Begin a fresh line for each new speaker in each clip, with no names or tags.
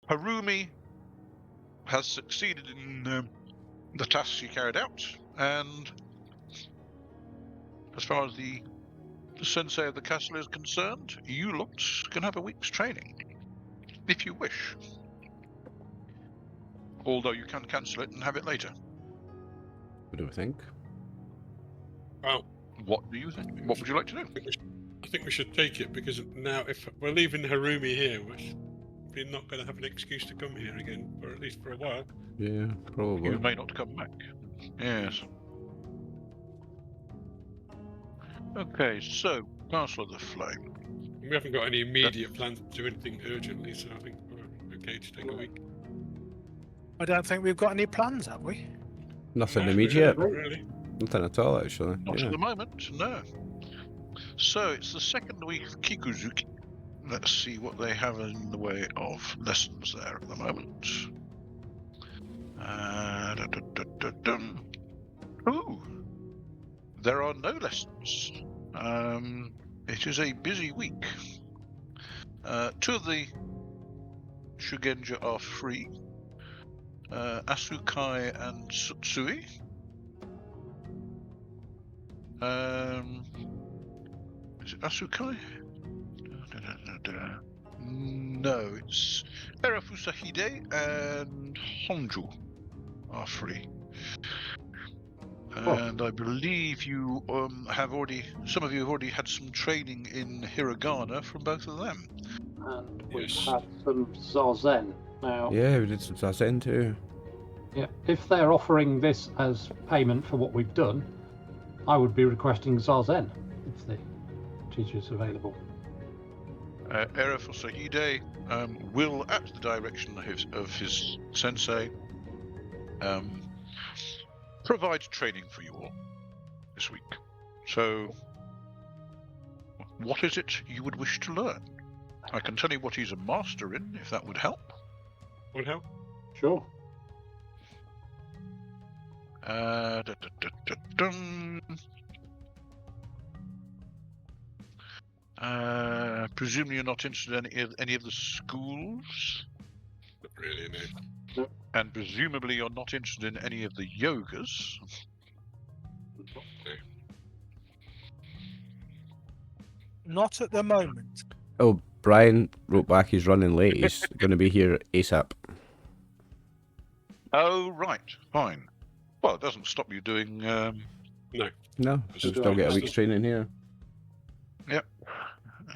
Harumi has succeeded in the tasks she carried out, and as far as the sensei of the castle is concerned, you lot can have a week's training, if you wish. Although you can cancel it and have it later.
What do we think?
Well,
what do you think? What would you like to do?
I think we should take it, because now if we're leaving Harumi here, we're not going to have an excuse to come here again, for at least for a while.
Yeah, probably.
You may not come back. Yes. Okay, so Castle of the Flame.
We haven't got any immediate plans to do anything urgently, so I think we're okay to take a week.
I don't think we've got any plans, have we?
Nothing
No,
immediate.
Really.
Nothing at all, actually.
Not
Yeah.
at the moment, no. So it's the second week of Kikuzuki. Let's see what they have in the way of lessons there at the moment. Ooh, there are no lessons. It is a busy week. Two of the Shugenja are free. Asukai and Tsutsui. Is it Asukai? No, it's Erafusahide and Honju are free. And I believe you have already, some of you have already had some training in hiragana from both of them.
And we've
Yes.
had some Zazen. Now,
Yeah, we did some Zazen too.
yeah, if they're offering this as payment for what we've done, I would be requesting Zazen if the teacher's available.
Erafusahide will, at the direction of his sensei, provide training for you all this week. So, what is it you would wish to learn? I can tell you what he's a master in, if that would help.
Would help.
Sure.
Presumably you're not interested in any of the schools,
Not really, no.
and presumably you're not interested in any of the yogas.
Not at the moment.
Oh, Brian wrote back he's running late. He's going to be here ASAP.
Oh, right, fine. Well, it doesn't stop you doing.
No,
This
we'll
is
still get a
fine.
week's training here.
Yep.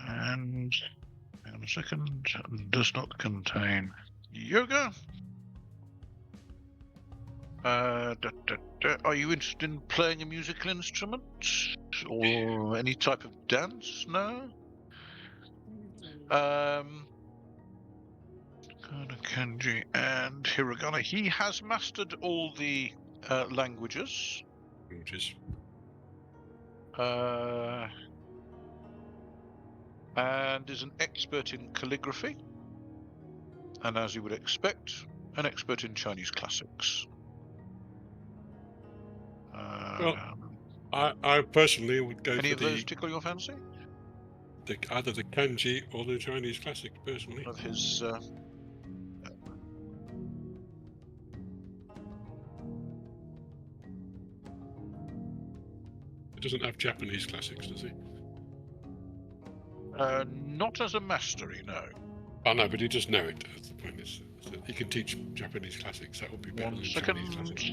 And hang on a second. Does not contain yoga. Are you interested in playing a musical instrument or any type of dance? No. Kanji and hiragana. He has mastered all the languages.
Which is
And is an expert in calligraphy, and as you would expect, an expert in Chinese classics.
I personally would go
Any
for
of those tickle your fancy?
either the kanji or the Chinese classics. Personally,
Of his
he doesn't have Japanese classics, does he?
not as a mastery, no.
Oh no, but he does know it. That's the point. Is that he can teach Japanese classics. That would be better
One
than
second.
Chinese classics.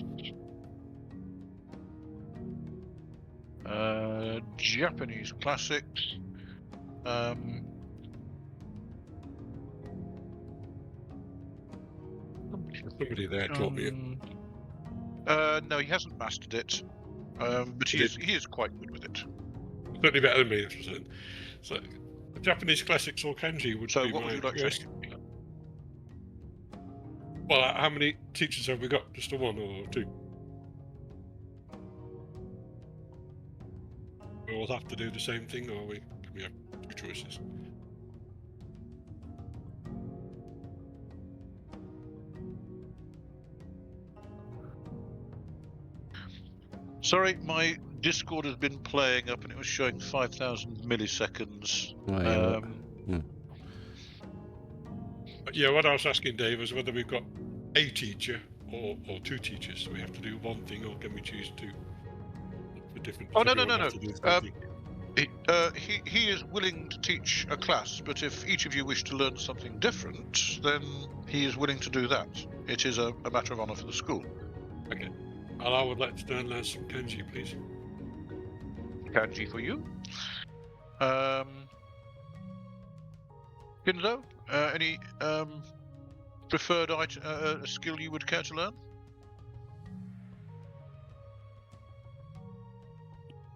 Japanese classics.
Somebody there taught me it.
No, he hasn't mastered it, but he is quite good with it.
Certainly better than me, that's for certain. So, Japanese classics or kanji would
So
be
what
my
would you like
first.
training?
Well, how many teachers have we got? Just the one or two? We all have to do the same thing, or can we have two choices?
Sorry, my Discord has been playing up and it was showing 5,000 milliseconds.
Oh, yeah,
Yeah, what I was asking Dave is whether we've got a teacher or two teachers. So we have to do one thing, or can we choose two for different?
Oh,
so
no.
everyone has to do the same thing?
He is willing to teach a class, but if each of you wish to learn something different, then he is willing to do that. It is a matter of honour for the school.
Okay. And I would like to learn some kanji, please.
Kanji for you. Kinzo, any preferred skill you would care to learn?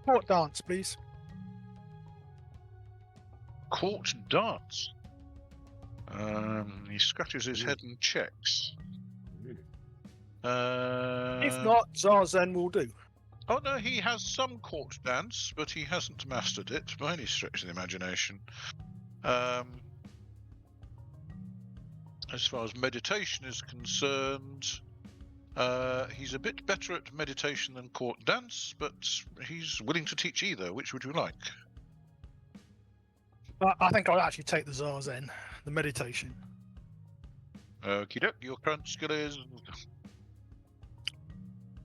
Court dance, please.
Court dance. He scratches his head and checks.
If not, Zazen will do.
Oh no, he has some court dance, but he hasn't mastered it by any stretch of the imagination. As far as meditation is concerned, he's a bit better at meditation than court dance, but he's willing to teach either. Which would you like?
I think I'll actually take the Zazen, the meditation.
Okie doke, your current skill is...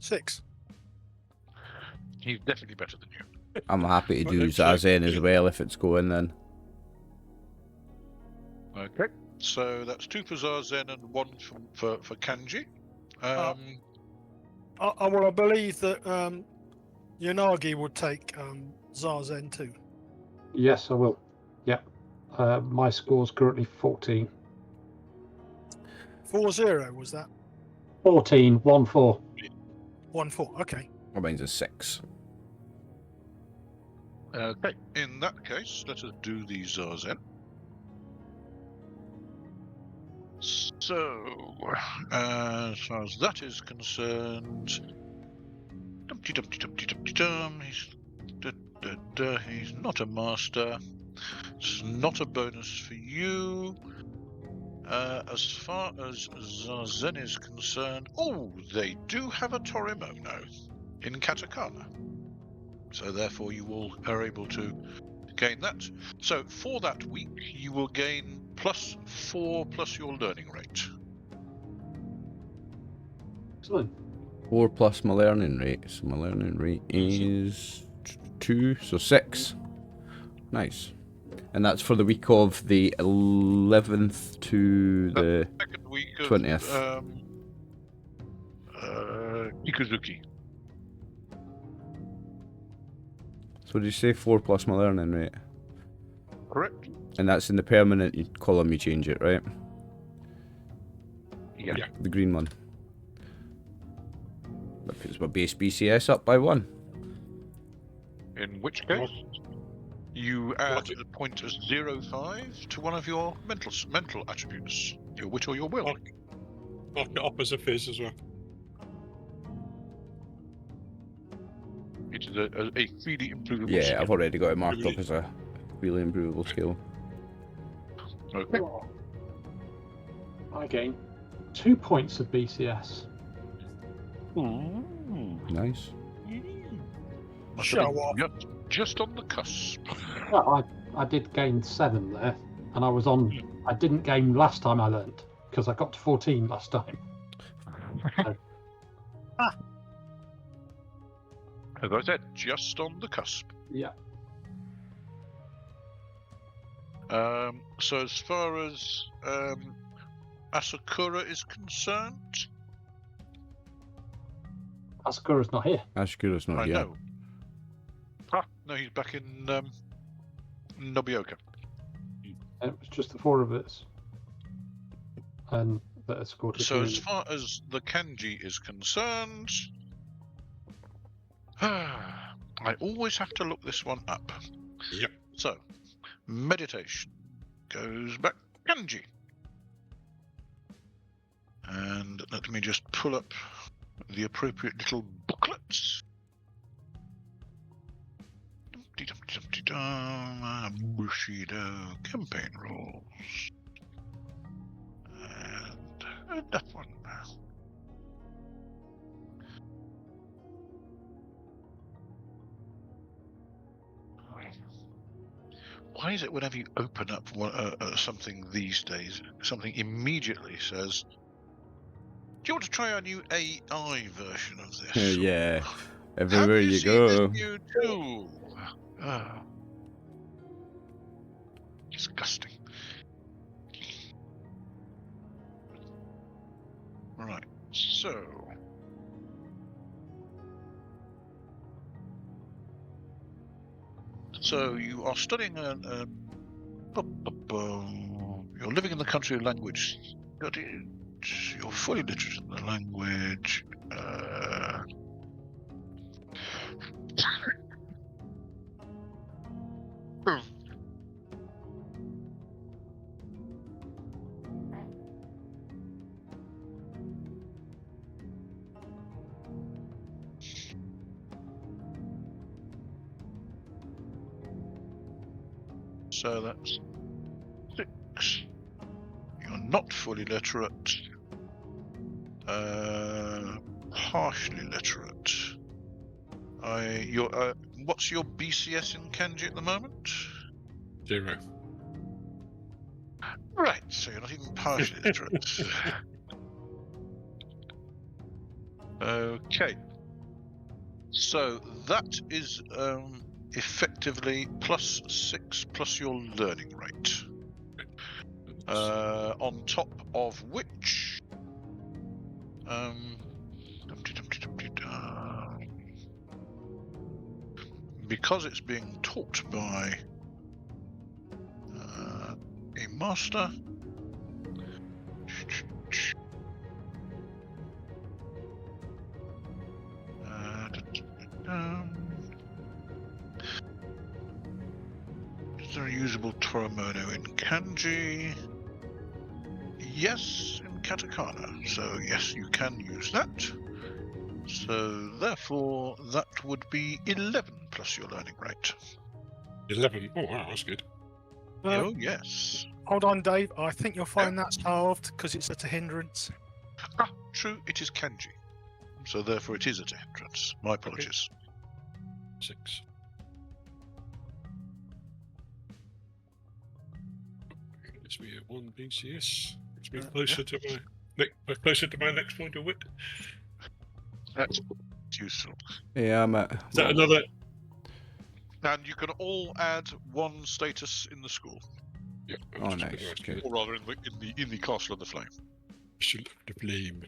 6.
He's definitely better than you.
I'm happy to
Well,
do
let's
Zazen as
check.
well if it's going then.
Okay, so that's 2 for Zazen and 1 for Kanji.
I believe that Yanagi would take Zazen too.
Yes, I will. Yep. My score's currently 14.
4-0 was that?
14, 1-4.
1-4. Okay.
Well, mine's a 6.
Okay, in that case, let us do the Zazen. So, as far as that is concerned, he's not a master. It's not a bonus for you. As far as Zazen is concerned, they do have a Torimono in katakana. So therefore you all are able to gain that. So for that week, you will gain +4 plus your learning rate.
Excellent.
4 plus my learning rate. So my learning rate is 2, so 6. Nice. And that's for the week of the 11th to the
Second week of
20th.
Ikuzuki.
So did you say 4 plus my learning rate?
Correct?
And that's in the permanent column you change it, right?
Yeah.
Yeah.
The green one. That puts my base BCS up by 1.
In which case, you add
Logic.
a point as 0.5 to one of your mental attributes, your wit or your will.
Mark it up as a fizz as well.
It is a freely improvable
Yeah,
skill.
I've already got it marked
Really?
up as a really improvable skill.
Okay.
I gain 2 points of BCS.
Nice.
Must
Show
have been
off.
just on the cusp.
Well, I did gain 7 there, and I was on. I didn't gain last time I learnt because I got to 14 last time.
As I said, just on the cusp.
Yeah.
So as far as Asakura is concerned,
Asakura's not here.
Ashkura's not
I
here.
know. No, he's back in Nobioka.
And it was just the 4 of us, and that escorted.
So
me.
as far as the kanji is concerned, I always have to look this one up.
Yep.
So, meditation goes back kanji. And let me just pull up the appropriate little booklets. Bushido campaign rules. And that one. Why is it whenever you open up something these days, something immediately says, "Do you want to try our new AI version of this?"
Yeah.
Have
Everywhere
you
you
seen this
go.
new tool? Ah. Disgusting. Right, so... So you are studying you're living in the country of language. You're fully literate in the language. So that's 6. You're not fully literate. Partially literate. What's your BCS in kanji at the moment?
0.
Right, so you're not even partially literate. Okay. So that is effectively +6 plus your learning rate. On top of which, because it's being taught by a master, is there a usable Toromono in kanji? Yes, in katakana. So yes, you can use that. So therefore, that would be 11 plus your learning rate.
11. Oh, wow, that's good.
Oh yes.
Hold on, Dave. I think you'll find that's halved because it's at a hindrance.
Ah, true. It is kanji. So therefore, it is at a hindrance. My apologies.
6. Gets me at 1 BCS. Gets me closer to my next point of wit.
That's useful.
Yeah, I'm at...
Is that another?
And you can all add 1 status in the school,
Yeah.
Oh, nice. Good.
or rather, in the Castle of the Flame.
The flame.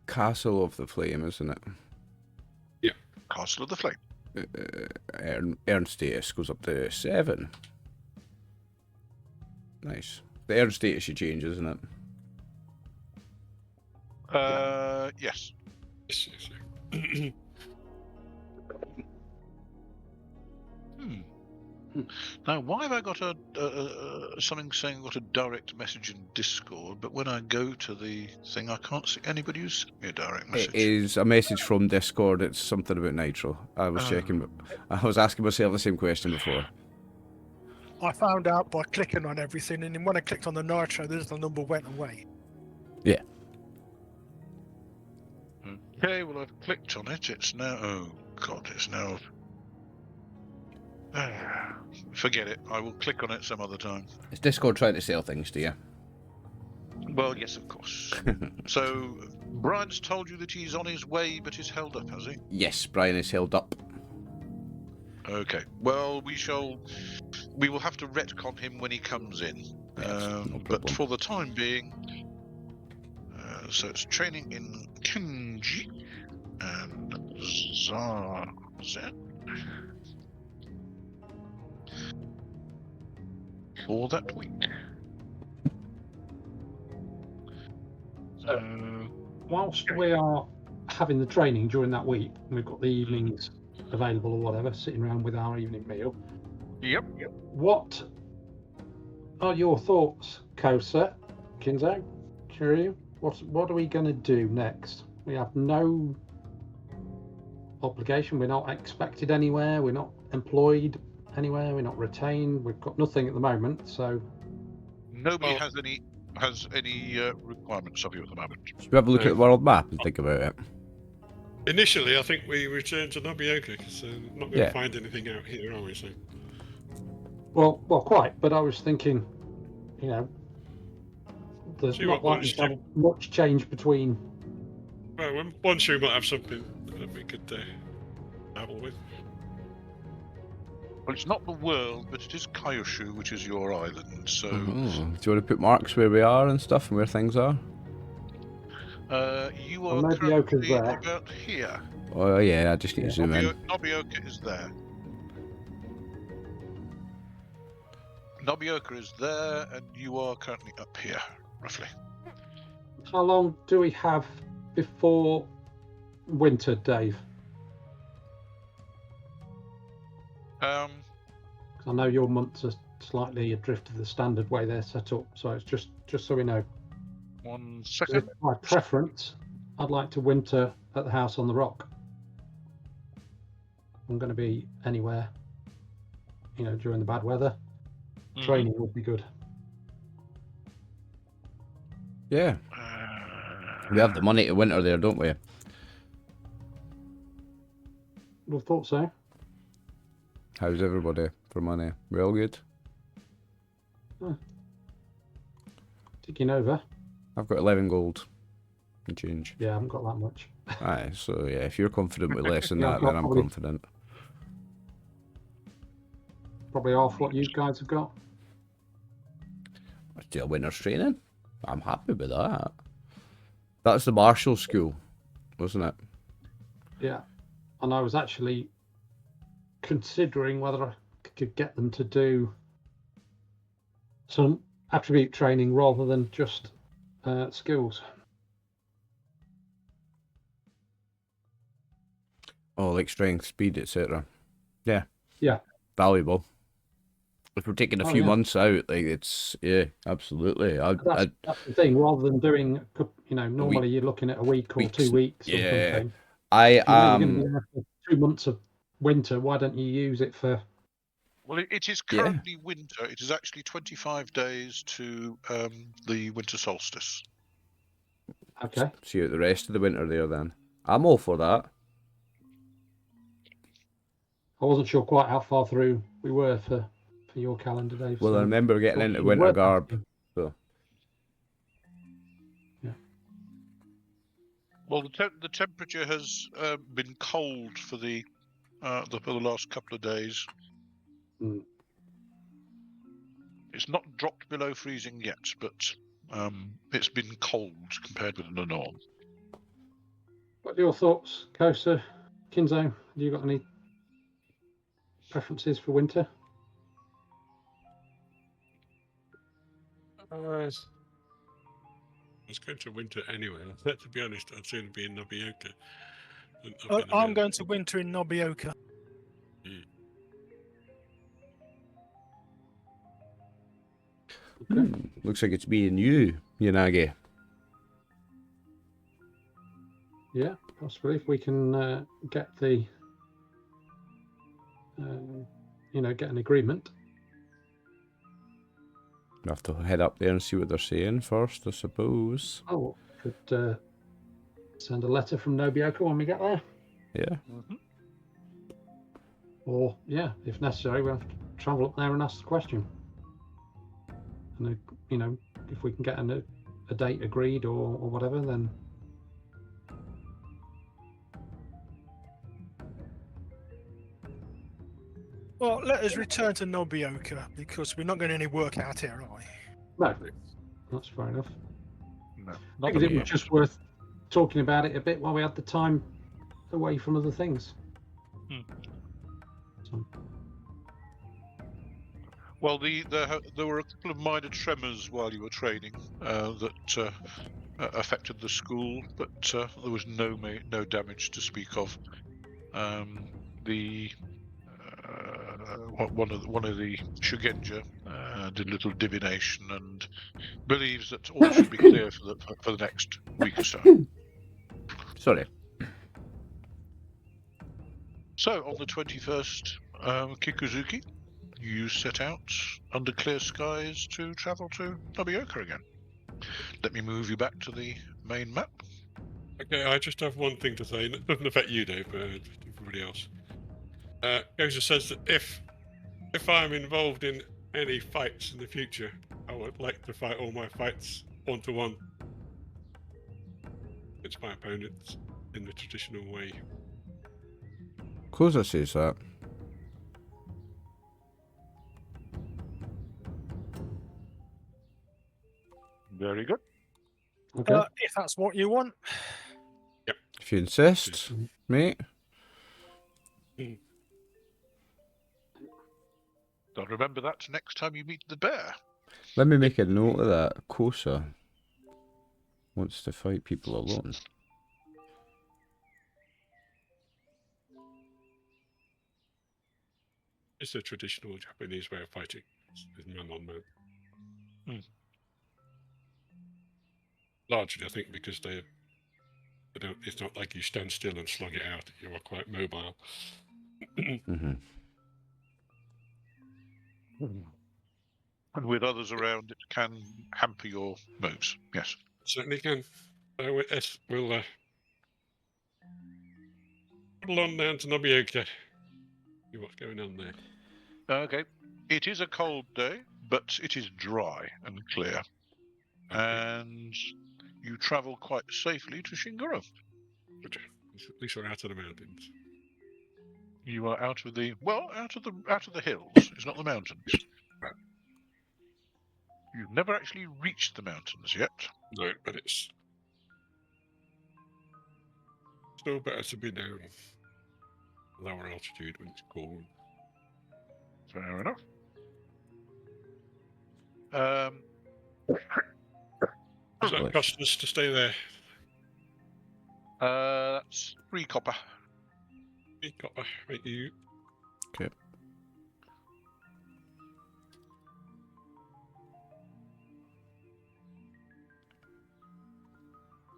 Castle of the Flame, isn't it?
Yeah.
Castle of the Flame.
Earn status goes up to 7. Nice. The earn status you change, isn't it?
Yes.
Yes.
Now, why have I got something saying got a direct message in Discord, but when I go to the thing, I can't see anybody who's sent me a direct message?
It is a message from Discord. It's something about Nitro. I was checking, but I was asking myself the same question before.
I found out by clicking on everything, and then when I clicked on the Nitro, the little number went away.
Yeah.
Okay, well, I've clicked on it. It's now... Oh, God, it's now... Forget it. I will click on it some other time.
Is Discord trying to sell things to you?
Well, yes, of course. So, Brian's told you that he's on his way, but is held up, has he?
Yes, Brian is held up.
Okay. Well, we will have to retcon him when he comes in.
Yes, no
but
problem.
for the time being, so it's training in kanji and zazen for that week.
Whilst we are having the training during that week, we've got the evenings available or whatever, sitting around with our evening meal.
Yep.
What are your thoughts, Kosa, Kinzo, Kyūryū? What are we going to do next? We have no obligation. We're not expected anywhere. We're not employed anywhere. We're not retained. We've got nothing at the moment. So
Nobody has any requirements of you at the moment.
Should we have a look at the world map and think about it?
Initially, I think we returned to Nobioka, so not going to find anything out here, are we? So
Well, quite. But I was thinking, you know, there's
See
not
what
likely
lunch
to have much change between.
Well, one shoe might have something that we could dabble with.
Well, it's not the world, but it is Kyūryū, which is your island. So,
Do you want to put marks where we are and stuff and where things are?
you
Well,
are
Nobioka's
currently
there.
about here.
Oh yeah, I just need to zoom in.
Nobioka is there. Nobioka is there, and you are currently up here, roughly.
How long do we have before winter, Dave?
'Cause
I know your months are slightly adrift of the standard way they're set up, so it's just so we know.
1 second.
By preference, I'd like to winter at the house on the rock. I'm going to be anywhere, during the bad weather. Training would be good.
Yeah. We have the money to winter there, don't we?
Would have thought so.
How's everybody for money? We all good?
Ticking over.
I've got 11 gold and change.
Yeah, I haven't got that much.
Aye, so yeah, if you're confident with less than
Yeah,
that,
I've got
then I'm
probably-
confident.
Probably half what you guys have got.
Still winter's training. I'm happy with that. That's the martial school, wasn't it?
Yeah. And I was actually considering whether I could get them to do some attribute training rather than just skills.
Oh, like strength, speed, etc. Yeah.
Yeah.
Valuable. If we're taking a
Oh,
few
yeah.
months out, like it's absolutely.
That's the thing. Rather than doing, normally you're looking at a week or
Weeks.
2 weeks or
Yeah.
something.
I
If you know you're going to be there for 2 months of winter, why don't you use it for?
Well, it is
Yeah.
currently winter. It is actually 25 days to the winter solstice.
Okay.
see out the rest of the winter there. Then I'm all for that.
I wasn't sure quite how far through we were for your calendar, Dave.
Well,
so
I remember getting
thought
into
you
winter
were
garb.
asking.
So
Well, the temperature has been cold for the last couple of days.
Hmm.
It's not dropped below freezing yet, but it's been cold compared with the norm.
What are your thoughts, Kosa, Kinzo? Have you got any preferences for winter?
I was going to winter anyway. To be honest, I'd sooner be in Nobioka. than up in the
I'm
mountains.
going to winter in Nobioka.
Okay.
looks like it's me and you, Yanagi.
Yeah, possibly if we can get the, get an agreement.
We have to head up there and see what they're saying first, I suppose.
Oh, could send a letter from Nobioka when we get there.
Yeah.
Or, yeah, if necessary, we'll have to travel up there and ask the question. And, if we can get a date agreed or whatever, then...
Well, let us return to Nobioka because we're not getting any work out here, are we?
No, that's fair enough.
No,
I
not
think it
the
was just worth talking about it a bit while we had the time away from other things. So,
Well, there were a couple of minor tremors while you were training that affected the school, but there was no damage to speak of. One of the Shugenja did a little divination and believes that all should be clear for the next week or so.
Sorry.
So on the 21st, Kikuzuki, you set out under clear skies to travel to Nobioka again. Let me move you back to the main map.
Okay, I just have one thing to say. It doesn't affect you, Dave, but everybody else. Kosa says that if if I'm involved in any fights in the future, I would like to fight all my fights 1-to-1. It's my opponents in the traditional way.
Kosa says that.
Very good.
Okay.
If that's what you want.
If you insist, mate.
I'll remember that next time you meet the bear.
Let me make a note of that. Kosa wants to fight people alone.
It's a traditional Japanese way of fighting. It's man on man. Largely, I think, because they don't. It's not like you stand still and slug it out. You are quite mobile.
Mm-hmm.
And with others around, it can hamper your moves. Yes.
Certainly can. So yes, we'll pull on down to Nobioka. See what's going on there.
Okay. It is a cold day, but it is dry and clear. And you travel quite safely to Shinguro.
Good. At least we're out of the mountains.
You are out of the hills. It's not the mountains.
Right.
You've never actually reached the mountains yet.
No, but it's still better to be down lower altitude when it's cold.
Fair enough.
Does that cost us to stay there?
That's 3 copper.
3 copper. Thank you.
Okay.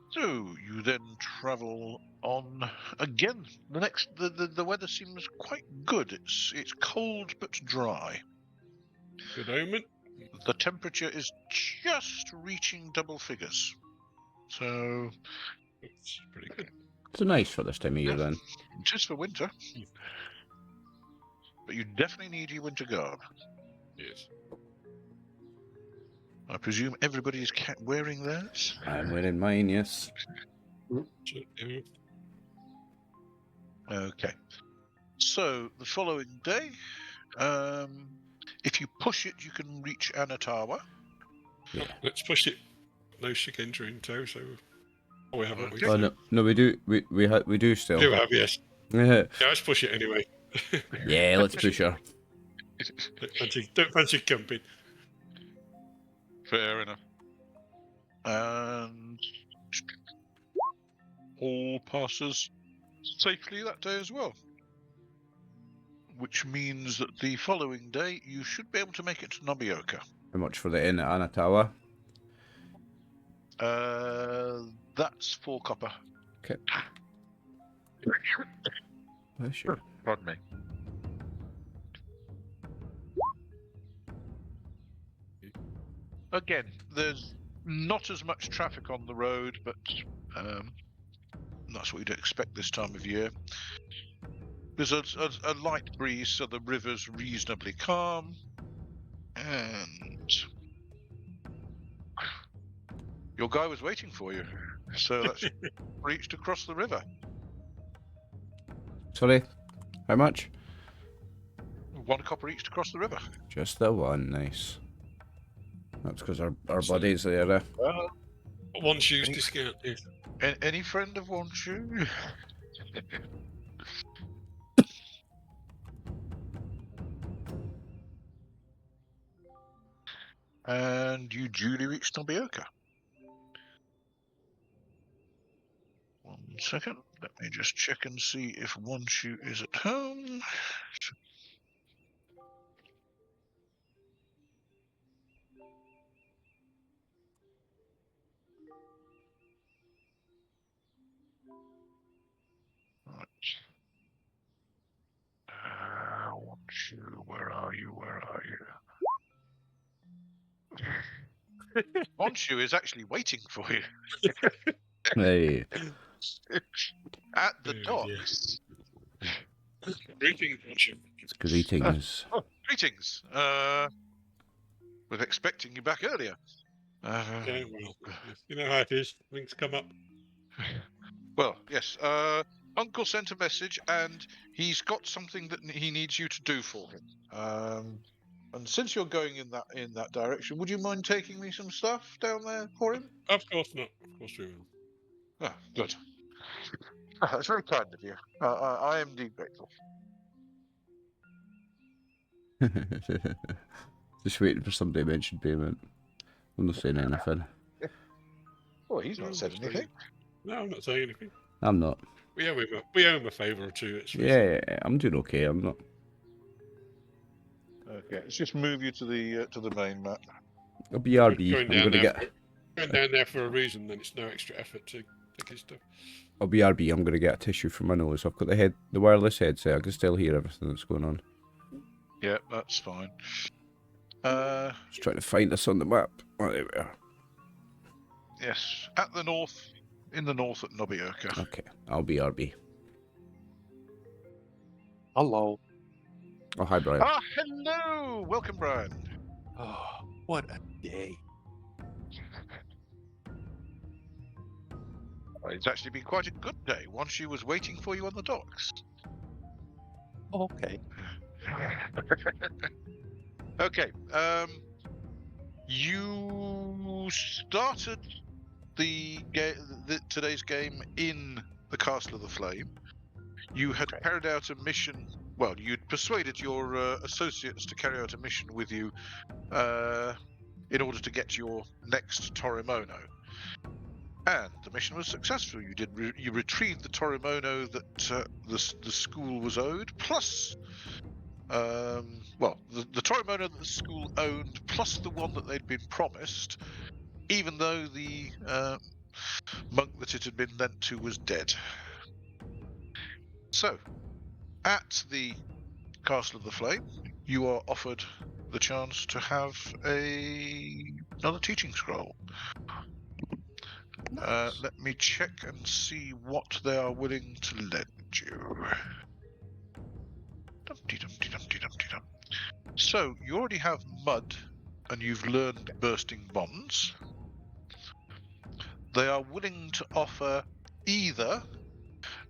So you then travel on again. The weather seems quite good. It's cold but dry.
Good omen.
The temperature is just reaching double figures. So
It's pretty good.
It's nice for this time of year then.
just for winter. But you definitely need your winter garb.
Yes.
I presume everybody is wearing theirs.
I'm wearing mine, yes.
Okay. So the following day, if you push it, you can reach Anatawa.
Yeah.
Let's push it. No Shigendra in tow, so we haven't.
Okay.
Oh no, we do. We do still.
Do have, yes.
Yeah,
Yeah, let's push it anyway.
yeah. Let's push her.
Don't fancy camping.
Fair enough. And all passes safely that day as well. Which means that the following day you should be able to make it to Nobioka.
How much for the inn at Anatawa?
That's 4 copper.
Okay. Oh, sure.
Pardon me. Again, there's not as much traffic on the road, but that's what you'd expect this time of year. There's a light breeze, so the river's reasonably calm. And your guy was waiting for you, so that's reached across the river.
Sorry. How much?
1 copper each to cross the river.
Just the one. Nice. That's because our buddies there.
Well,
One shoe's discount. Yes.
any friend of one shoe? And you duly reach Nobioka. 1 second. Let me just check and see if one shoe is at home. Right. One shoe. Where are you? Where are you? One shoe is actually waiting for you
Hey.
at the
Oh,
docks.
Greetings, Roger.
Greetings.
Greetings. Was expecting you back earlier.
Yeah, well, you know how it is. Things come up.
Well, yes. Uncle sent a message, and he's got something that he needs you to do for him. And since you're going in that direction, would you mind taking me some stuff down there for him?
Of course not. Of course we will.
Ah, good. That's very kind of you. I am indeed grateful.
Just waiting for somebody to mention payment. I'm not saying anything.
Well, he's not said anything.
No, I'm not saying anything.
I'm not.
We owe him a favour or two.
Yeah, I'm doing okay. I'm not.
Okay, let's just move you to the main map.
I'll be RB.
Going
I'm gonna get.
Going down there for a reason, then it's no extra effort to take his stuff.
I'll be RB. I'm gonna get a tissue for my nose. I've got the wireless headset. I can still hear everything that's going on.
Yeah, that's fine.
Just trying to find us on the map. Oh, there we are.
Yes, in the north at Nobioka.
Okay, I'll be RB.
Hello.
Oh, hi, Brian.
Ah, hello! Welcome, Brian.
Oh, what a day.
Well, it's actually been quite a good day. One she was waiting for you on the docks.
Okay.
Okay. You started today's game in the Castle of the Flame. You had carried out a mission. Well, you'd persuaded your associates to carry out a mission with you in order to get your next Torimono. And the mission was successful. You retrieved the Torimono that the school was owed, plus the Torimono that the school owned, plus the one that they'd been promised, even though the monk that it had been lent to was dead. So, at the Castle of the Flame, you are offered the chance to have another teaching scroll. Let me check and see what they are willing to lend you. Dum-dee-dum-dee-dum-dee-dum-dee-dum. So, you already have mud, and you've learned bursting bombs. They are willing to offer either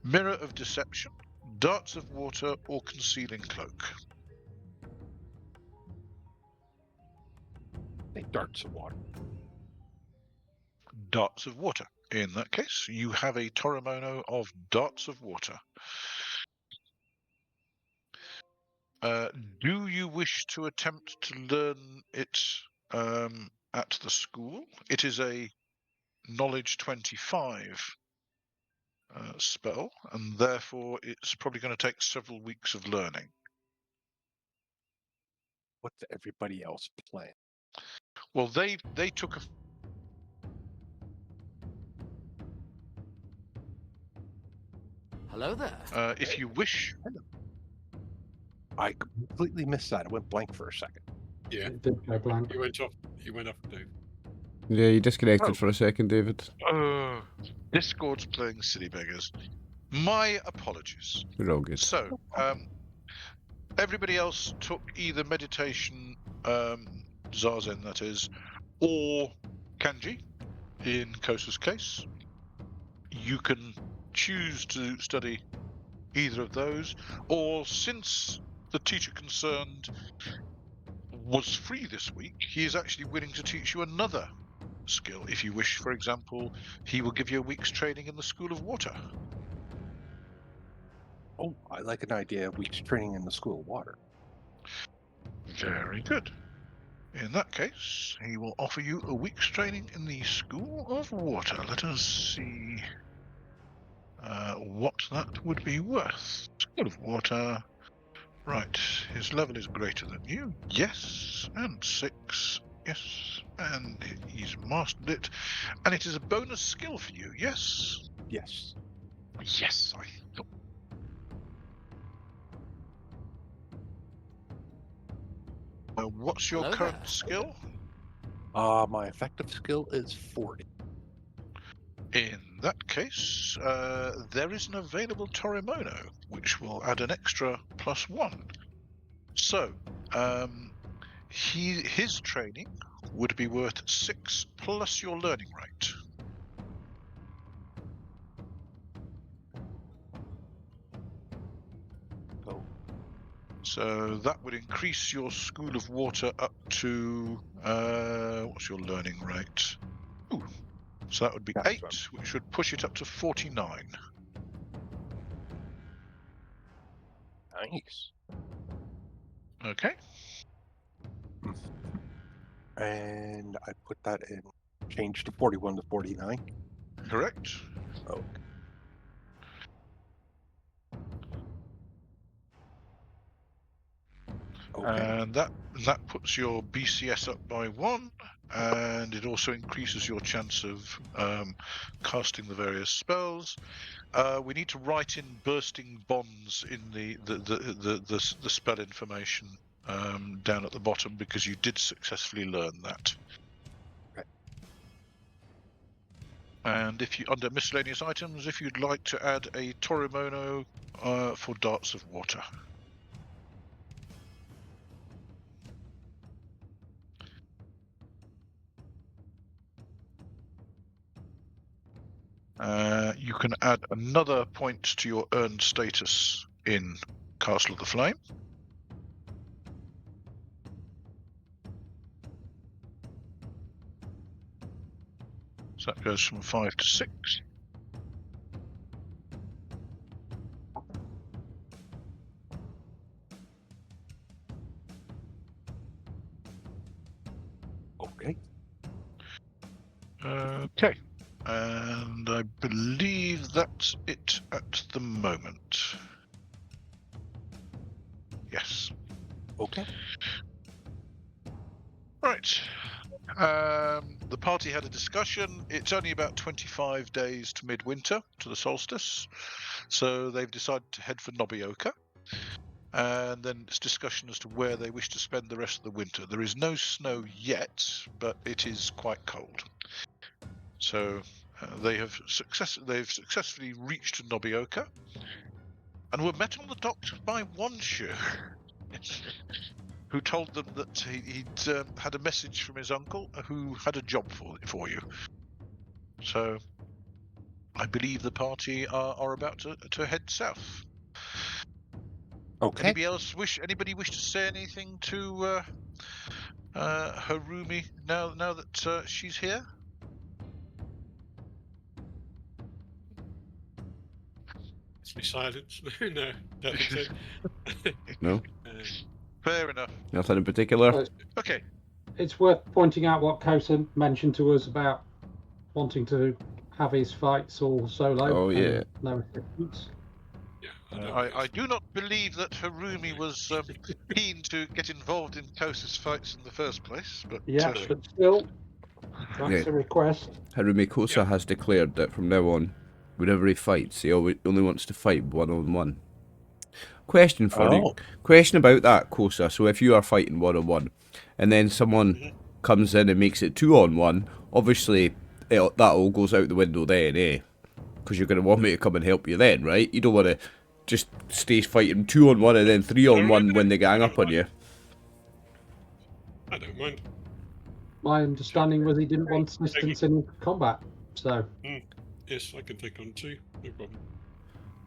Mirror of Deception, Darts of Water, or Concealing Cloak.
They darts of water.
Darts of Water. In that case, you have a Torimono of Darts of Water. Do you wish to attempt to learn it at the school? It is a Knowledge 25 spell, and therefore it's probably going to take several weeks of learning.
What's everybody else playing?
Well, they took a...
Hello there.
if you wish...
I completely missed that. I went blank for a second.
Yeah,
It did go blank.
he went off. He went off, Dave.
Yeah, you disconnected
Oh.
for a second, David.
Discord's playing silly beggars. My apologies.
We're all good.
So, everybody else took either meditation, Zazen that is, or kanji, in Kosa's case. You can choose to study either of those, or since the teacher concerned was free this week, he is actually willing to teach you another skill. If you wish, for example, he will give you a week's training in the School of Water.
Oh, I like an idea of week's training in the School of Water.
Very good. In that case, he will offer you a week's training in the School of Water. Let us see what that would be worth. School of Water. Right, his level is greater than you. Yes, and 6. Yes, and he's mastered it. And it is a bonus skill for you, yes?
Yes.
Yes, I thought. What's your
Hello
current
there.
skill?
My effective skill is 40.
In that case, there is an available Torimono, which will add an extra +1. So, His training would be worth 6 plus your learning rate.
Oh.
So that would increase your School of Water up to what's your learning rate? Ooh. So that would be
That's
8,
right.
which would push it up to 49.
Nice.
Okay.
And I put that in, changed to 41 to 49.
Correct.
Oh. Okay.
And that puts your BCS up by 1, and it also increases your chance of casting the various spells. We need to write in bursting bonds in the spell information down at the bottom, because you did successfully learn that.
Okay.
And if you, under miscellaneous items, if you'd like to add a Torimono for darts of water. You can add another point to your earned status in Castle of the Flame. So that goes from 5 to 6.
Okay.
Okay. And I believe that's it at the moment. Yes.
Okay.
Right. The party had a discussion. It's only about 25 days to midwinter, to the solstice. So they've decided to head for Nobioka. And then it's discussion as to where they wish to spend the rest of the winter. There is no snow yet, but it is quite cold. So they've successfully reached Nobioka, and were met on the docks by Wanshu, who told them that he'd had a message from his uncle, who had a job for you. So I believe the party are about to head south.
Okay.
Anybody wish to say anything to Harumi now that she's here?
It's me silence. No, don't think so.
No?
Fair enough.
Nothing in particular?
So
Okay.
it's worth pointing out what Kosa mentioned to us about wanting to have his fights all solo.
Oh, yeah.
No assistance.
Yeah,
I do not believe that Harumi was keen to get involved in Kosa's fights in the first place, but
Yeah, but still, that's
Yeah.
a request.
Harumi Kosa has declared that from now on, whenever he fights, he only wants to fight one-on-one. Question for you. Question about that, Kosa. So if you are fighting one-on-one, and then someone comes in and makes it 2-on-1, obviously that all goes out the window then, eh? Because you're going to want me to come and help you then, right? You don't want to just stay fighting 2-on-1 and then 3-on-1 when they gang up on you.
I don't mind.
My understanding was he didn't want assistance in combat. So
Yes, I can take on 2. No problem.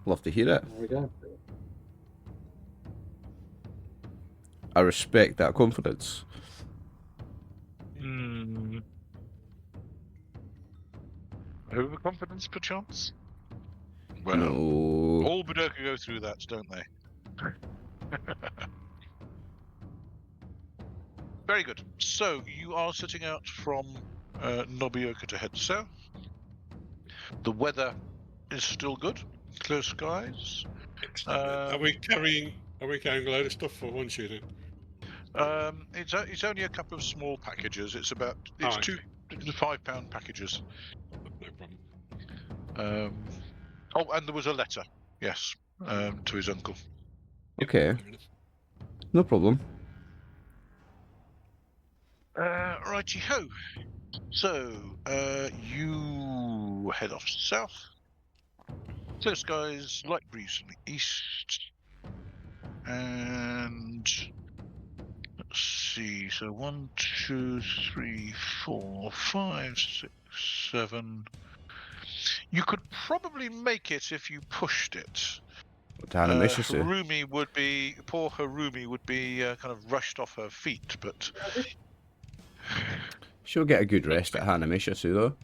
Love to hear it.
there we go.
I respect that confidence.
Overconfidence, perchance? Well,
No.
all Budoka go through that, don't they? Very good. So, you are setting out from Nobioka to head south. The weather is still good. Clear skies.
Are we carrying a load of stuff for one shooting?
It's only a couple of small packages. It's
okay.
2 to £5 packages.
No problem.
And there was a letter, yes, to his uncle.
Okay. No problem.
Righty ho. So, you head off south. Clear skies, light breeze from the east, and see. So 1, 2, 3, 4, 5, 6, 7. You could probably make it if you pushed it.
What Hanamisha say?
Poor Harumi would be kind of rushed off her feet, but
She'll get a good rest at Hanamisha too, though.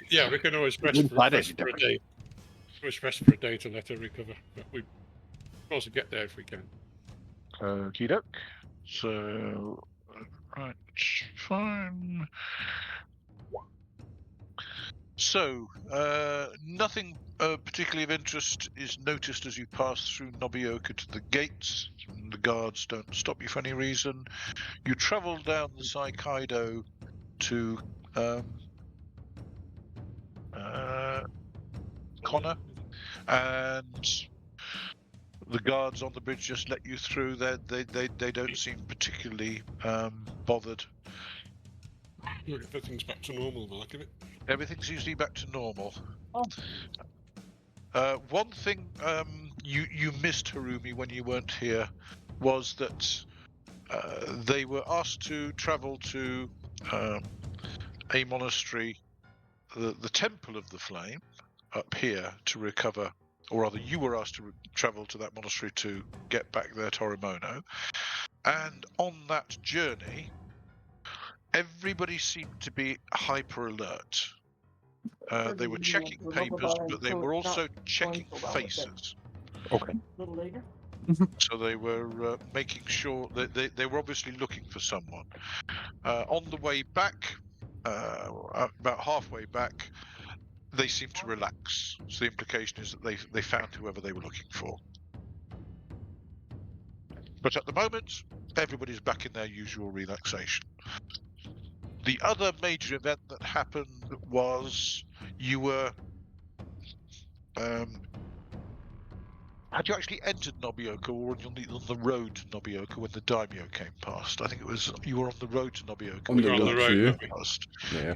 Yeah, we can always rest
Wouldn't
for,
find
rest
any
for a
different.
day. Always rest for a day to let her recover. But we also get there if we can.
okie doke. So, right, fine. So, nothing particularly of interest is noticed as you pass through Nobioka to the gates. The guards don't stop you for any reason. You travel down the Saikaido to Connor, and the guards on the bridge just let you through. They don't seem particularly bothered.
Everything's back to normal, by the look of it.
Everything's usually back to normal.
Oh.
One thing you missed, Harumi, when you weren't here, was that they were asked to travel to a monastery, the Temple of the Flame, up here to recover, or rather, you were asked to travel to that monastery to get back their Torimono. And on that journey, everybody seemed to be hyper alert. They were checking papers, but they were also checking faces.
Okay.
A little later.
So they were making sure that they were obviously looking for someone. On the way back, about halfway back, they seemed to relax. So the implication is that they found whoever they were looking for. But at the moment, everybody's back in their usual relaxation. The other major event that happened was you were... had you actually entered Nobioka, or on the road to Nobioka when the daimyo came past? I think it was you were on the road to Nobioka.
On
when
the
We're on the
road
road,
too.
aren't we?
Past.
Yeah.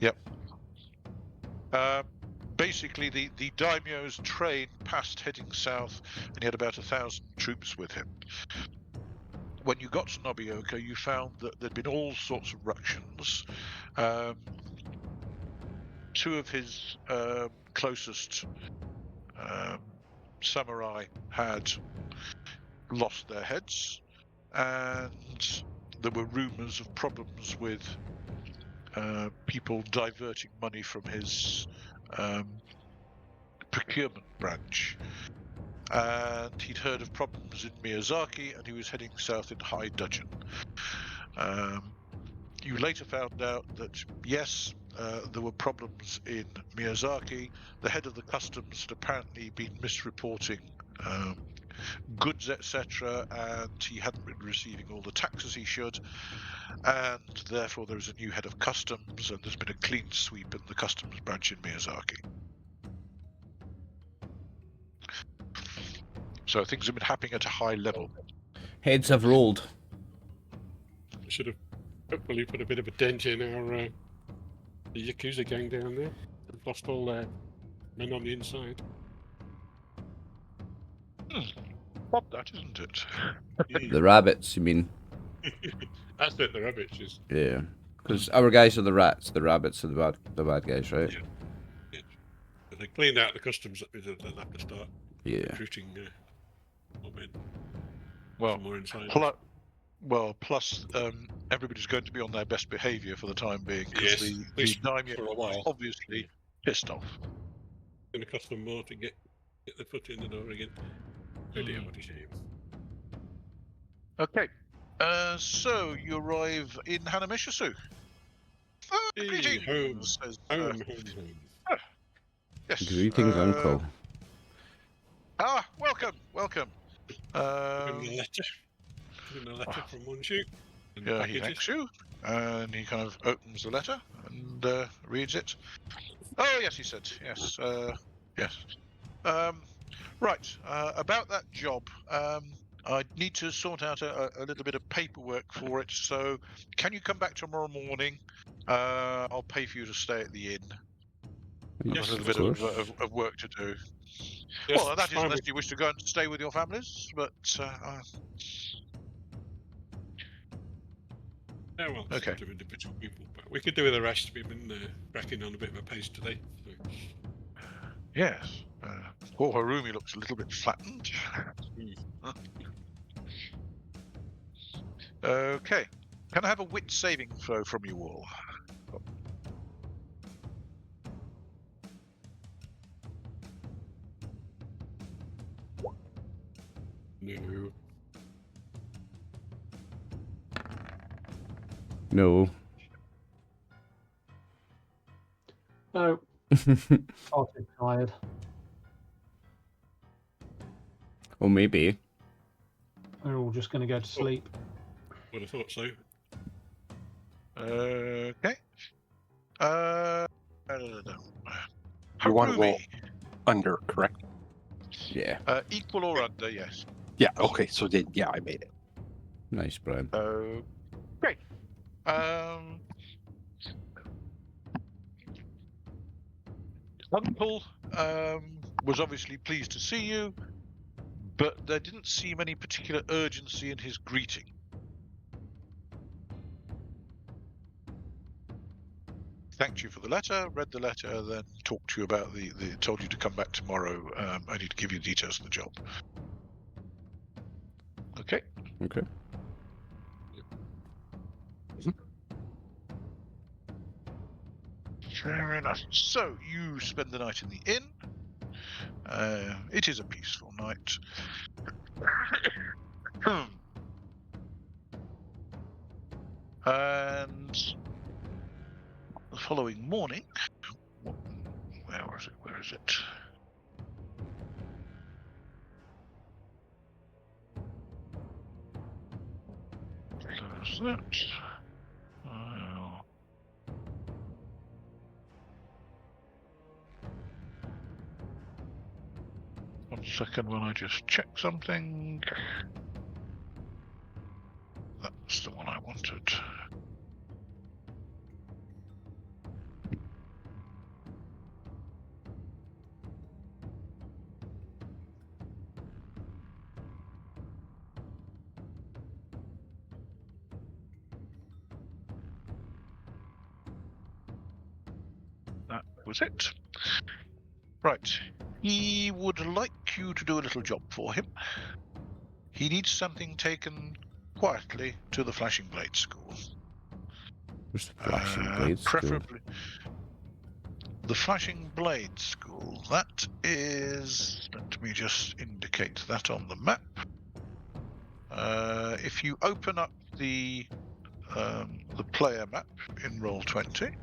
Yep. Basically, the daimyo's train passed heading south, and he had about 1,000 troops with him. When you got to Nobioka, you found that there'd been all sorts of ructions. Two of his closest samurai had lost their heads, and there were rumours of problems with people diverting money from his procurement branch. And he'd heard of problems in Miyazaki, and he was heading south in high dudgeon. You later found out that, yes, there were problems in Miyazaki. The head of the customs had apparently been misreporting goods, etc., and he hadn't been receiving all the taxes he should, and therefore there is a new head of customs, and there's been a clean sweep in the customs branch in Miyazaki. So things have been happening at a high level.
Heads have rolled.
We should have hopefully put a bit of a dent in our the Yakuza gang down there. They've lost all their men on the inside.
Odd that, isn't it?
The rabbits, you mean?
That's it, the rabbits is.
Yeah. Because our guys are the rats, the rabbits are the bad guys, right?
Yeah. If they cleaned out the customs, they'll have to start
Yeah.
recruiting more men.
Well,
Some more inside.
plus everybody's going to be on their best behaviour for the time being, because
Yes,
the
at least
daimyo
for a while.
obviously pissed off.
It's going to cost them more to get the foot in the door again. Oh dear, what a shame.
Okay, so you arrive in Hanamishisu.
Hey,
Greetings,
home.
says,
Home.
yes.
Greetings, Uncle.
Welcome.
Give him the letter. Give him the letter from Monshu. And
Yeah, he
packages.
thanks you, and he kind of opens the letter and reads it. Oh, yes, he said. Yes, yes. Right, about that job, I need to sort out a little bit of paperwork for it, so can you come back tomorrow morning? I'll pay for you to stay at the inn. I've got
Yes,
a little
of
bit
course.
of work to do.
Yes,
Well, that
it's
is
fine
unless
with-
you wish to go and stay with your families, but...
Yeah, well, it's
Okay.
sort of individual people, but we could do with the rest. We've been wrecking on a bit of a pace today. So.
Yes. Poor Harumi looks a little bit flattened. Okay. Can I have a wit saving throw from you all?
No.
No.
No, far too tired.
Or maybe.
We're all just going to go to sleep.
Would have thought so.
Okay.
You want to roll
Harumi.
under, correct?
Yeah.
Equal or under, yes.
Yeah. Okay. So then, yeah, I made it.
Nice, Brian.
Great. Uncle was obviously pleased to see you, but there didn't seem any particular urgency in his greeting. Thanked you for the letter, read the letter, then talked to you about told you to come back tomorrow. I need to give you details of the job. Okay.
Okay.
Fair enough. So you spend the night in the inn. It is a peaceful night. And the following morning, where was it? Where is it? Close that. One second when I just check something. That's the one I wanted. That was it. Right. He would like you to do a little job for him. He needs something taken quietly to the Flashing Blade School.
Where's the Flashing Blade School?
Preferably. The Flashing Blade School. That is. Let me just indicate that on the map. If you open up the player map in Roll20.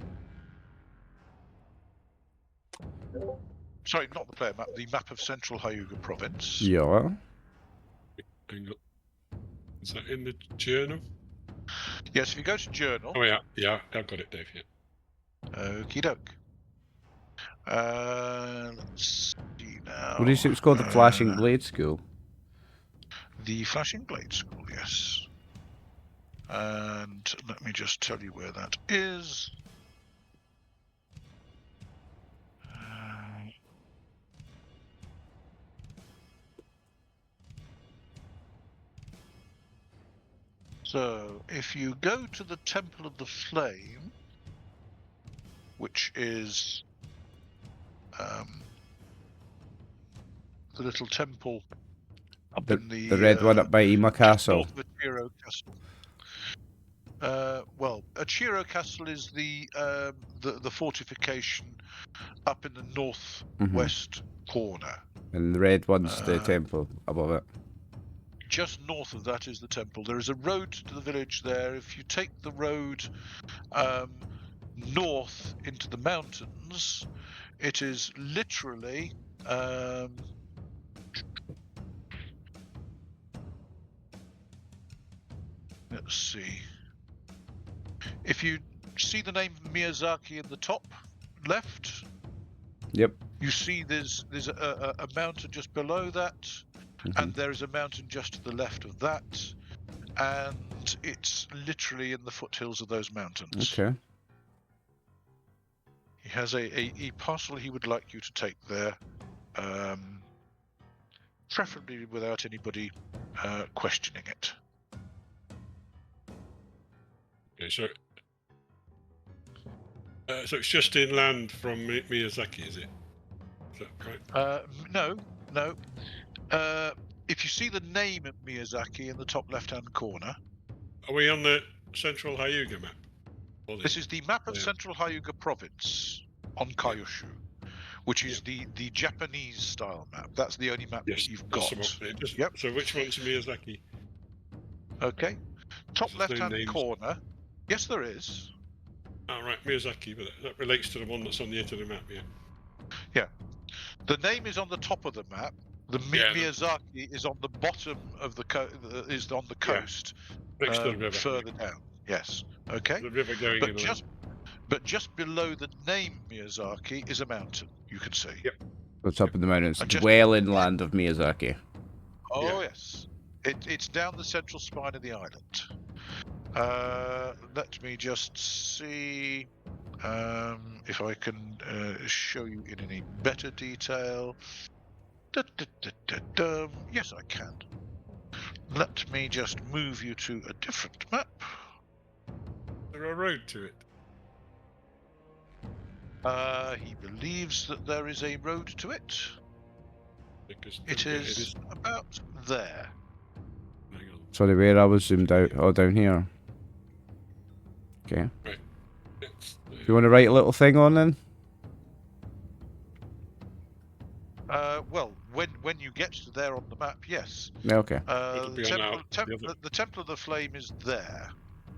Sorry, not the player map. The map of Central Hyuga Province.
Yeah.
Hang on. Is that in the journal?
Yes, if you go to Journal.
Oh yeah, yeah, I've got it, Dave. Yeah.
Okie doke. Let's see now.
What do you say it's called? The Flashing Blade School?
The Flashing Blade School, yes. And let me just tell you where that is. So, if you go to the Temple of the Flame, which is the little temple up in
The red one up by Ima Castle.
north of Achiro Castle. Well, Achiro Castle is the fortification up in the northwest corner.
And the red one's the temple above it.
Just north of that is the temple. There is a road to the village there. If you take the road north into the mountains, it is literally let's see. If you see the name Miyazaki in the top left,
Yep.
you see there's a mountain just below that, and there is a mountain just to the left of that, and it's literally in the foothills of those mountains.
Okay.
He has a parcel he would like you to take there, preferably without anybody questioning it.
Okay, so it's just inland from Miyazaki, is it? Is that right?
No. If you see the name of Miyazaki in the top left-hand corner,
Are we on the central Hyuga map?
this is the map of Central Hyuga Province on Kyūryū, which is the Japanese style map. That's the only map that you've got.
Yep. So which one's Miyazaki?
Okay. Top
There's no
left-hand
names.
corner. Yes, there is.
Oh, right, Miyazaki, but that relates to the one that's on the edge of the map, yeah.
Yeah. The name is on the top of the map. The Miyazaki is on the bottom of the is on the coast,
Next to the river.
further down. Yes. Okay.
The river going inland.
But just below the name Miyazaki is a mountain. You can see.
Yep.
What's up in the mountains? It's well inland of Miyazaki.
Oh yes, it's down the central spine of the island. Let me just see if I can show you in any better detail. Yes, I can. Let me just move you to a different map.
Is there a road to it?
He believes that there is a road to it.
Because
It is about there.
Hang on.
Sorry, where I was zoomed out. Oh, down here. Okay.
Right.
You want to write a little thing on then?
Well, when you get to there on the map, yes.
Yeah, okay.
The Temple of the Flame is there.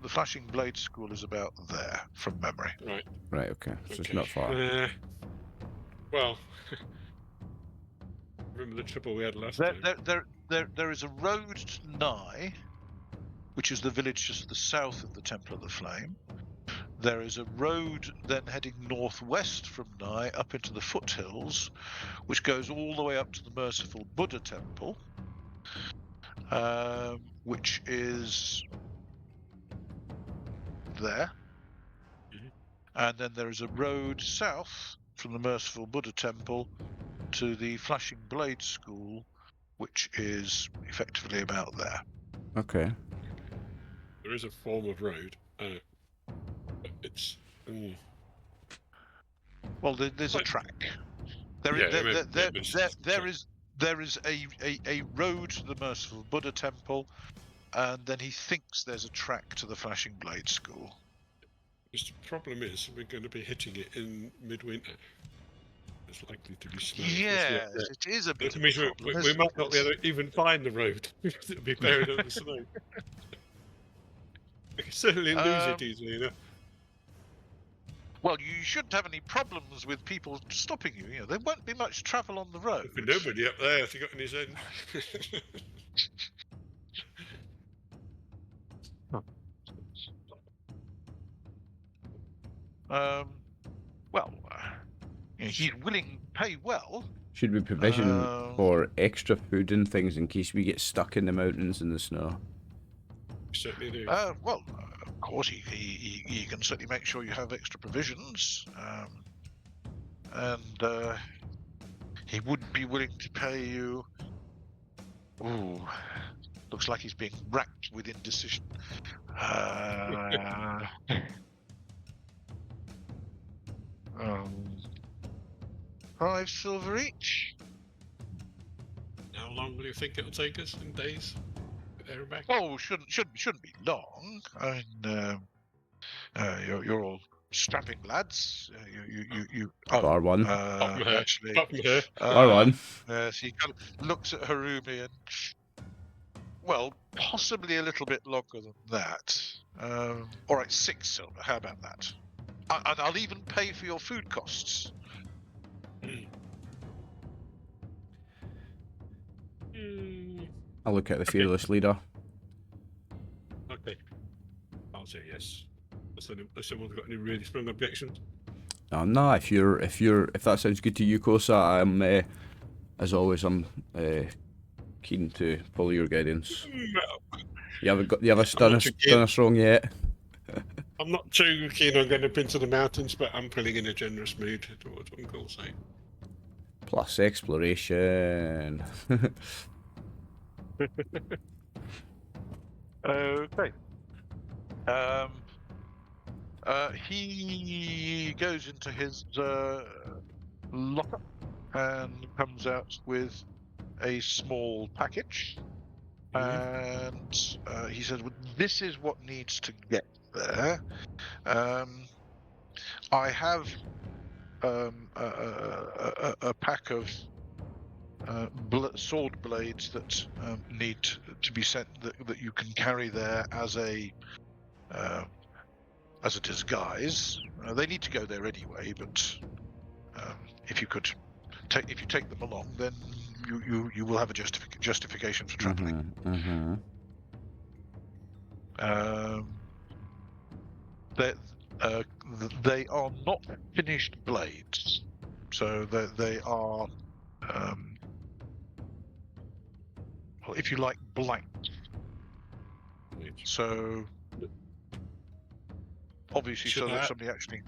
The Flashing Blade School is about there, from memory.
Right.
Right, okay. So it's not far.
Well, remember the trouble we had last time?
There is a road to Nai, which is the village just to the south of the Temple of the Flame. There is a road then heading northwest from Nai up into the foothills, which goes all the way up to the Merciful Buddha Temple, which is there. And then there is a road south from the Merciful Buddha Temple to the Flashing Blade School, which is effectively about there.
Okay.
There is a form of road. It's.
Well, there's a track. There is a road to the Merciful Buddha Temple, and then he thinks there's a track to the Flashing Blade School.
The problem is we're going to be hitting it in midwinter. It's likely to be snow.
Yes, it is a bit.
That means we might not be able to even find the road. It'll be buried under the snow. We can certainly lose it easily enough.
Well, you shouldn't have any problems with people stopping you. You know, there won't be much travel on the road.
There'll be nobody up there if you got in his head.
Well, he's willing to pay well.
Should we provision for extra food and things in case we get stuck in the mountains in the snow?
Certainly do.
Well, of course, he can certainly make sure you have extra provisions, and he would be willing to pay you. Ooh, looks like he's being racked with indecision. 5 silver each.
How long do you think it'll take us in days? There and back?
Oh, shouldn't be long. I mean, you're all strapping lads. You.
Bar one.
Actually,
Bar one.
So he kind of looks at Harumi and, well, possibly a little bit longer than that. All right, 6 silver. How about that? And I'll even pay for your food costs.
I'll look at the fearless leader.
Okay. I'll say yes. If someone's got any really strong objections.
No, if that sounds good to you, Kosa, I'm as always I'm keen to follow your guidance. You haven't done us wrong yet.
I'm not too keen on going up into the mountains, but I'm feeling in a generous mood towards Uncle saying.
Plus exploration.
Okay. He goes into his lockup and comes out with a small package. And he says, well, this is what needs to get there. I have a pack of sword blades that need to be sent, that you can carry there as a disguise. They need to go there anyway, but if you take them along, then you will have a justification for traveling. They are not finished blades, so they are, well, if you like, blank. So obviously, so that somebody actually.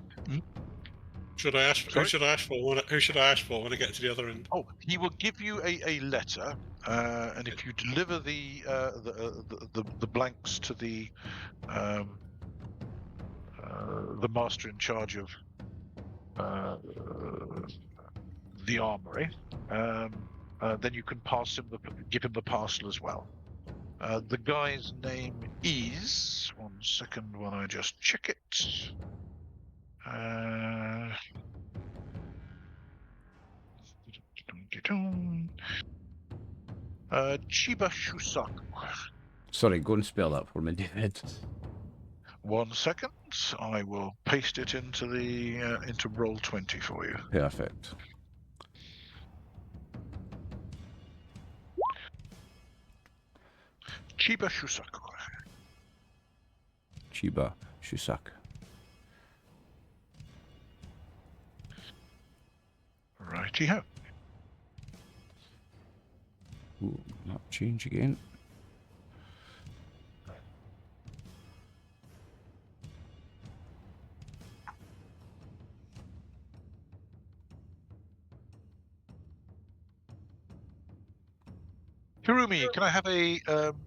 Should I ask? Who should I ask for? Who should I ask for when I get to the other end?
Oh, he will give you a letter, and if you deliver the blanks to the master in charge of the armory, then you can give him the parcel as well. The guy's name is, one second while I just check it. Chiba Shusaku.
Sorry, go and spell that for me, David.
1 second, I will paste it into the into Roll20 for you.
Perfect.
Chiba Shusaku.
Chiba Shusaku.
Righty-ho.
Ooh, not change again.
Harumi, can I have a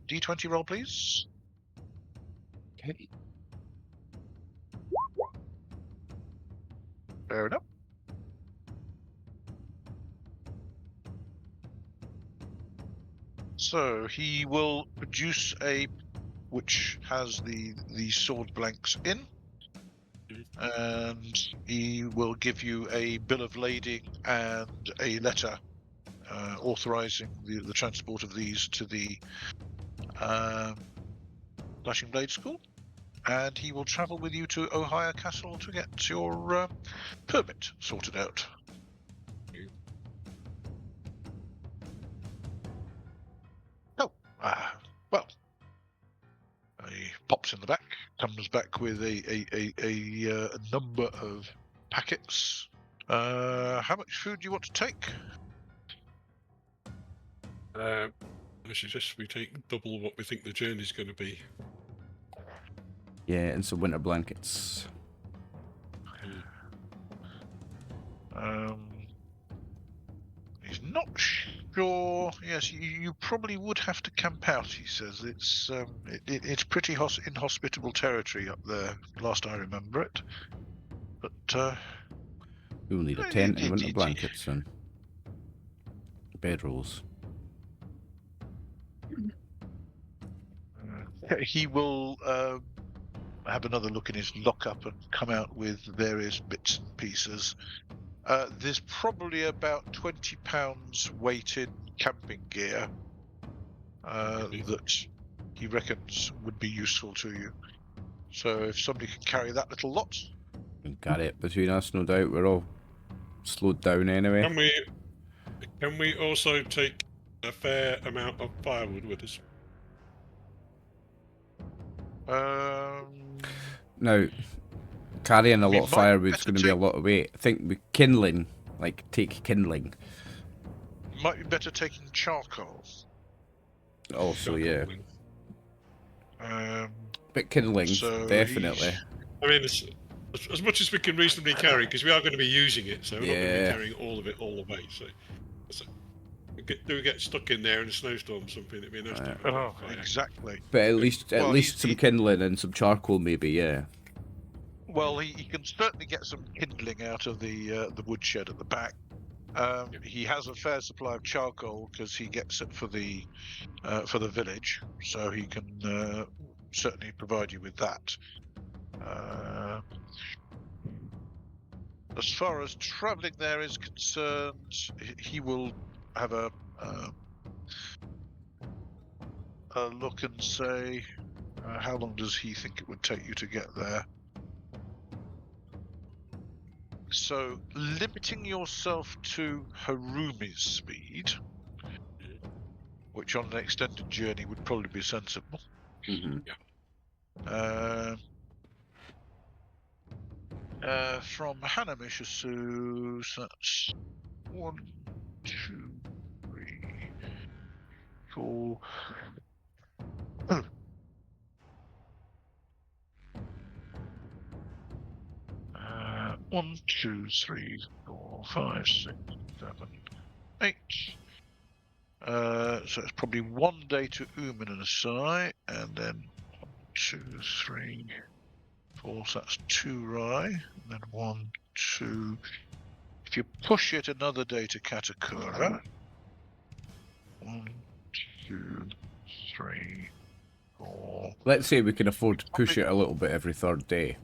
D20 roll, please?
Okay.
Fair enough. So he will produce which has the sword blanks in, and he will give you a bill of lading and a letter authorizing the transport of these to the Flashing Blade School, and he will travel with you to Ohio Castle to get your permit sorted out. Well, he pops in the back, comes back with a number of packets. How much food do you want to take?
I suggest we take double what we think the journey's going to be.
Yeah, and some winter blankets.
He's not sure. Yes, you probably would have to camp out. He says it's pretty inhospitable territory up there. Last I remember it. But
we'll need a tent and winter blankets and bedrolls.
He will have another look in his lockup and come out with various bits and pieces. There's probably about 20 pounds weight in camping gear that he reckons would be useful to you. So if somebody can carry that little lot.
We got it between us, no doubt. We're all slowed down anyway.
Can we also take a fair amount of firewood with us?
Now, carrying a lot of firewood's going to be a lot of weight. I think with kindling, take kindling.
Might be better taking charcoal.
Also, yeah. But kindling,
so
definitely.
I mean, as much as we can reasonably carry, because we are going to be using it, so we're not going to be carrying all of it all the way. So do we get stuck in there in a snowstorm or something? It'd be nice to have
exactly.
But at least some kindling and some charcoal, maybe, yeah.
Well, he can certainly get some kindling out of the woodshed at the back. He has a fair supply of charcoal because he gets it for the village, so he can certainly provide you with that. As far as travelling there is concerned, he will have a look and say, how long does he think it would take you to get there? So, limiting yourself to Harumi's speed, which on an extended journey would probably be sensible.
Mm-hmm.
From Hanamishisu, so that's 1, 2, 3, 4. 1, 2, 3, 4, 5, 6, 7, 8. So it's probably 1 day to Umanasai, and then 1, 2, 3, 4. So that's 2 Rai, and then 1, 2. If you push it another day to Katakura, 1, 2, 3, 4.
Let's say we can afford to push it a little bit every third day.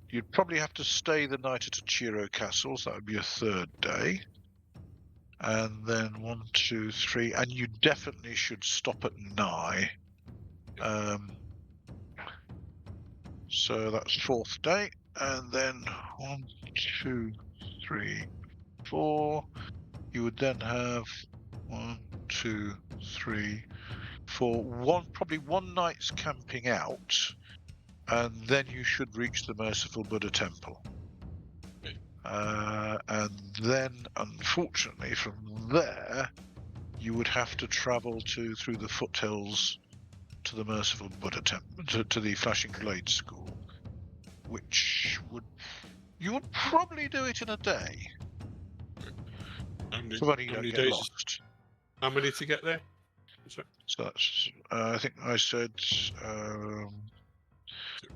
You'd probably have to stay the night at Ichiro Castle, so that would be a third day. And then 1, 2, 3, and you definitely should stop at Nai. So that's fourth day, and then 1, 2, 3, 4. You would then have 1, 2, 3, 4. Probably 1 night's camping out, and then you should reach the Merciful Buddha Temple. And then, unfortunately, from there, you would have to travel through the foothills to the Merciful Buddha Temple, to the Flashing Blade School, which you would probably do it in a day. Provided you don't get lost.
How many to get there?
So that's, I think I said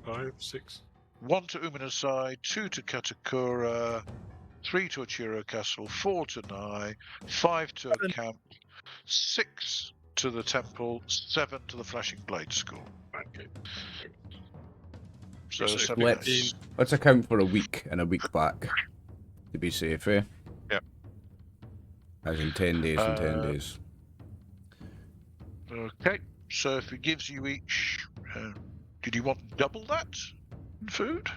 5, 6.
1 to Umanasai, 2 to Katakura, 3 to Ichiro Castle, 4 to Nai, 5 to a camp, 6 to the temple, 7 to the Flashing Blade School.
Okay.
So
So
Let's account for a week and a week back to be safe, eh?
Yep.
As in 10 days and 10 days.
Okay, so if it gives you each, did you want double that in food?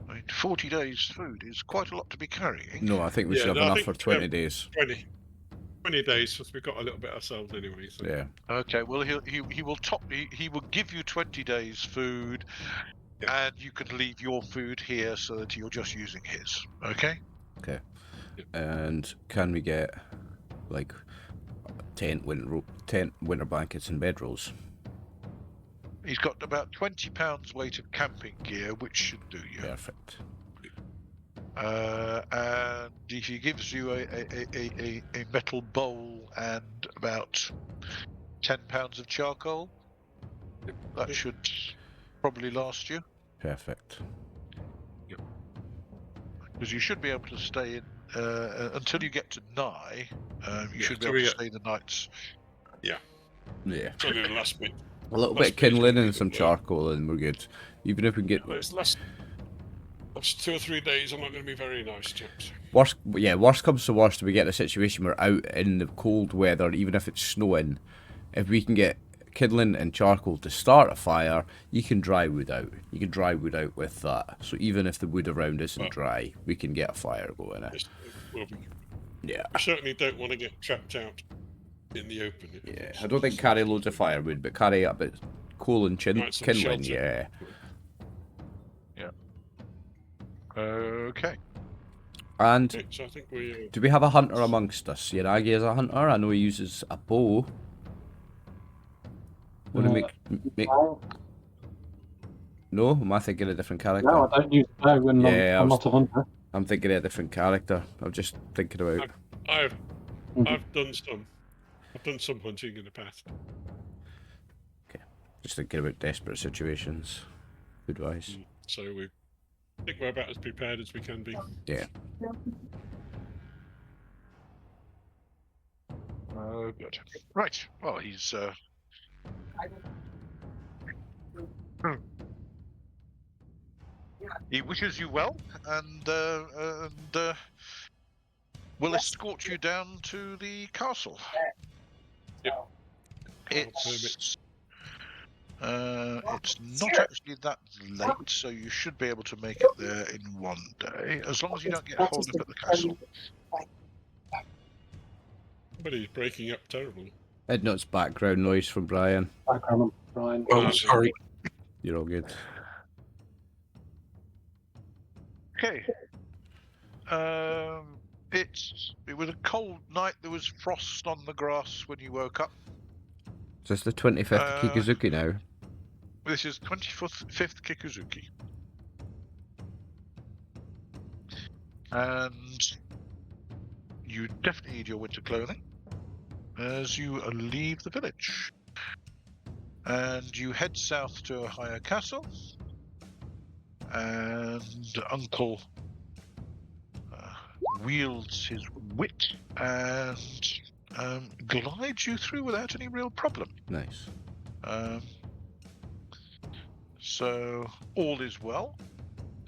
I mean, 40 days food is quite a lot to be carrying.
No, I think we should have enough for 20 days.
20 days, because we've got a little bit ourselves anyway. So.
Yeah.
Okay, well he will give you 20 days food, and you can leave your food here so that you're just using his. Okay.
Okay. And can we get like tent, winter blankets, and bedrolls?
He's got about £20 weight of camping gear, which should do you.
Perfect.
And if he gives you a metal bowl and about £10 of charcoal, that should probably last you.
Perfect.
Because you should be able to stay in until you get to Nai. You should be able to stay the nights.
Yeah.
Yeah.
It's only the last bit.
A little bit of kindling and some charcoal, and we're good. Even if we can get
Last 2 or 3 days, I'm not going to be very nice, chaps.
worst comes to worst, we get in a situation we're out in the cold weather, even if it's snowing. If we can get kindling and charcoal to start a fire, you can dry wood out. You can dry wood out with that. So even if the wood around isn't dry, we can get a fire going. Yeah.
We certainly don't want to get trapped out in the open.
Yeah, I don't think carry loads of firewood, but carry a bit coal and kindling. Yeah.
Okay.
And
So I think we.
do we have a hunter amongst us? Yanagi is a hunter. I know he uses a bow. Want to make? No, am I thinking of a different character?
No, I don't use a bow when I'm not a hunter.
I'm thinking of a different character. I'm just thinking about.
I've done some hunting in the past.
Okay, just thinking about desperate situations. Good advice.
So we think we're about as prepared as we can be.
Yeah.
Good. Right. Well, he's. He wishes you well, and will escort you down to the castle.
Yep.
It's not actually that late, so you should be able to make it there in one day, as long as you don't get holed up at the castle.
Somebody's breaking up terribly.
Ednot's background noise from Brian.
Background, Brian.
Oh, sorry.
You're all good.
Okay. It was a cold night. There was frost on the grass when you woke up.
So it's the 25th Kikuzuki now.
This is 25th Kikuzuki. And you definitely need your winter clothing as you leave the village. And you head south to a higher castle. And Uncle wields his wit and glides you through without any real problem.
Nice.
So all is well,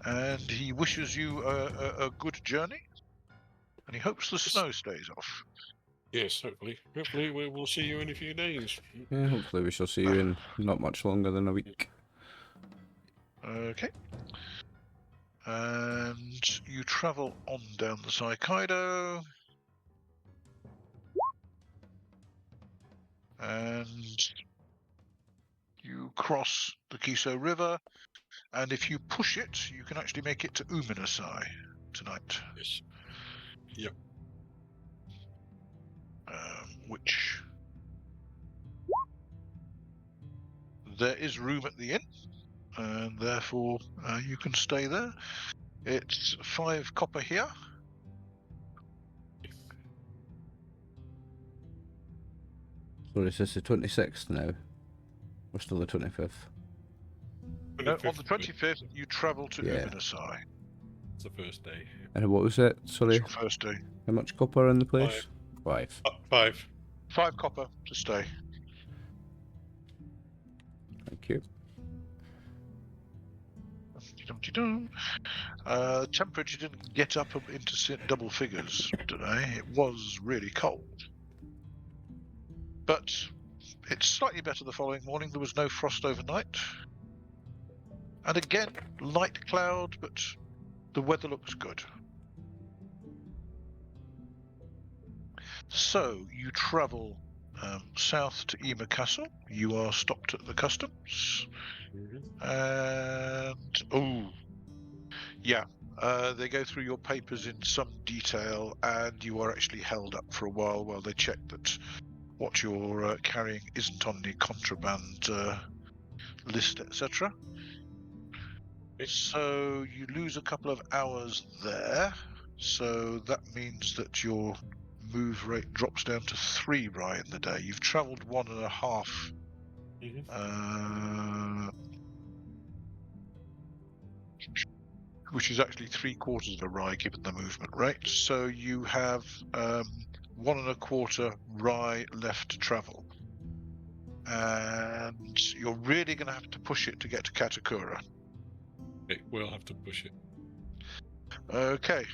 and he wishes you a good journey, and he hopes the snow stays off.
Yes, hopefully. Hopefully we'll see you in a few days.
Yeah, hopefully we shall see you in not much longer than a week.
Okay. And you travel on down the Saikaido. And you cross the Kiso River. And if you push it, you can actually make it to Uminasai tonight.
Yes. Yep.
Which there is room at the inn, and therefore you can stay there. It's 5 copper here.
So is this the 26th now? Or still the 25th?
On the 25th, you travel to
Yeah.
Uminasai.
It's the first day.
And what was it? Sorry,
It's your first day.
how much copper in the place? 5.
5.
5 copper to stay.
Thank you.
Temperature didn't get up into double figures today. It was really cold. But it's slightly better the following morning. There was no frost overnight. And again, light cloud, but the weather looks good. So you travel south to Ima Castle. You are stopped at the customs. And they go through your papers in some detail, and you are actually held up for a while they check that what you're carrying isn't on the contraband list, etc. So you lose a couple of hours there. So that means that your move rate drops down to 3 Rai in the day. You've travelled 1.5. Which is actually 3/4 of a Rai given the movement rate. So you have 1.25 Rai left to travel. And you're really going to have to push it to get to Katakura.
It will have to push it.
Okay.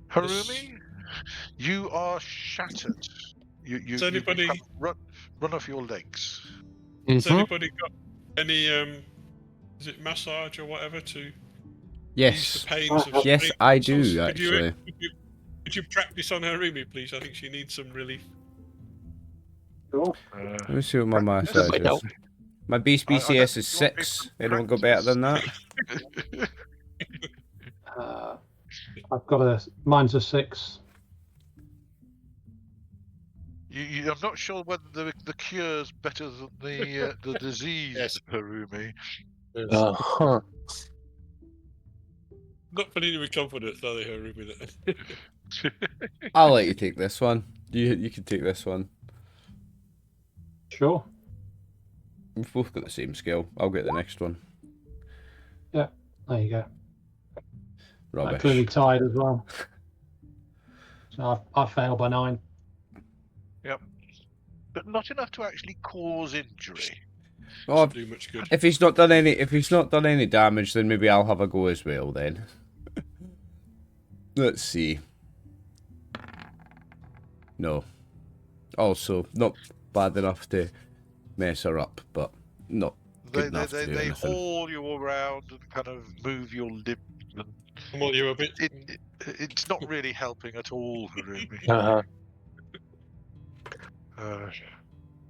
Harumi, you are shattered.
Has anybody...
you run off your legs.
Has anybody got any is it massage or whatever to ease
Yes.
the pains of
Yes,
sleep?
I do,
Could
actually.
Could you practice on Harumi, please? I think she needs some relief.
Sure.
Let me see what my massage is. My Beast BCS is 6. Anyone got better than that?
I've got mine's a 6.
I'm not sure whether the cure's better than the disease,
Yes.
Harumi.
Uh-huh.
Not feeling with confidence, are they, Harumi?
I'll let you take this one. You can take this one.
Sure.
We've both got the same skill. I'll get the next one.
Yeah, there you go.
Rubbish.
Clearly tied as well. So I failed by 9.
Yep. But not enough to actually cause injury.
Well,
Doesn't do much good.
if he's not done any damage, then maybe I'll have a go as well. Then let's see. No. Also, not bad enough to mess her up, but not good enough to do
They
anything.
haul you around and kind of move your limbs. And
Pummel you a bit.
it's not really helping at all, Harumi.
Uh-huh.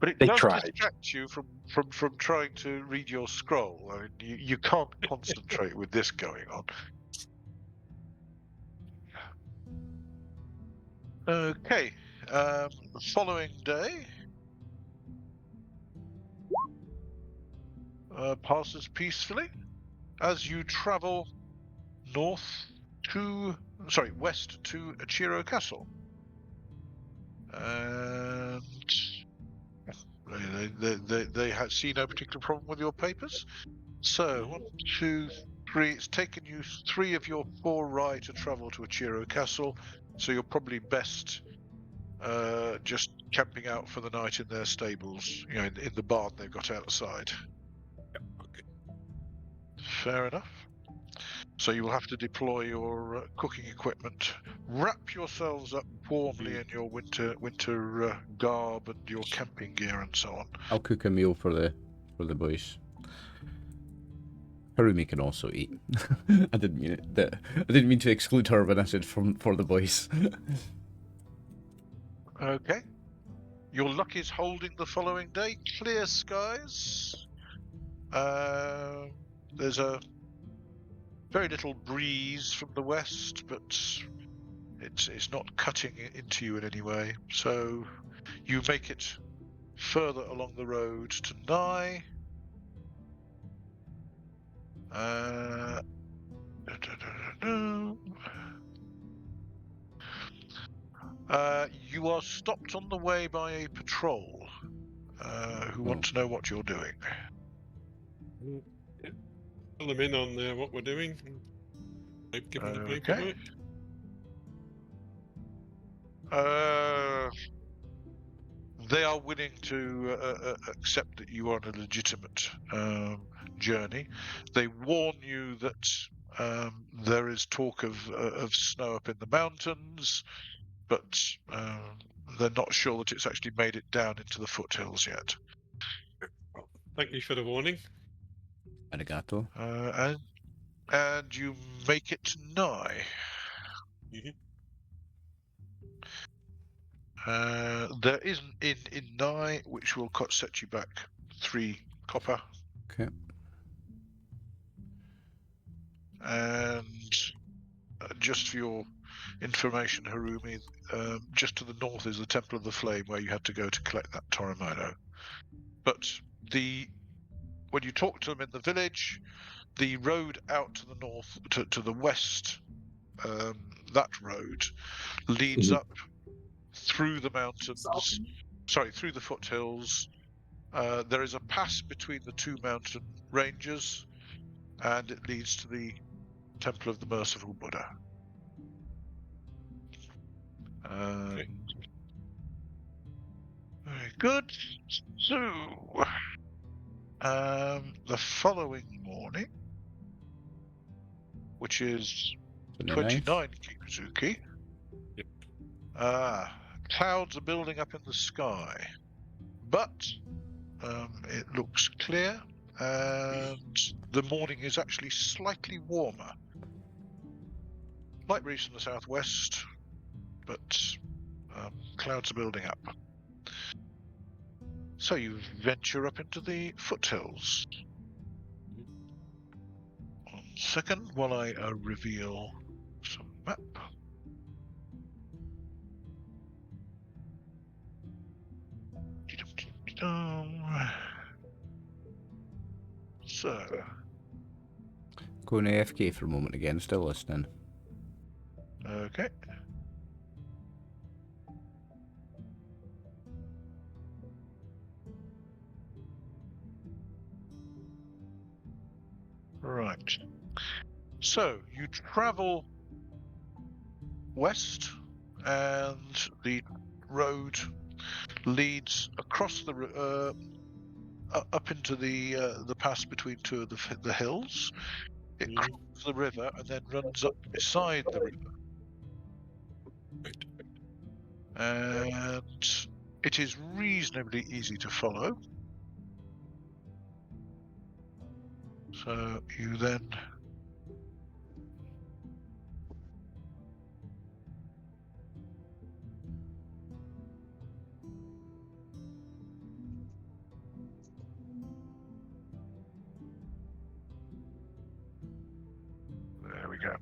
But it
They
does
tried.
distract you from trying to read your scroll. I mean, you can't concentrate with this going on. Okay. The following day passes peacefully as you travel west to Ichiro Castle. And they see no particular problem with your papers. So 1, 2, 3. It's taken you 3 of your 4 rye to travel to Ichiro Castle. So you're probably best just camping out for the night in their stables, in the barn they've got outside.
Okay.
Fair enough. So you will have to deploy your cooking equipment, wrap yourselves up warmly in your winter garb and your camping gear and so on.
I'll cook a meal for the boys. Harumi can also eat. I didn't mean it. I didn't mean to exclude her when I said for the boys.
Okay. Your luck is holding the following day. Clear skies. There's a very little breeze from the west, but it's not cutting into you in any way. So you make it further along the road to Nye. You are stopped on the way by a patrol who want to know what you're doing.
Fill them in on what we're doing. Give them the paperwork.
They are willing to accept that you are on a legitimate journey. They warn you that there is talk of snow up in the mountains, but they're not sure that it's actually made it down into the foothills yet.
Thank you for the warning.
Arigato.
And you make it to Nye. There is an inn in Nye which will set you back 3 copper.
Okay.
And just for your information, Harumi, just to the north is the Temple of the Flame where you had to go to collect that Torimono. But when you talk to them in the village, the road out to the north, to the west, that road leads up through the mountains, through the foothills. There is a pass between the 2 mountain ranges, and it leads to the Temple of the Merciful Buddha.
Okay.
Very good. So, the following morning, which is 29 Kizuki, clouds are building up in the sky, but it looks clear, and the morning is actually slightly warmer. Light breeze from the southwest, but clouds are building up. So you venture up into the foothills. 1 second while I reveal some map. So,
Going AFK for a moment again, still listening.
okay. Right. Right. So you travel west, and the road leads across the up into the pass between two of the hills. It crosses the river and then runs up beside the river. And it is reasonably easy to follow. So you then there we go.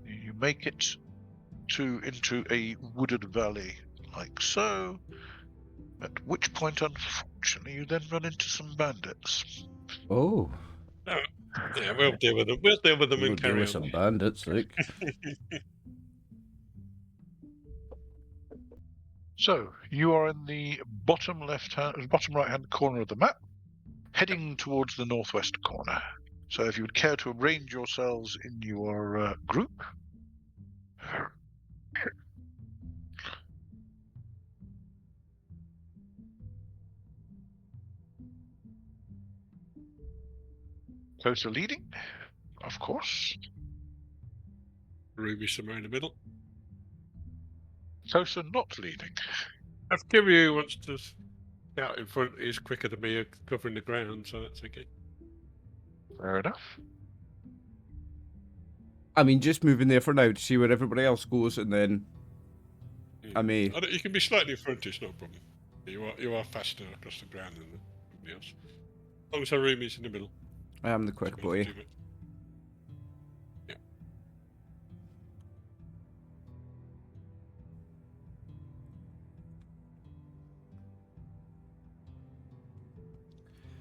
You make it into a wooded valley like so, at which point unfortunately you then run into some bandits.
Oh,
Yeah, we'll deal with them. We'll deal with them
we'll
and
deal
carry
with
on.
some bandits, like.
So you are in the bottom right hand corner of the map, heading towards the northwest corner. So if you would care to arrange yourselves in your group. Kosa leading, of course.
Ruby somewhere in the middle.
Kosa not leading.
If Kyūryū wants to scout in front, he's quicker than me at covering the ground, so that's okay.
Fair enough.
I mean, just moving there for now to see where everybody else goes, and then I may.
You can be slightly in front, it's no problem. You are faster across the ground than everybody else. As long as Harumi's in the middle.
I am the quick boy.
Yeah.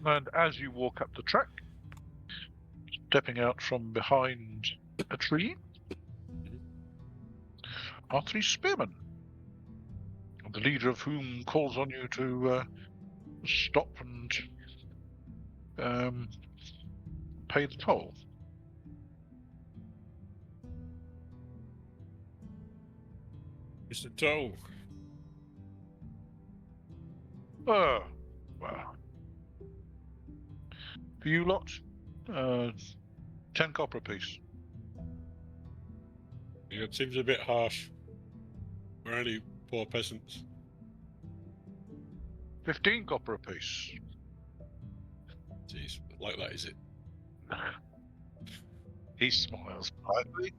And as you walk up the track, stepping out from behind a tree, are three spearmen, the leader of whom calls on you to stop and pay the toll.
It's the toll.
Well. For you lot, 10 copper apiece.
Yeah, it seems a bit harsh. We're only poor peasants.
15 copper apiece.
Jeez, like that, is it?
He smiles politely.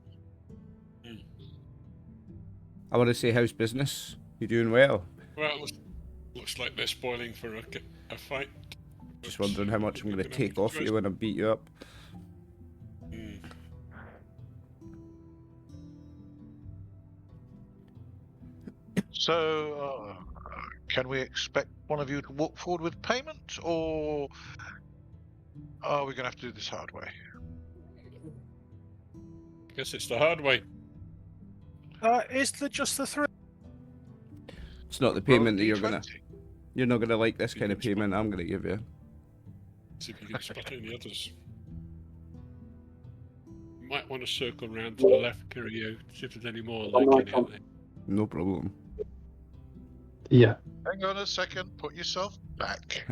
I want to say, how's business? You doing well?
Well, looks like they're spoiling for a fight.
Just wondering how much I'm going to take off you when I beat you up.
So, can we expect one of you to walk forward with payment, or are we going to have to do this hard way?
Guess it's the hard way.
Is there just the three?
It's not the payment that you're not gonna like this kind of payment I'm gonna give you.
See if you can spot any others. You might want to circle around to the left, Kyūryū, see if there's any more lurking out there.
No problem.
Yeah.
Hang on a second, put yourself back.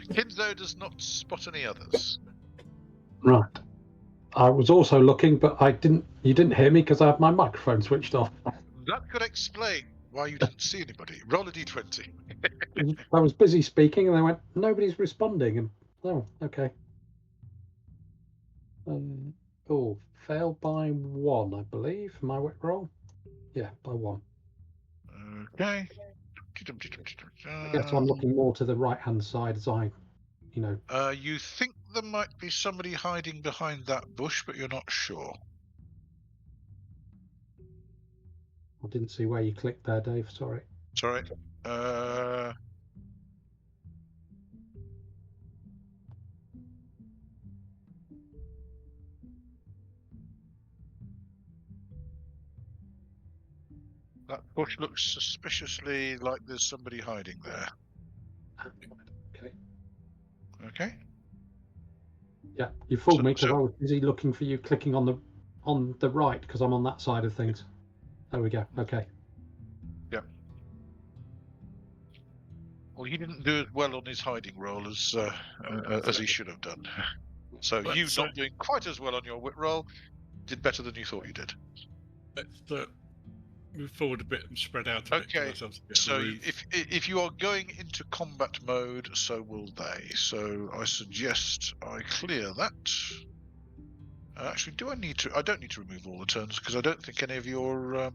Kinzo does not spot any others.
Right. I was also looking, but you didn't hear me because I had my microphone switched off.
That could explain why you didn't see anybody. Roll a d20.
I was busy speaking, and they went, nobody's responding. And oh, okay. Failed by 1, I believe. Am I wrong? Yeah, by 1.
Okay.
I guess I'm looking more to the right-hand side as
you think there might be somebody hiding behind that bush, but you're not sure.
I didn't see where you clicked there, Dave. Sorry.
Sorry. That bush looks suspiciously like there's somebody hiding there.
Okay.
Okay.
Yeah, you fooled
So-
me because
so-
I was busy looking for you clicking on the right because I'm on that side of things. There we go. Okay.
Well, he didn't do as well on his hiding role as he should have done. So you
Let's,
not doing quite as well on your wit roll did better than you thought you did.
let's move forward a bit and spread out a bit.
Okay,
Give ourselves a bit of
so
room.
if you are going into combat mode, so will they. So I suggest I clear that. Actually, do I need to? I don't need to remove all the turns because I don't think any of your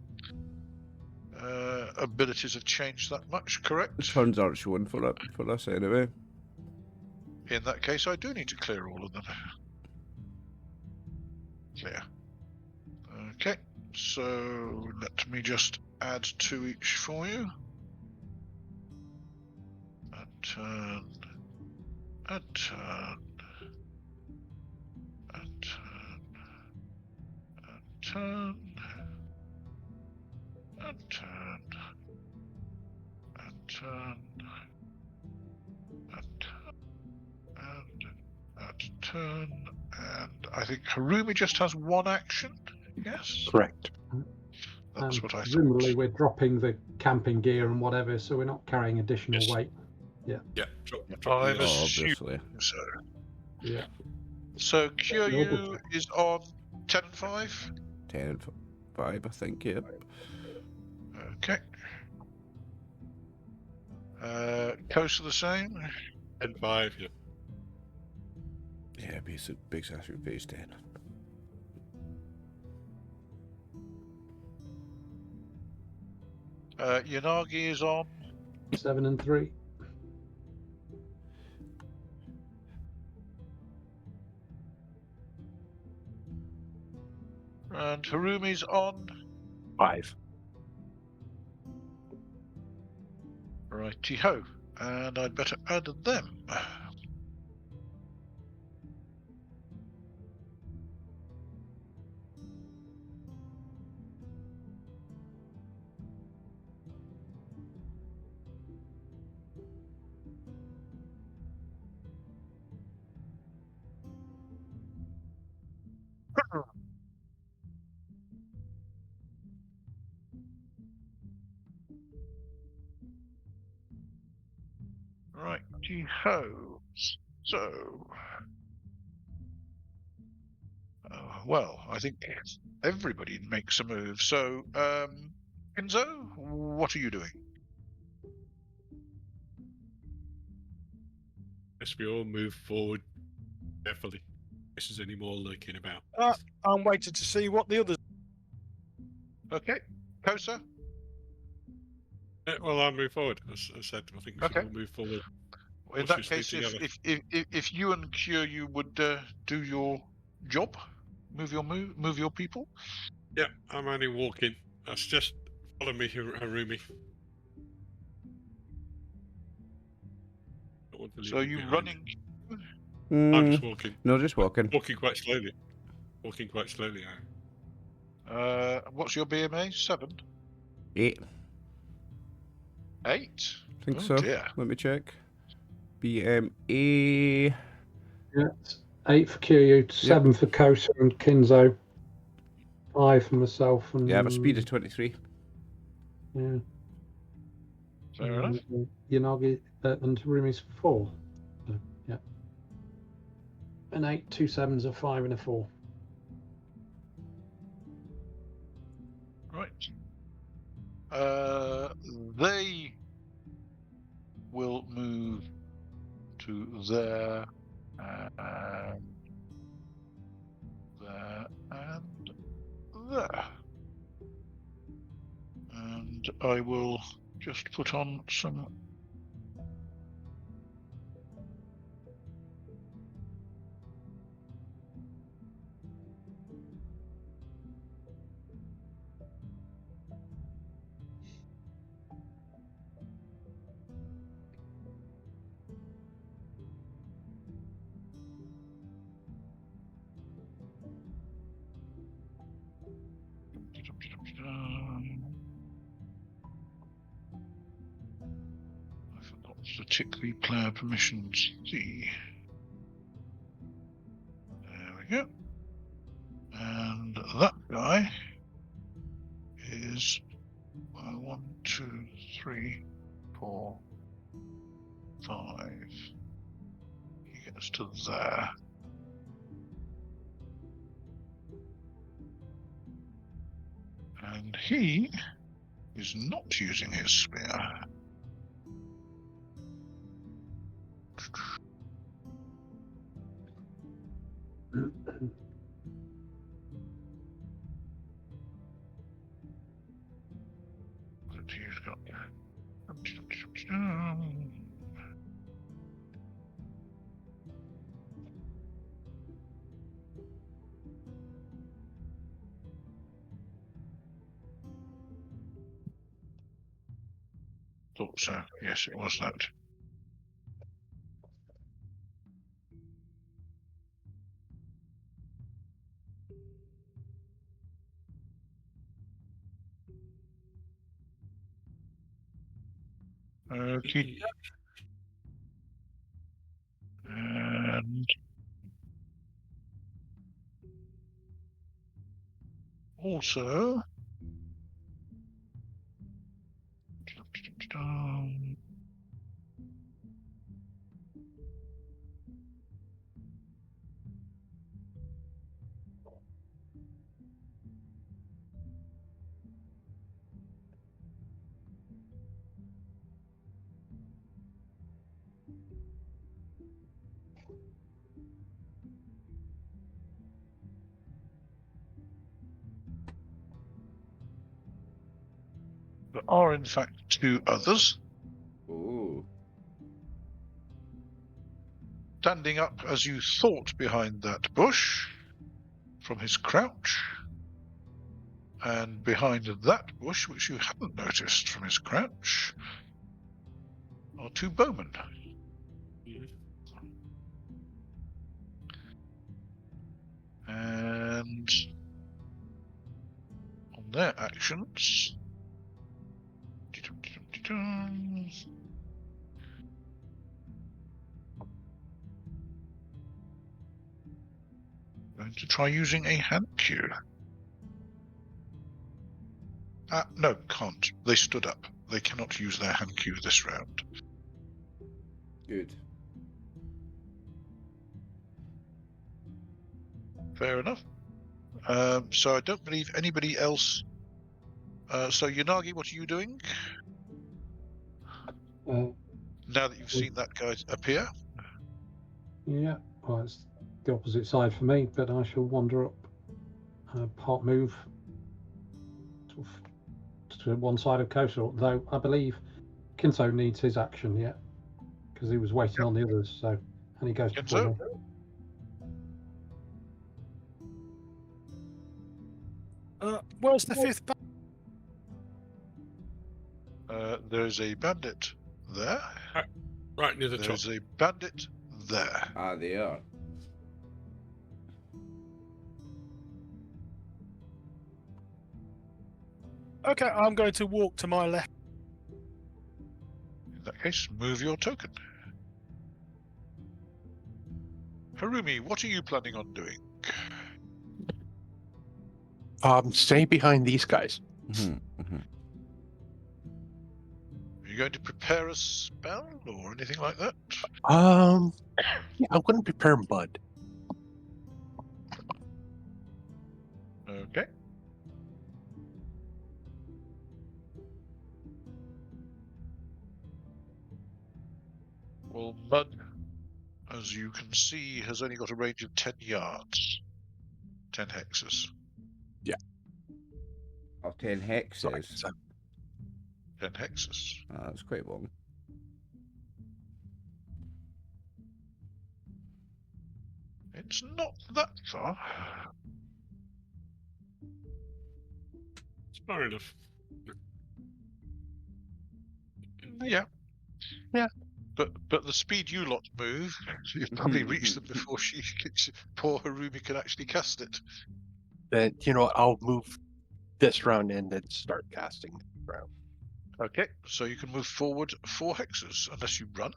abilities have changed that much. Correct?
The turns aren't showing for us anyway.
In that case, I do need to clear all of them. Clear. Okay, so let me just add 2 each for you. A turn. A turn. A turn. A turn. A turn. A turn. A turn. And a turn. And I think Harumi just has 1 action. Yes?
Correct.
That's what I thought.
Presumably we're dropping the camping gear and whatever, so we're not carrying additional
Yes.
weight.
Yeah, drop
I'm
the,
assuming
Obviously.
so.
Yeah.
So Kyūryū is on 10 and 5.
10 and 5, I think, yep.
Okay. Kosa the same.
and 5, yeah.
Yeah, big Sasha base 10.
Yanagi is on
7 and 3.
and Harumi's on.
5.
Righty ho. And I'd better add them. Righty ho. So. Well, I think everybody makes a move. So, Kinzo, what are you doing?
Let's we all move forward carefully. If there's any more lurking about.
I'm waiting to see what the others.
Okay. Kosa?
Well, I'll move forward. As I said, I think we should
Okay.
all move forward.
In
Or
that
should we
case,
stick
if you and Kyūryū would do your job, move your people.
Yeah, I'm only walking. That's just follow me, Harumi. Don't want to leave
So
you
you
behind.
running?
I'm just walking.
No, just walking.
Walking quite slowly. Walking quite slowly.
What's your BMA? 7?
8.
8?
I think
Oh,
so.
dear.
Let me check. BMA.
Yeah. It's 8 for Kyūryū, 7 for Kosa and Kinzo, 5 for myself and
Yeah, I have a speed of 23.
yeah.
Fair enough.
Yanagi and Harumi's 4. So, yeah. An 8, 2 7s, a 5 and a 4.
Right. They will move to there, there, and there. And I will just put on some. So tick the player permissions C. There we go. And that guy is 1, 2, 3, 4, 5. He gets to there. And he is not using his spear. But he's got. Thought so. Yes, it was that. Okay. And also. There are, in fact, 2 others
Ooh.
standing up as you thought behind that bush from his crouch, and behind that bush, which you hadn't noticed from his crouch, are 2 bowmen. And on their actions, going to try using a hand cue. No, can't. They stood up. They cannot use their hand cue this round.
Good.
Fair enough. So I don't believe anybody else. So Yanagi, what are you doing now that you've seen that guy appear?
Yeah, well, it's the opposite side for me, but I shall wander up, part move to one side of Kosa, though I believe Kinzo needs his action yet, because he was waiting on the others, so, and he goes before
Kinzo?
me.
Where's the 5th?
There's a bandit there.
Right near the top.
There's a bandit there.
Ah, they are.
Okay, I'm going to walk to my left.
In that case, move your token. Harumi, what are you planning on doing?
Stay behind these guys.
Mhm, mhm.
Are you going to prepare a spell or anything like that?
Yeah, I'm going to prepare mud.
Okay. Well, mud, as you can see, has only got a range of 10 yards. 10 hexes.
Oh, 10 hexes.
So
10 hexes.
Ah, that's quite long.
It's not that far.
It's far enough.
Yeah. But the speed you lot move, you've probably reached them before poor Harumi can actually cast it.
then, I'll move this round and then start casting round.
Okay, so you can move forward 4 hexes unless you run.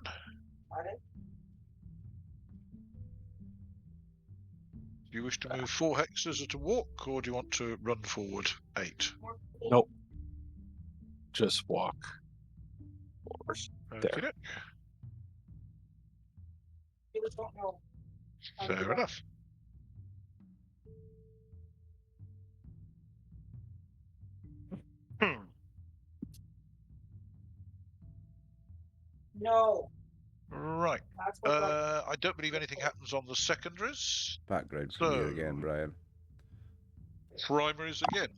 Do you wish to move 4 hexes at a walk, or do you want to run forward 8?
Nope. Just walk. There.
Okay. Fair enough.
No.
Right.
That's what
I don't believe anything happens on the secondaries.
Background from you again, Brian.
Primaries again.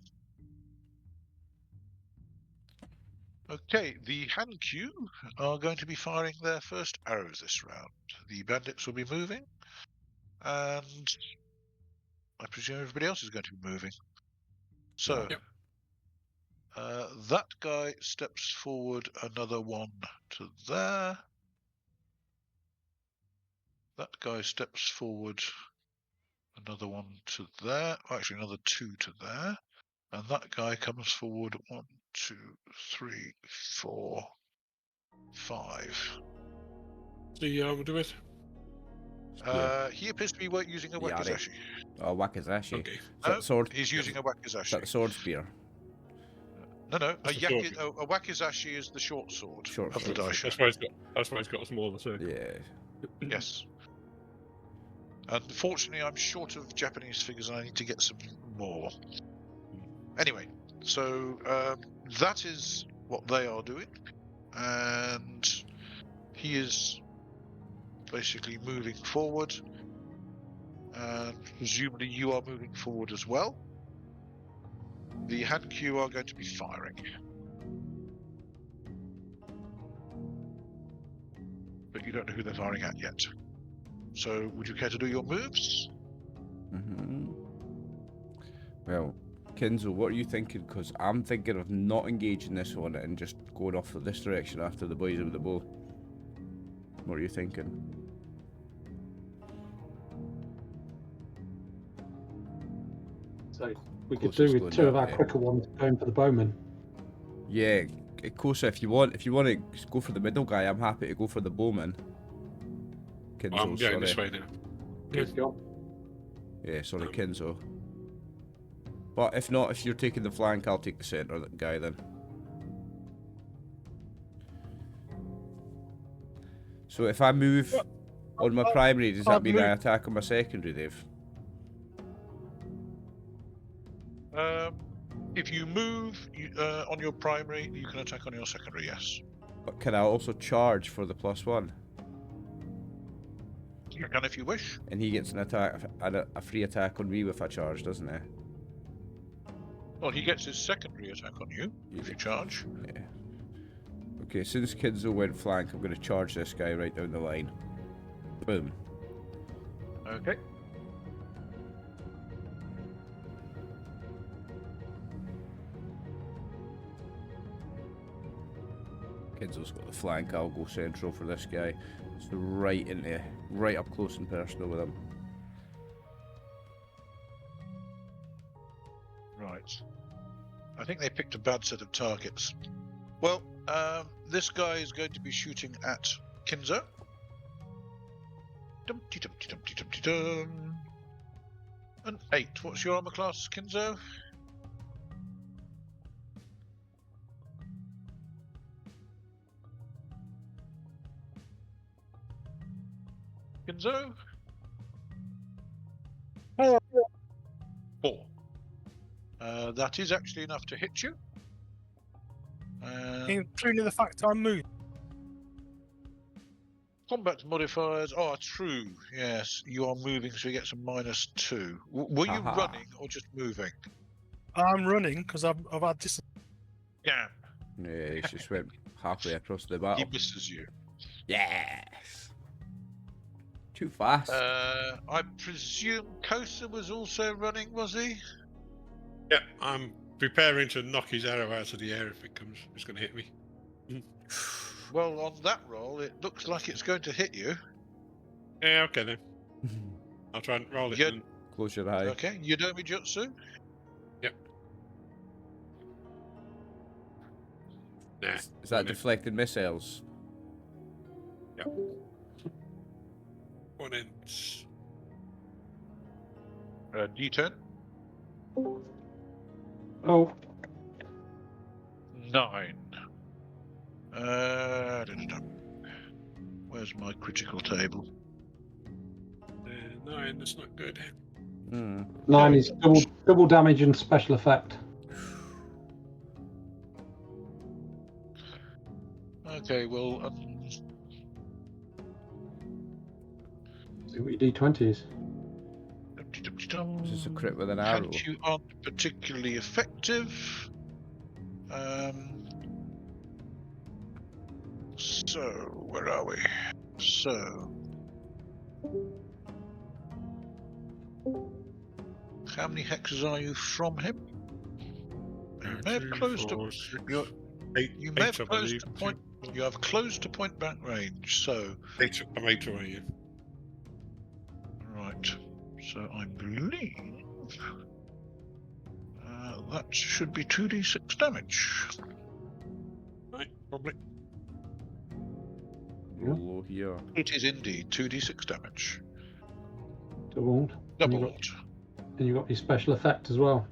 Okay, the Kyūryū are going to be firing their first arrows this round. The bandits will be moving, and I presume everybody else is going to be moving. So,
Yep.
that guy steps forward another 1 to there. That guy steps forward another 1 to there. Actually, another 2 to there. And that guy comes forward 1, 2, 3, 4, 5.
We'll do it.
He appears to be using a
Yari.
wakizashi.
Oh, wakizashi.
Okay.
Is that
No,
sword?
he's using a
Is that
wakizashi.
the sword spear?
No, a
That's the sword.
wakizashi is the short sword
Short
of the
sword.
daisha.
That's why it's got a smaller circle.
Yeah.
Yes. Unfortunately, I'm short of Japanese figures, and I need to get some more. Anyway, so that is what they are doing, and he is basically moving forward, and presumably you are moving forward as well. The Kyūryū are going to be firing. But you don't know who they're firing at yet. So, would you care to do your moves?
Well, Kinzo, what are you thinking? Because I'm thinking of not engaging this one and just going off this direction after the boys with the bow. What are you thinking?
So we could
Closest
do
going
with 2 of
that
our
way.
quicker ones going for the bowman.
Yeah, Kosa, if you want to go for the middle guy, I'm happy to go for the bowman. Kinzo,
I'm going this
sorry.
way now.
Good job.
Yeah, sorry, Kinzo. But if not, if you're taking the flank, I'll take the centre guy then. So if I move on my primary, does that mean I attack on my secondary, Dave?
If you move on your primary, you can attack on your secondary, yes.
But can I also charge for the +1?
You can if you wish.
And he gets an attack, a free attack on me if I charge, doesn't he?
Well, he gets his secondary attack on you if you charge.
Yeah. Okay, since Kinzo went flank, I'm going to charge this guy right down the line. Boom.
Okay.
Kinzo's got the flank, I'll go central for this guy. So right up close and personal with him.
Right. I think they picked a bad set of targets. Well, this guy is going to be shooting at Kinzo. Dumpty dumpty dumpty dumpty dum. An 8. What's your armor class, Kinzo? Kinzo? 4. That is actually enough to hit you.
Including the fact I'm moving.
Combat modifiers are true. Yes, you are moving, so you get some -2. Were you
Aha.
running or just moving?
I'm running because I've had this.
Yeah,
Yeah, he just went halfway across the
he
battle.
misses you.
Yes! Too fast.
I presume Kosa was also running, was he?
Yeah, I'm preparing to knock his arrow out of the air if it comes. It's going to hit me.
Well, on that roll, it looks like it's going to hit you.
Yeah, okay then. I'll try and roll it.
Yeah.
And...
Close your eye.
Okay, Yudomi Jutsu.
Yep. Nah.
Is that deflected missiles?
Yeah. One ends.
D10.
Oh,
9. Where's my critical table?
9, that's not good.
Hmm.
9 is double damage and special effect.
Okay, well,
See what your D20 is.
This is a crit with an arrow.
Hence you aren't particularly effective. So, where are we? So, how many hexes are you from him? You may have closed to. You may have closed to point. You have closed to point blank range. So,
I'm 8 away. Yeah.
right. So I believe that should be 2d6 damage.
Right, probably.
Oh, here.
It is indeed 2d6 damage.
Doubled.
Doubled.
And you got your special effect as well.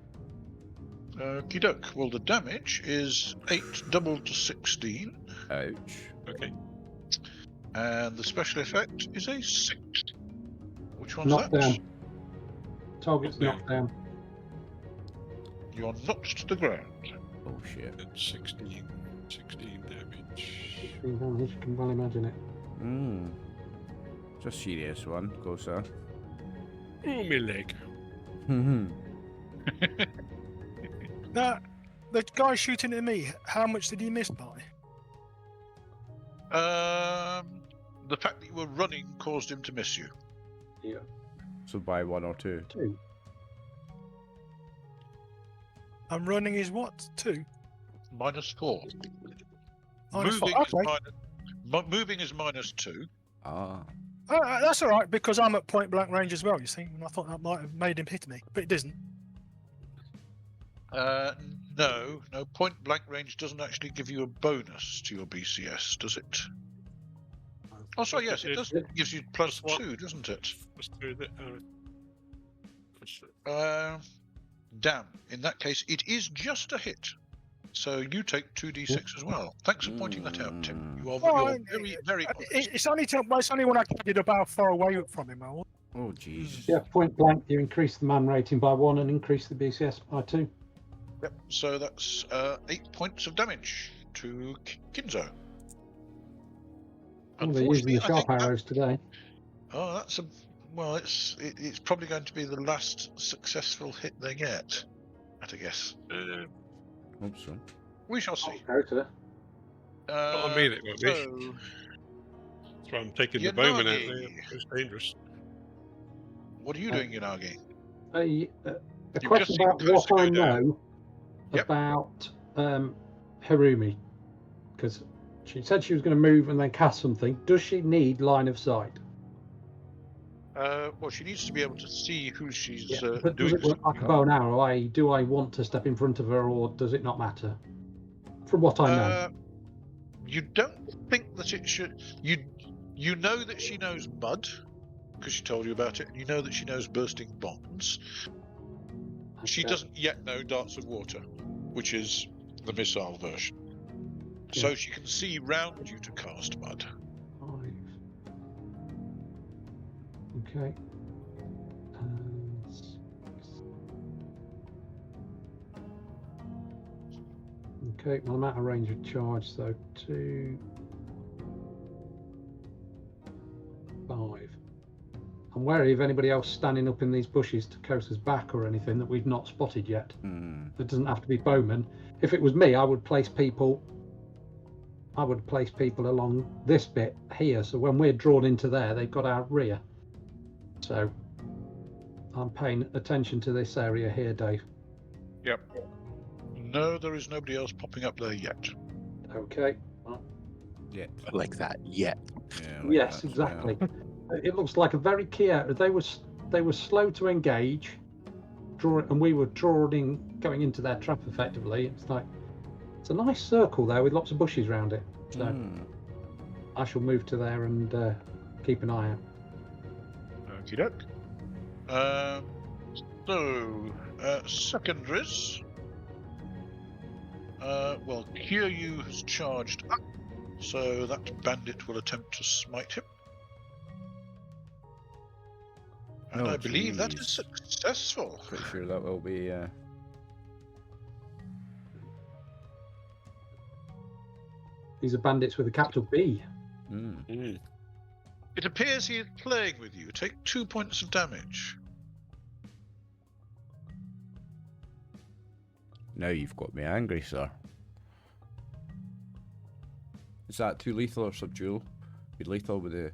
Okie doke. Well, the damage is 8 doubled to 16.
Ouch.
Okay.
And the special effect is a 6. Which one's
Knocked
that?
down. Target's knocked down.
You are knocked to the ground.
Oh shit.
And 16 damage.
16 damage, you can well imagine it.
Hmm. It's a serious one, Kosa.
Oh, my leg.
Now, the guy shooting at me, how much did he miss by?
The fact that you were running caused him to miss you.
Yeah.
So by 1 or 2.
2.
And running is what? 2?
-4.
Minus
Moving,
4.
is
Okay.
moving is -2.
Ah.
That's all right, because I'm at point blank range as well, you see. And I thought that might have made him hit me, but it doesn't.
No. Point blank range doesn't actually give you a bonus to your BCS, does it? Oh, sorry, yes, it does. It gives you +2, doesn't it?
Let's do that.
Damn. In that case, it is just a hit. So you take 2d6 as well. Thanks for pointing that out, Tim. You are you're very, very honest.
It's only when I carried about far away from him.
Oh jeez.
Yeah, point blank, you increase the man rating by 1 and increase the BCS by 2.
Yep. So that's 8 points of damage to Kinzo.
Oh, they're using the sharp arrows today.
Oh, that's a well. It's probably going to be the last successful hit they get, at a guess.
Hope so.
We shall see.
Okay.
I mean, it won't be.
So,
That's why I'm taking the bowman out there.
Yanagi.
It's dangerous.
What are you doing, Yanagi?
A
You've
question
just seen
about
Kosa
what
go
I
down.
know
Yep.
about Harumi, because she said she was going to move and then cast something. Does she need line of sight?
Well, she needs to be able to see who she's
But does
doing
it work like a
something
bow and arrow? I.e., do I want to step in front of her, or does it not matter? From what I know.
You don't think that it should. You know that she knows mud because she told you about it, and you know that she knows bursting bombs. She
Okay.
doesn't yet know darts of water, which is the missile version. So she can see round you to cast mud.
5. Okay. And 6. Okay, well, I'm out of range of charge, so 2, 5. I'm wary of anybody else standing up in these bushes to Kosa's back or anything that we've not spotted yet. It doesn't have to be bowmen. If it was me, I would place people along this bit here, so when we're drawn into there, they've got our rear. So I'm paying attention to this area here, Dave.
Yep. No, there is nobody else popping up there yet.
Okay.
Yeah.
Like that, yet.
Yeah, like
Yes,
that,
exactly. It looks like a very key area. They were slow to engage, and we were going into their trap effectively. It's like It's a nice circle there with lots of bushes around it. So
Hmm.
I shall move to there and keep an eye out.
Okie doke. Secondaries. Well, Kyūryū has charged up, so that bandit will attempt to smite him. And
Oh,
I believe that is
jeez.
successful.
Pretty sure that will be.
These are bandits with a capital B.
Mm.
It appears he is playing with you. Take 2 points of damage.
Now you've got me angry, sir. Is that too lethal or subdual? Be lethal with the.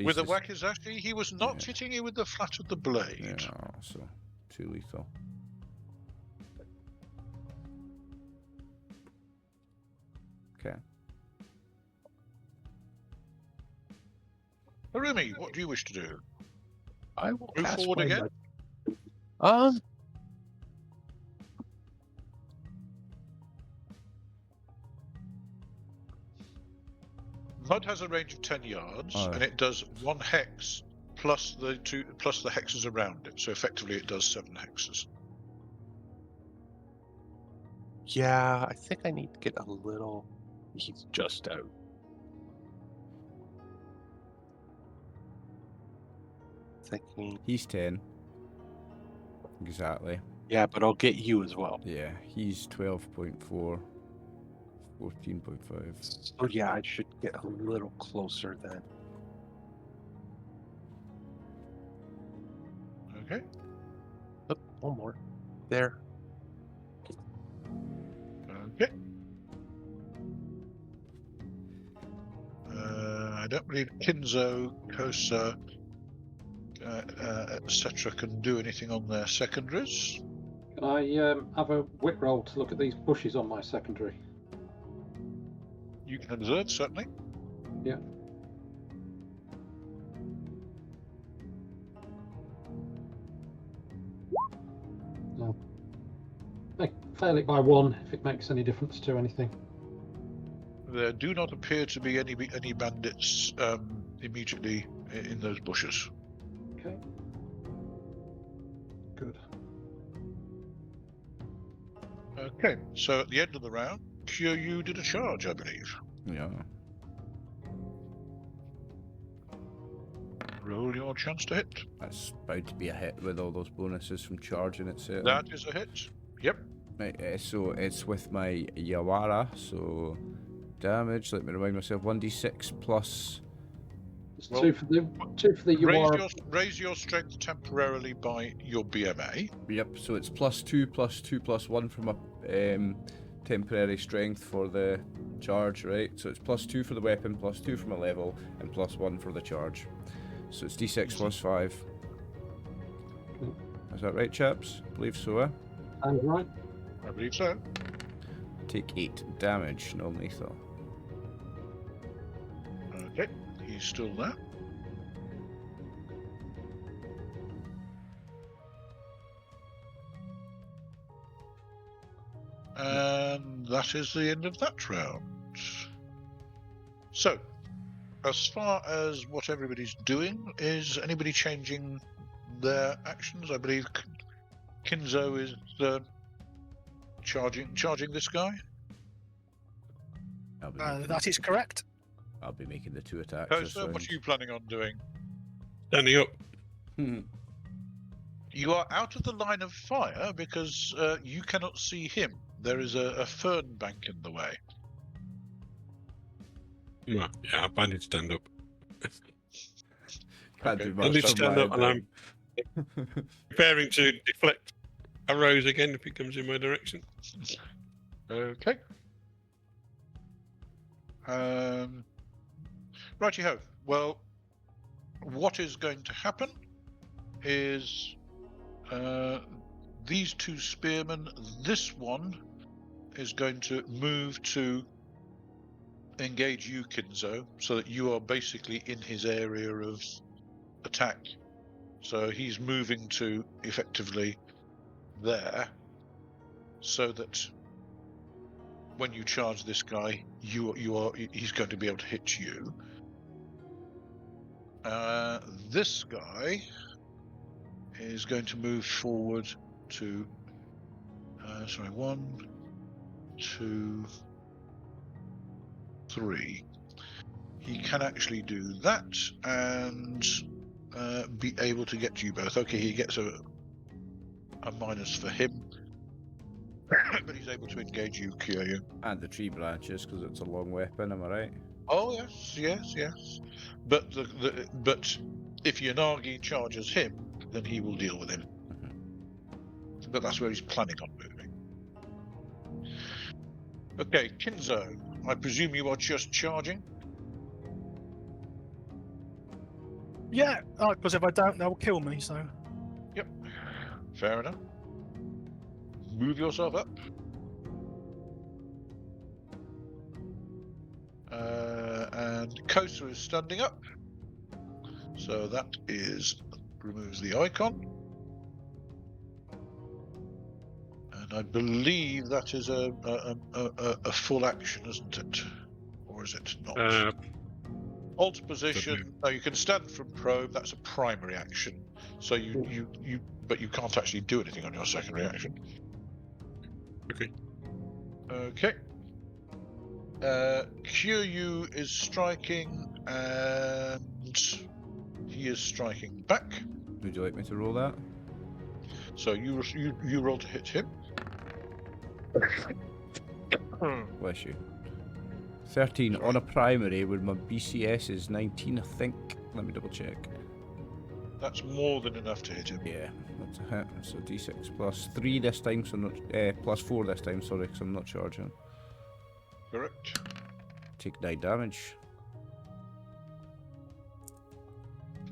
With the wakizashi, he was not
Yeah.
hitting you with the flat of the blade.
Yeah, so too lethal. Okay.
Harumi, what do you wish to do?
I will
Move
cast
forward
my
again? Mud has a range of 10 yards,
Oh.
and it does 1 hex plus the hexes around it. So effectively, it does 7 hexes.
Yeah, I think I need to get a little. He's just out. Thinking.
He's 10. Exactly.
Yeah, but I'll get you as well.
Yeah, he's 12.4. 14.5.
So yeah, I should get a little closer then.
Okay.
Oh, one more. There.
Okay. I don't believe Kinzo, Kosa, etc. can do anything on their secondaries.
Can I have a wit roll to look at these bushes on my secondary?
You can observe, certainly.
Yeah. No. Fail it by 1 if it makes any difference to anything.
There do not appear to be any bandits immediately in those bushes.
Okay. Good.
Okay, so at the end of the round, Kyūryū did a charge, I believe.
Yeah.
Roll your chance to hit.
That's bound to be a hit with all those bonuses from charging it, certainly.
That is a hit. Yep.
Right, so it's with my Yawara, so damage, let me remind myself, 1d6 plus.
It's
Well,
2 for the Yuara.
Raise your strength temporarily by your BMA.
Yep, so it's +2 +2 +1 from a temporary strength for the charge, right? So it's +2 for the weapon, +2 from a level, and +1 for the charge. So it's d6 +5. Is that right, chaps? I believe so, eh?
Sounds right.
I believe so.
Take 8 damage, non-lethal.
Okay, he's still there. And that is the end of that round. So, as far as what everybody's doing, is anybody changing their actions? I believe Kinzo is charging this guy.
That is correct.
I'll be making the 2 attacks.
Kosa, what are you planning on doing?
Standing up.
You are out of the line of fire because you cannot see him. There is a fern bank in the way.
Right, yeah, I need to stand up.
Can't
Okay.
do
I
much
need to
from
stand
my
up and I'm preparing to deflect arrows again if he comes in my direction.
Okay. Righty-ho. Well, what is going to happen is these 2 spearmen, this one is going to move to engage you, Kinzo, so that you are basically in his area of attack. So he's moving to effectively there, so that when you charge this guy, he's going to be able to hit you. This guy is going to move forward to 1, 2, 3. He can actually do that and be able to get to you both. Okay, he gets a minus for him, but he's able to engage you, Kyūryū.
And the tree branches, because it's a long weapon, am I right?
Oh yes. But but if Yanagi charges him, then he will deal with him. But that's where he's planning on moving. Okay, Kinzo, I presume you are just charging?
Yeah, because if I don't, they'll kill me. So.
Yep. Fair enough. Move yourself up. And Kosa is standing up. So that removes the icon. And I believe that is a full action, isn't it? Or is it not? Alt position. No, you can stand from probe. That's a primary action. So but you can't actually do anything on your secondary action. Okay. Kyūryū is striking, and he is striking back.
Would you like me to roll that?
So you roll to hit him.
Bless you. 13 on a primary, with my BCS is 19, I think. Let me double check.
That's more than enough to hit him.
Yeah, that's a hit. So D6 plus 3 this time, so not plus 4 this time. Sorry, because I'm not charging.
Correct.
Take 9 damage.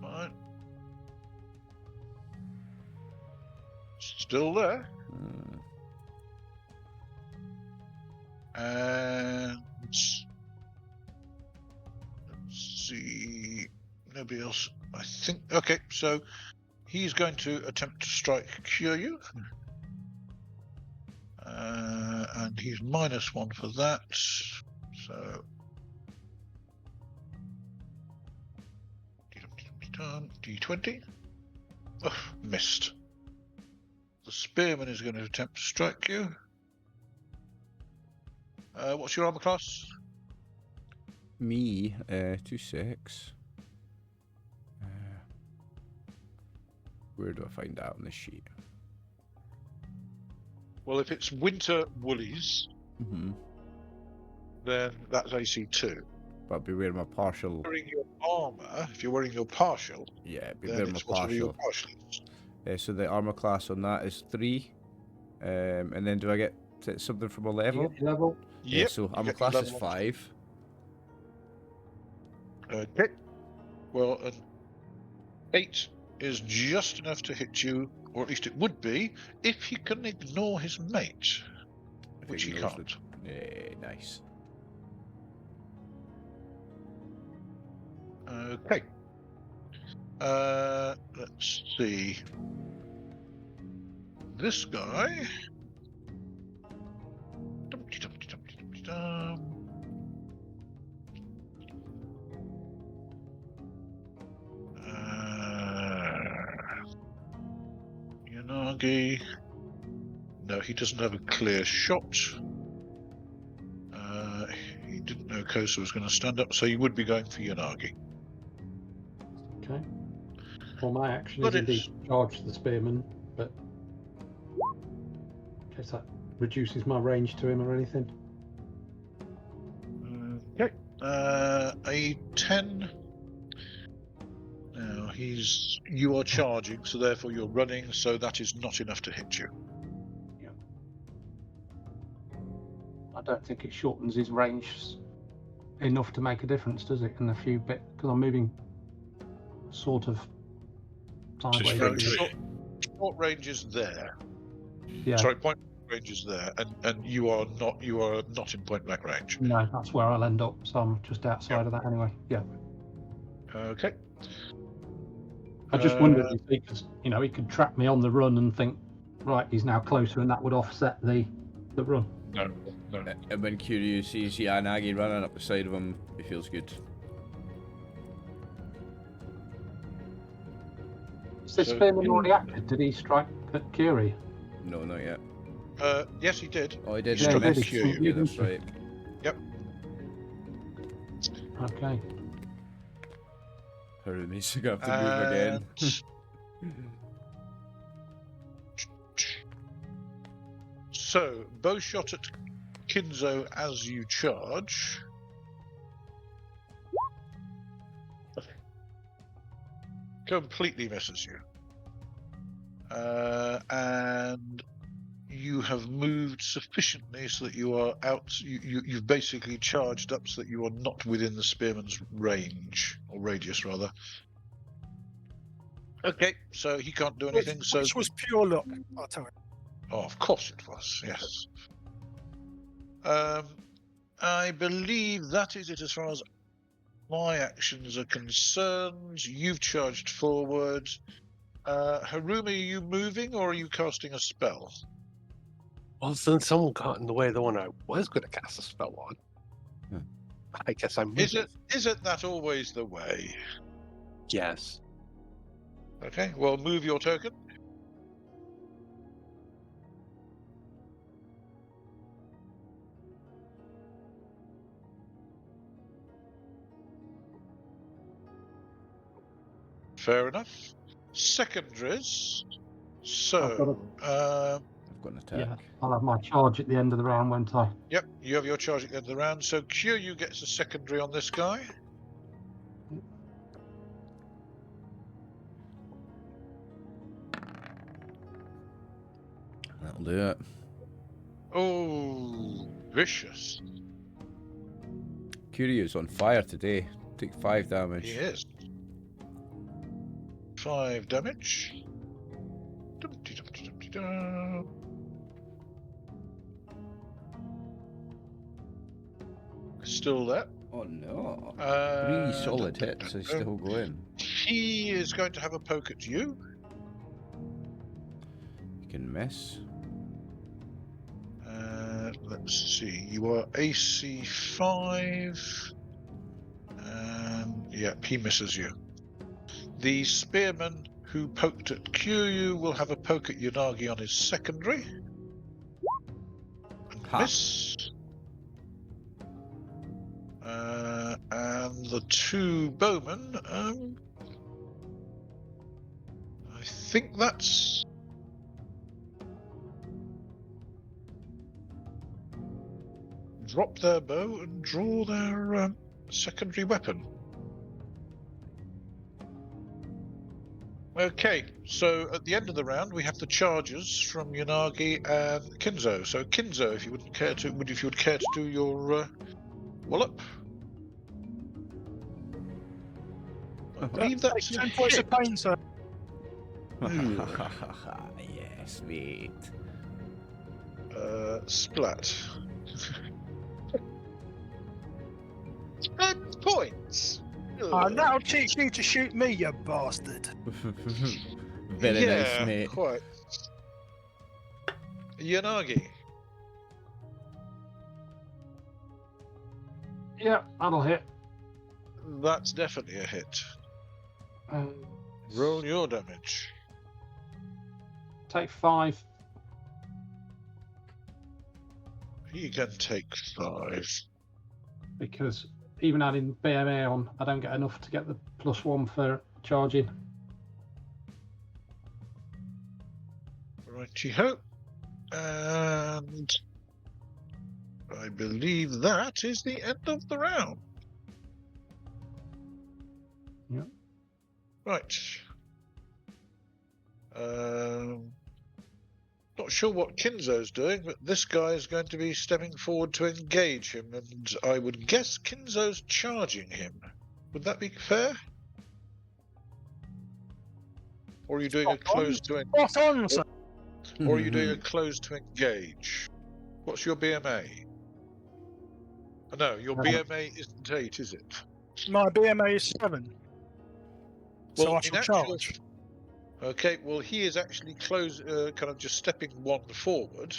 Fine. Still there. And let's see. Nobody else, I think. Okay, so he's going to attempt to strike Kyūryū. And he's -1 for that. So D20. Oh, missed. The spearman is going to attempt to strike you. What's your armor class?
Me, 2-6. Where do I find that on this sheet?
Well, if it's winter woolies, then that's AC2.
But I'll be wearing my partial.
Wearing your armor, if you're wearing your partial,
Yeah, be
then
wearing my
it's whatever your
partial.
partial is.
So the armor class on that is 3. And then do I get something from a level?
Level.
Yeah,
Yep,
so
you
armor
get
class is
level
5.
Okay. Well, an 8 is just enough to hit you, or at least it would be, if he can ignore his mate, which he
ignores
can't.
Yeah, nice.
Okay. Let's see. This guy. Yanagi. No, he doesn't have a clear shot. He didn't know Kosa was going to stand up, so he would be going for Yanagi.
Okay. Well, my action
But
is indeed to charge the spearman, but in case that reduces my range to him or anything.
Okay. A 10. Now you are charging, so therefore you're running, so that is not enough to hit you.
I don't think it shortens his range enough to make a difference, does it? In a few bit, because I'm moving sort of sideways.
Short range is there.
Yeah.
Sorry, point range is there, and you are not in point blank range.
No, that's where I'll end up. So I'm just outside of that anyway. Yeah.
Okay.
I just wondered if he could, he could trap me on the run and think, right, he's now closer, and that would offset the run.
No.
And when Kyūryū sees Yanagi running up the side of him, he feels good.
Is this
So-
spearman already acted? Did he strike at Kyūryū?
No, not yet.
Yes, he did.
Oh, he did.
He
He
struck
missed.
at Kyūryū.
Yeah, that's right.
Okay.
Harumi's gonna have to move again.
So, bow shot at Kinzo as you charge. Completely misses you. And you have moved sufficiently so that you are out. You've basically charged up so that you are not within the spearman's range, or radius rather. Okay, so he can't do anything. So,
Which was pure luck, I'll tell you.
oh, of course it was. Yes. I believe that is it as far as my actions are concerned. You've charged forward. Harumi, are you moving or are you casting a spell?
Well, since someone got in the way of the one I was going to cast a spell on, I guess I'm moving.
Is it that always the way?
Yes.
Okay, well, move your token. Fair enough. Secondaries. So,
I've got an attack.
Yeah. I'll have my charge at the end of the round, won't I?
yep, you have your charge at the end of the round. So Kyūryū gets a secondary on this guy.
That'll do it.
Oh, vicious.
Kyūryū's on fire today. Take 5 damage.
He is. 5 damage. Dum-de-dum-de-dum-de-dum. Still there.
Oh no. 3
Uh,
solid hits is still going.
He is going to have a poke at you.
You can miss.
Let's see. You are AC 5. Yep, he misses you. The spearman who poked at Kyūryū will have a poke at Yanagi on his secondary. And
Ha.
miss. And the 2 bowmen. I think that's. Drop their bow and draw their secondary weapon. Okay, so at the end of the round we have the charges from Yanagi and Kinzo. So Kinzo, if you would care to do your wallop. I believe that's
Take
a
10 points
hit.
of pain, sir.
Yes, mate.
Splat. 10 points.
And that'll teach you to shoot me, you bastard.
Very
yeah,
nice, mate.
Quite. Yanagi.
Yeah, that'll hit.
That's definitely a hit.
Um,
Roll your damage.
Take 5.
He can take 5.
Because even adding BMA on, I don't get enough to get the +1 for charging.
Righty-ho. And I believe that is the end of the round.
Yep.
Right. Not sure what Kinzo's doing, but this guy is going to be stepping forward to engage him, and I would guess Kinzo's charging him. Would that be fair? Or are you doing a close to
What on, sir?
Or are you doing a close to engage? What's your BMA? No, your BMA isn't 8, is it?
My BMA is 7. So
Well,
I
in
shall
actual-
charge.
Okay, well, he is actually kind of just stepping 1 forward.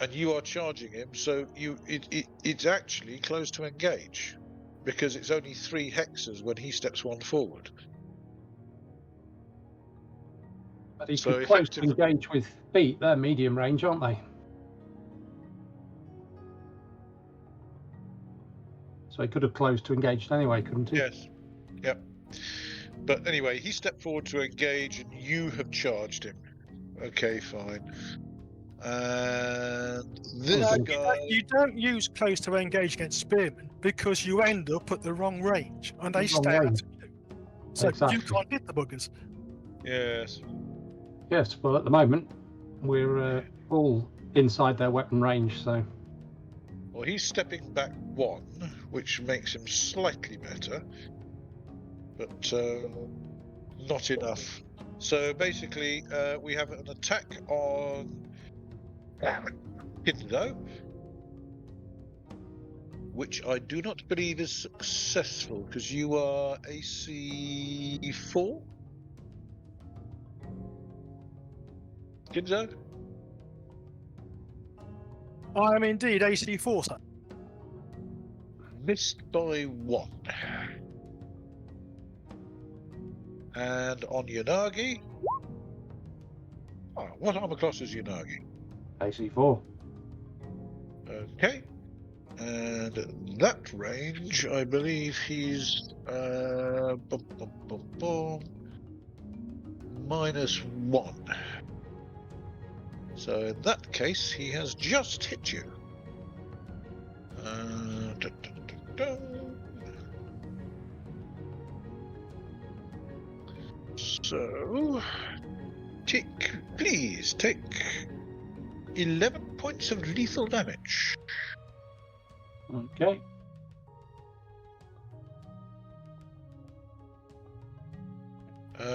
and you are charging him, so it's actually close to engage, because it's only 3 hexes when he steps 1 forward.
But he
So
could close to
effectively-
engage with feet. They're medium range, aren't they? So he could have closed to engaged anyway, couldn't he?
Yes. Yep. But anyway, he stepped forward to engage, and you have charged him. Okay, fine. And this
No,
guy.
you don't use close to engage against spearmen because you end up at the wrong range and they
The wrong
stay out
range.
of you. So
Exactly.
you can't hit the buggers.
Yes.
Yes, well, at the moment, we're all inside their weapon range, so...
Well, he's stepping back 1, which makes him slightly better, but not enough. So basically, we have an attack on Kinzo, which I do not believe is successful because you are AC 4. Kinzo?
I am indeed AC 4, sir.
Missed by 1. And on Yanagi. Oh, what armor class is Yanagi?
AC4.
Okay. And at that range, I believe he's -1. So in that case, he has just hit you. So, please take 11 points of lethal damage.
Okay.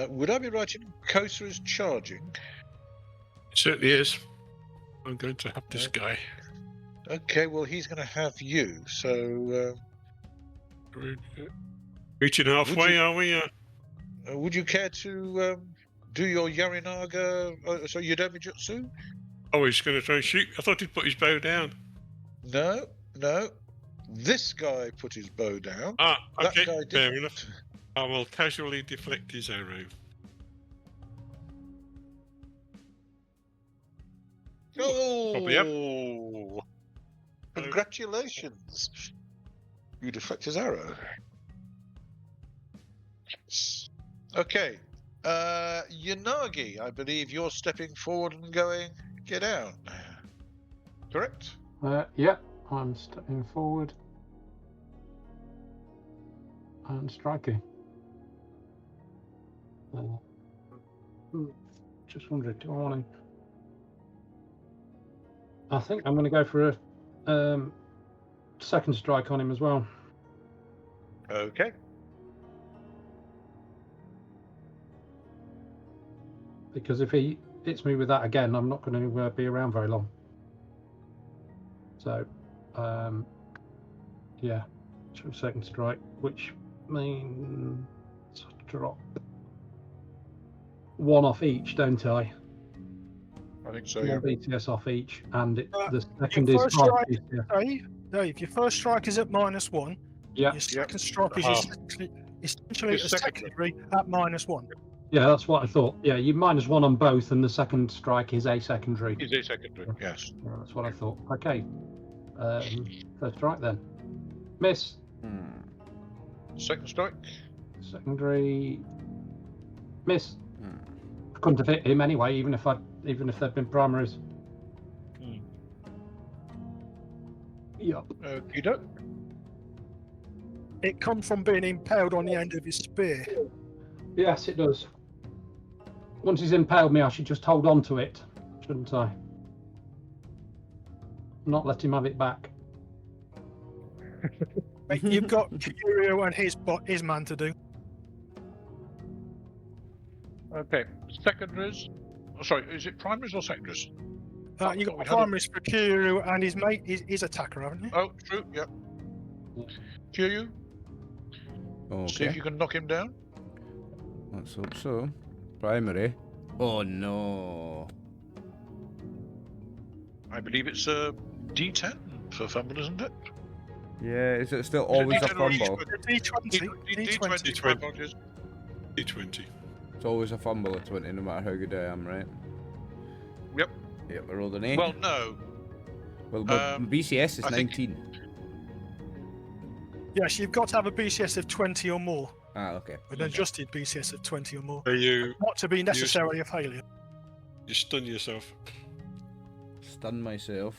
Would I be right in Kosa is charging?
It certainly is. I'm going to have this guy.
Okay, well, he's going to have you, so
Reaching halfway,
you-
are we?
would you care to do your Yarinaga, Yodomi Jutsu?
Oh, he's going to try and shoot. I thought he'd put his bow down.
No. This guy put his bow down.
Ah,
That
okay,
guy
fair
didn't.
enough. I will casually deflect his arrow. Probably
Oh! Congratulations! You deflect his arrow. Okay. Yanagi, I believe you're stepping forward and going, get down. Correct?
Yeah, I'm stepping forward. And striking. Just wondering, do I want to... I think I'm going to go for a second strike on him as well.
Okay.
Because if he hits me with that again, I'm not going to be around very long. So, yeah, second strike, which means drop 1 off each, don't I?
I think so,
1
yeah.
BTS off each, and the
Your
second is
first
5
strike,
BTS.
Dave, your first strike is at -1.
Yeah,
Your second strike is essentially
His
a
secondary.
secondary at -1.
yeah, that's what I thought. Yeah, you -1 on both, and the second strike is a secondary.
He's a secondary, yes.
Yeah, that's what I thought. Okay, first strike then. Miss.
Second strike.
Secondary. Miss. I couldn't have hit him anyway, even if they'd been primaries. Yep.
Okie doke.
It comes from being impaled on the end of his spear.
Yes, it does. Once he's impaled me, I should just hold on to it, shouldn't I? Not let him have it back.
Mate, you've got Kyūryū and his man to do.
Okay. Secondaries. Oh, sorry, is it primaries or secondaries?
You've
we
got
had
primaries for Kyūryū and his mate, his attacker, haven't you?
Oh, true, yep. Kyūryū, see if
Okay.
you can knock him down.
Let's hope so. Primary. Oh no.
I believe it's a D10 for fumble, isn't it?
Yeah, is it still
Is it
always a
D10 or
fumble?
D20.
D20. My apologies.
D20.
It's always a fumble at 20, no matter how good I am, right?
Yep.
Yep, I rolled an 8.
Well, no.
Well, my BCS is
I think-
19.
Yes, you've got to have a BCS of 20 or more.
Ah, okay.
An adjusted BCS of 20 or more.
So you
Not to be necessarily a failure.
stun yourself.
Stun myself.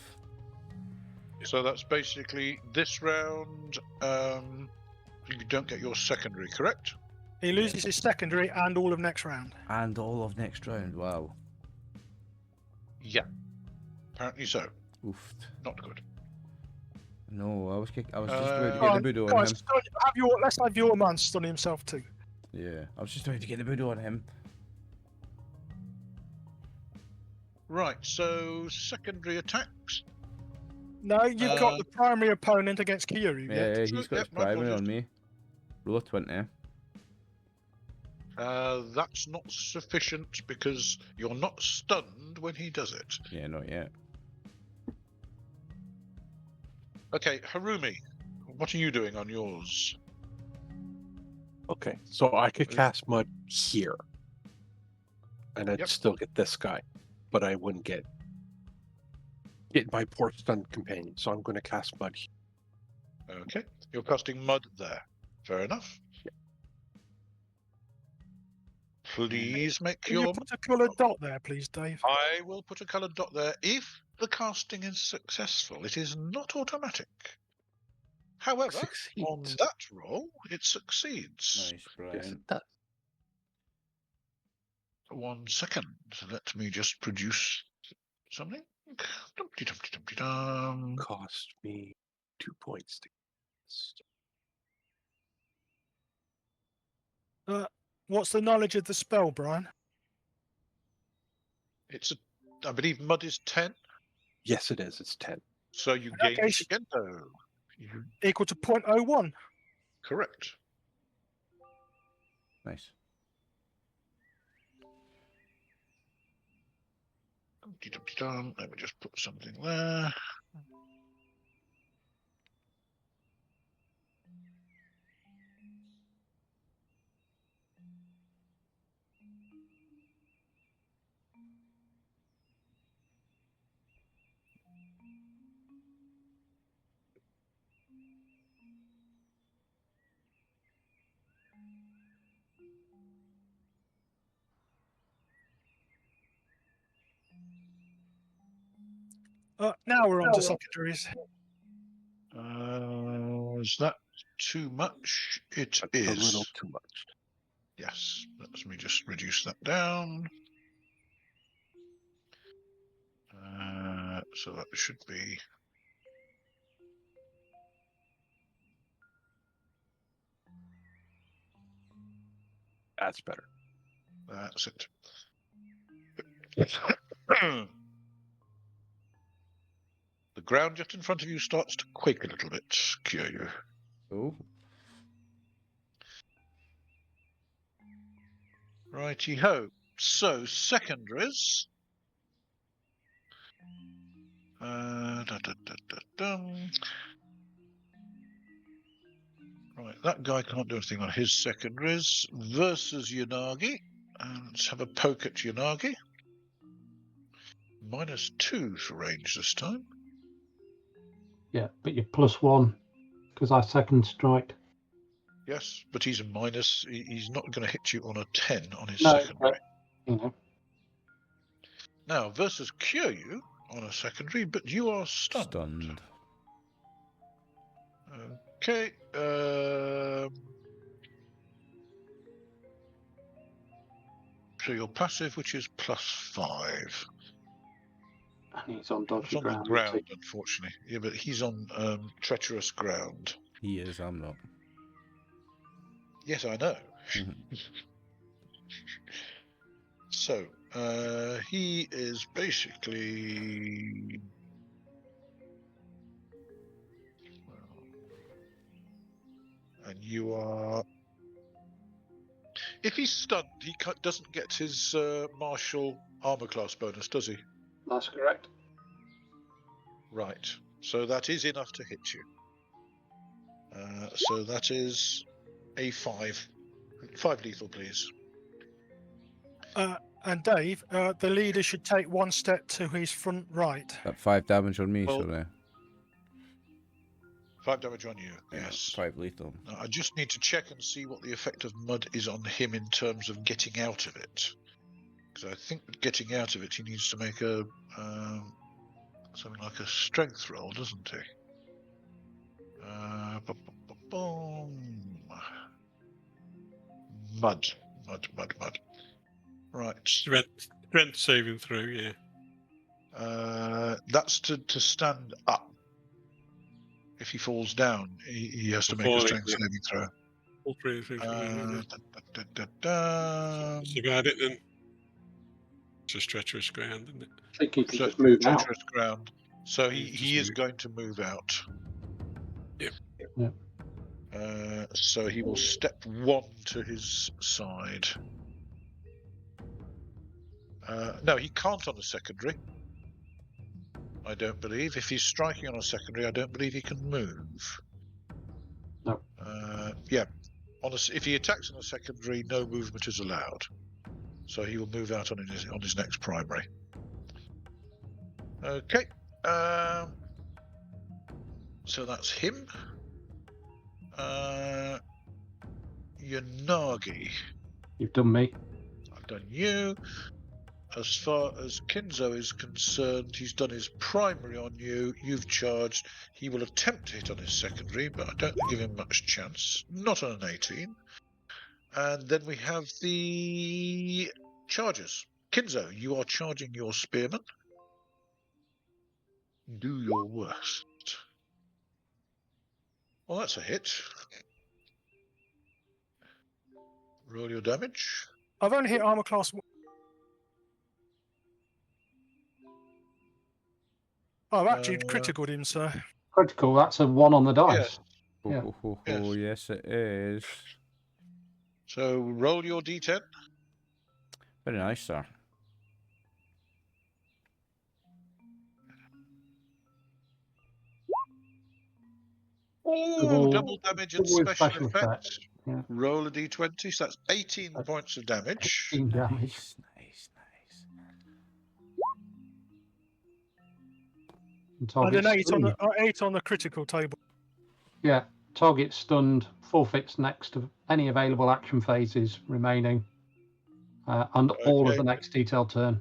So that's basically this round. You don't get your secondary, correct?
He loses his secondary and all of next round.
And all of next round, wow.
Yeah. Apparently so.
Oofed.
Not good.
No, I was just about to
Go
get
on,
the Budo on
guys,
him.
let's have your man stun himself too.
Yeah, I was just about to get the Budo on him.
Right, so secondary attacks.
No, you've got the primary opponent against Kyūryū.
Yeah, he's got
Yep,
his
my
primary on
apologies.
me. Roll a 20.
That's not sufficient because you're not stunned when he does it.
Yeah, not yet.
Okay, Harumi, what are you doing on yours?
Okay, so I could cast Mud here, and I'd
Yep.
still get this guy, but I wouldn't get my poor stunned companion. So I'm going to cast Mud here.
Okay, you're casting mud there. Fair enough.
Yeah.
Please make
Can you
your...
put a coloured dot there, please, Dave?
I will put a coloured dot there. If the casting is successful, it is not automatic. However, on
Succeeds.
that roll, it succeeds.
Nice,
Yes,
Brian.
it does.
1 second. Let me just produce something. Dumpty dumpty dumpty dum.
Cost me 2 points to cast.
What's the knowledge of the spell, Brian?
It's I believe mud is 10,
Yes, it is. It's 10.
so you
that
gain
case-
Shigendo. You
Equal to 0.01.
correct.
Nice.
Dumpty dumpty dum. Let me just put something there.
Now we're on to secondaries.
Is that too much? It
That's a
is.
little too much.
Yes. Let me just reduce that down. So that should be.
That's better.
That's it. The ground just in front of you starts to quake a little bit, Kyūryū.
Oh,
Righty ho. So, secondaries. Dum. Right, that guy can't do anything on his secondaries. Versus Yanagi. Let's have a poke at Yanagi. -2 for range this time.
Yeah, but you're +1 because I second strike.
Yes, but he's a minus. He's not going to hit you on a 10 on his
No,
secondary.
but, you know,
Now, versus Kyūryū on a secondary, but you are stunned.
stunned.
Okay. So your passive, which is +5.
and he's on
It's
dodgy
on the
ground.
ground, unfortunately. Yeah, but he's on treacherous ground.
He is, I'm not.
Yes, I know.
Mhm.
So, he is basically... And you are... If he's stunned, he doesn't get his martial armor class bonus, does he?
That's correct.
Right. So that is enough to hit you. So that is a 5. 5 lethal, please.
And Dave, the leader should take 1 step to his front right.
That 5 damage on me,
Well,
sorry.
5 damage on you,
Yeah,
yes.
5 lethal.
Now, I just need to check and see what the effect of mud is on him in terms of getting out of it. Because I think getting out of it, he needs to make a something like a strength roll, doesn't he? Mud. Right.
Strength saving throw, yeah.
That's to stand up. If he falls down, he has to make a strength saving throw.
All 3 things.
That's
That's about it then. It's a treacherous ground, isn't it?
I think he can just move out.
treacherous ground. So
He's
he
just
is going to move out.
Yep.
Yep.
So he will step 1 to his side. No, he can't on a secondary. I don't believe. If he's striking on a secondary, I don't believe he can move.
No.
Yeah. If he attacks on a secondary, no movement is allowed. So he will move out on his next primary. Okay. So that's him. Yanagi.
You've done me.
I've done you. As far as Kinzo is concerned, he's done his primary on you. You've charged. He will attempt to hit on his secondary, but I don't give him much chance. Not on an 18. And then we have the charges. Kinzo, you are charging your spearman. Do your worst. Well, that's a hit. Roll your damage.
I've only hit armor class 1. Oh, I've actually critical him, sir.
Critical, that's a 1 on the dice.
Yes.
Yeah.
Yes, it is.
So roll your d10.
Very nice, sir.
Double damage and special effect.
Yeah.
Roll a d20, so that's 18 points of damage.
18 damage.
Nice.
And an 8 on the critical table.
Yeah, target stunned, forfeits next to any available action phases remaining, and all of the next detailed turn.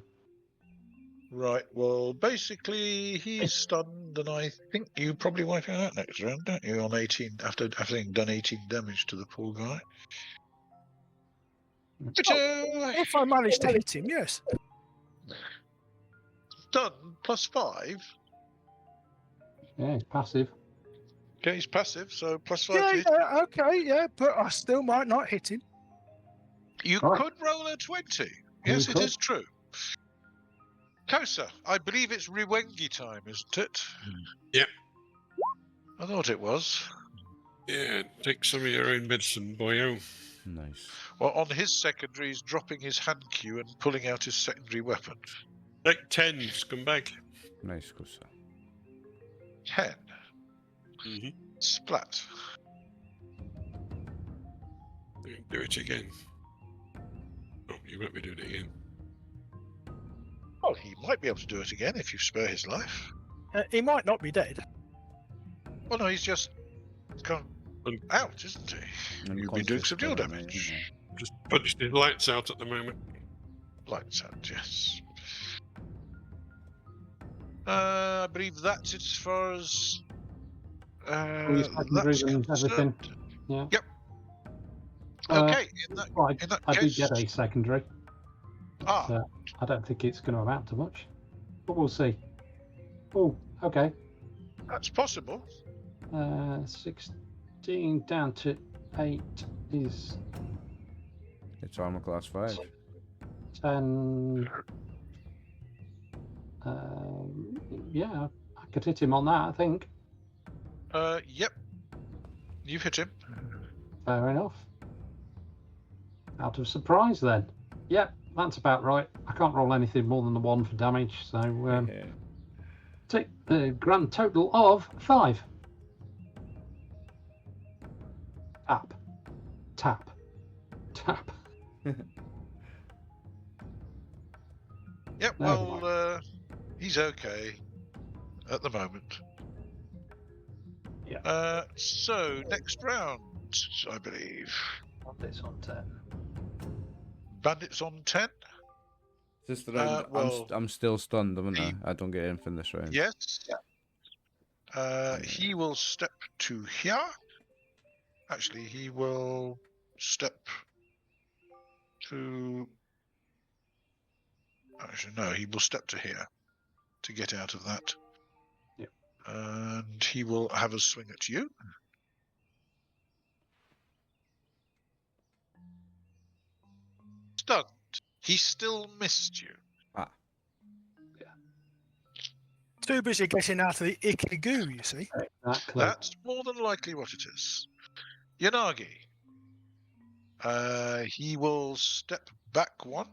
Right, well, basically, he's stunned, and I think you probably wipe him out next round, don't you, on 18, after having done 18 damage to the poor guy.
If I manage to hit him, yes.
Stun +5.
Yeah, it's passive.
Okay, he's passive, so +5
Yeah,
to hit.
yeah, okay, yeah, but I still might not hit him.
You
Right.
could roll a 20. Yes,
You
it
could.
is true. Kosa, I believe it's Riwengi time, isn't it?
Yep.
I thought it was.
Yeah, take some of your own medicine, boyo.
Nice.
Well, on his secondary, he's dropping his hand cue and pulling out his secondary weapon.
Take 10, scumbag.
Nice, Kosa.
10.
Mm-hmm.
Splat.
Do it again. Oh, you won't be doing it again.
Well, he might be able to do it again if you spare his life.
He might not be dead.
Well, no, he's just gone out, isn't he? You've been doing some deal damage.
Just punched his lights out at the moment.
Lights out, yes. I believe that's it as far as
All your secondaries
that's
and everything.
concerned.
Yeah.
Yep.
Uh,
Okay, in that
I did
case,
get a secondary. So I don't think it's going to amount to much, but we'll see. Oh, okay.
that's possible.
16 down to 8 is
It's armor class 5.
10. Yeah, I could hit him on that, I think.
Yep. You've hit him.
Fair enough. Out of surprise, then. Yep, that's about right. I can't roll anything more than the 1 for damage, so Take a grand total of 5. Tap. Tap. Tap.
Yep,
Never
well, he's okay at the moment.
Yeah.
So, next round, I believe.
It's on 10.
Bandits on 10?
Just the round.
well,
I'm still stunned, haven't
he-
I? I don't get anything this round.
Yes.
Yeah.
He will step to here. Actually, he will step to... Actually, no, he will step to here to get out of that.
Yep.
And he will have a swing at you. Stunned. He still missed you.
Ah.
Too busy getting out of the icky goo, you see.
Exactly.
That's more than likely what it is. Yanagi. He will step back one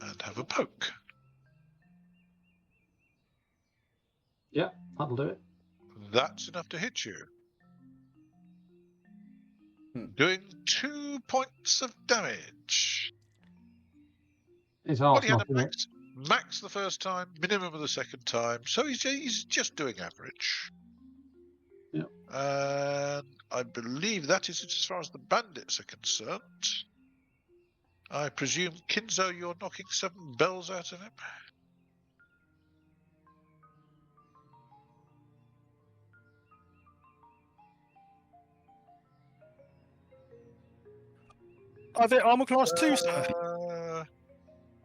and have a poke.
Yeah, that'll do it.
That's enough to hit you.
Hmm.
Doing 2 points of damage.
His
Well,
arse
he had
not
a
in it.
max the first time, minimum of the second time, so he's just doing average.
Yep.
And I believe that is it as far as the bandits are concerned. I presume, Kinzo, you're knocking some bells out of him?
Are they armor class 2, sir?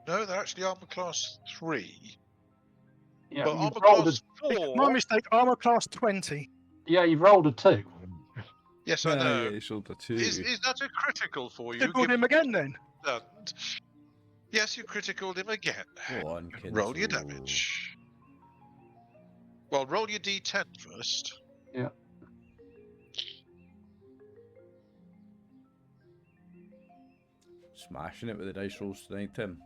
No, they're actually armor class 3.
Yeah,
But
you've
armor
rolled a,
class 4.
My mistake, armor class 20.
yeah, you've rolled a 2.
Yes, I know.
Yeah, shoulder 2.
Is that a critical for you?
Critical him again then.
Stunned? Yes, you criticaled him again.
Go on,
Roll your
Kinzo.
damage. Well, roll your d10 first.
Yeah.
Smashing it with the dice rolls tonight, Tim.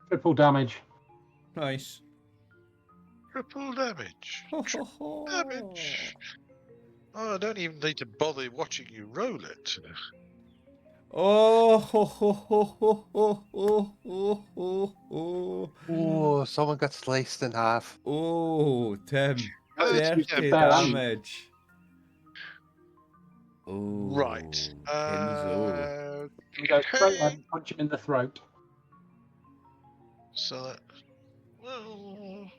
Triple damage.
Nice.
Triple damage. Triple damage. Oh, I don't even need to bother watching you roll it.
Oh, ho, ho, ho, ho, ho, ho, ho, ho, ho.
Oh, someone got sliced in half.
Oh, Tim.
Oh,
30
Tim.
damage. Oh,
Right.
Kinzo.
You go straight
Okay.
and punch him in the throat.
So that. Well.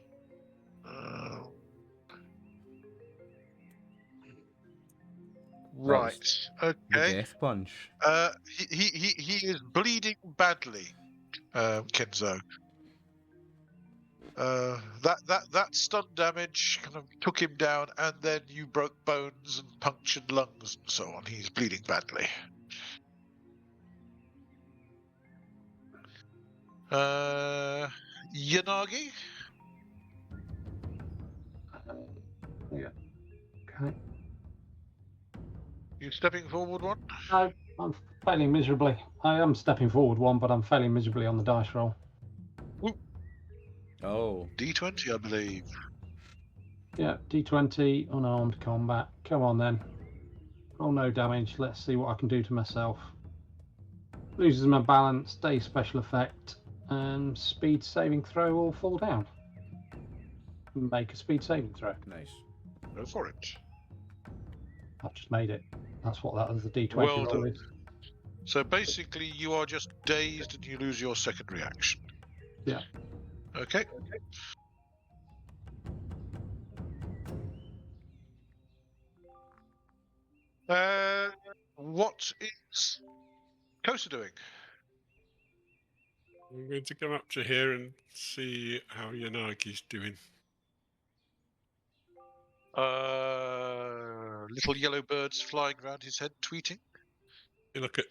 Right.
The
Okay.
death punch.
He is bleeding badly, Kinzo. That stun damage kind of took him down, and then you broke bones and punctured lungs and so on. He's bleeding badly. Yanagi,
Yeah. Okay.
you stepping forward one?
No, I'm failing miserably. I am stepping forward one, but I'm failing miserably on the dice roll.
Oh.
D20, I believe.
Yeah, D20, unarmed combat. Come on then. Oh, no damage. Let's see what I can do to myself. Loses my balance, day special effect, and speed saving throw will fall down. Make a speed saving throw.
Nice.
Go for it.
I've just made it. That's what that is, the D20
Well
roll
done.
is.
So basically, you are just dazed and you lose your second reaction.
Yeah.
Okay. What is Kosa doing?
I'm going to come up to here and see how Yanagi's doing.
Little yellow birds flying around his head, tweeting.
You look at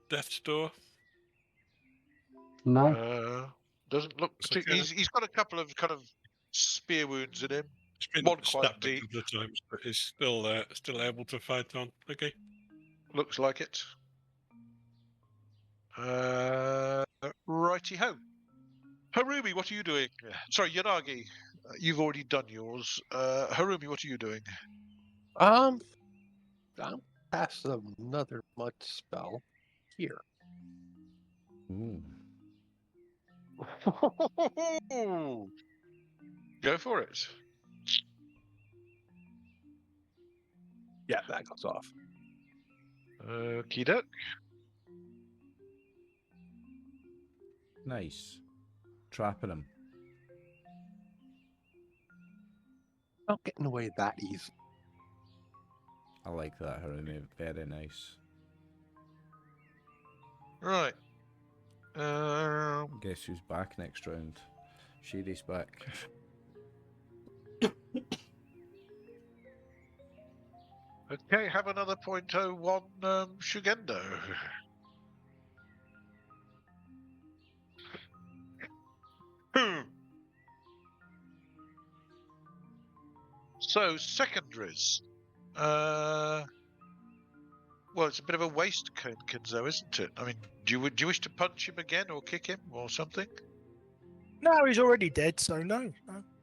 Death's Door.
No.
Doesn't look.
Okay.
He's got a couple of kind of spear wounds in him.
He's been
One quite
stabbed a
deep.
couple of times, but he's still able to fight on. Okay.
Looks like it. Right. righty ho. Harumi, what are you doing? Sorry, Yanagi, you've already done yours. Harumi, what are you doing?
I'm past another mud spell here.
Ooh.
Go for it.
Yeah, that goes off.
Okie doke.
Nice. Trapping him.
Not getting away that easy.
I like that, Harumi. Very nice.
Right.
Guess who's back next round? Shiri's back.
Okay, have another .01 Shugendo. So, secondaries. Well, it's a bit of a waste, Kinzo, isn't it? I mean, do you wish to punch him again or kick him or something?
No, he's already dead, so no.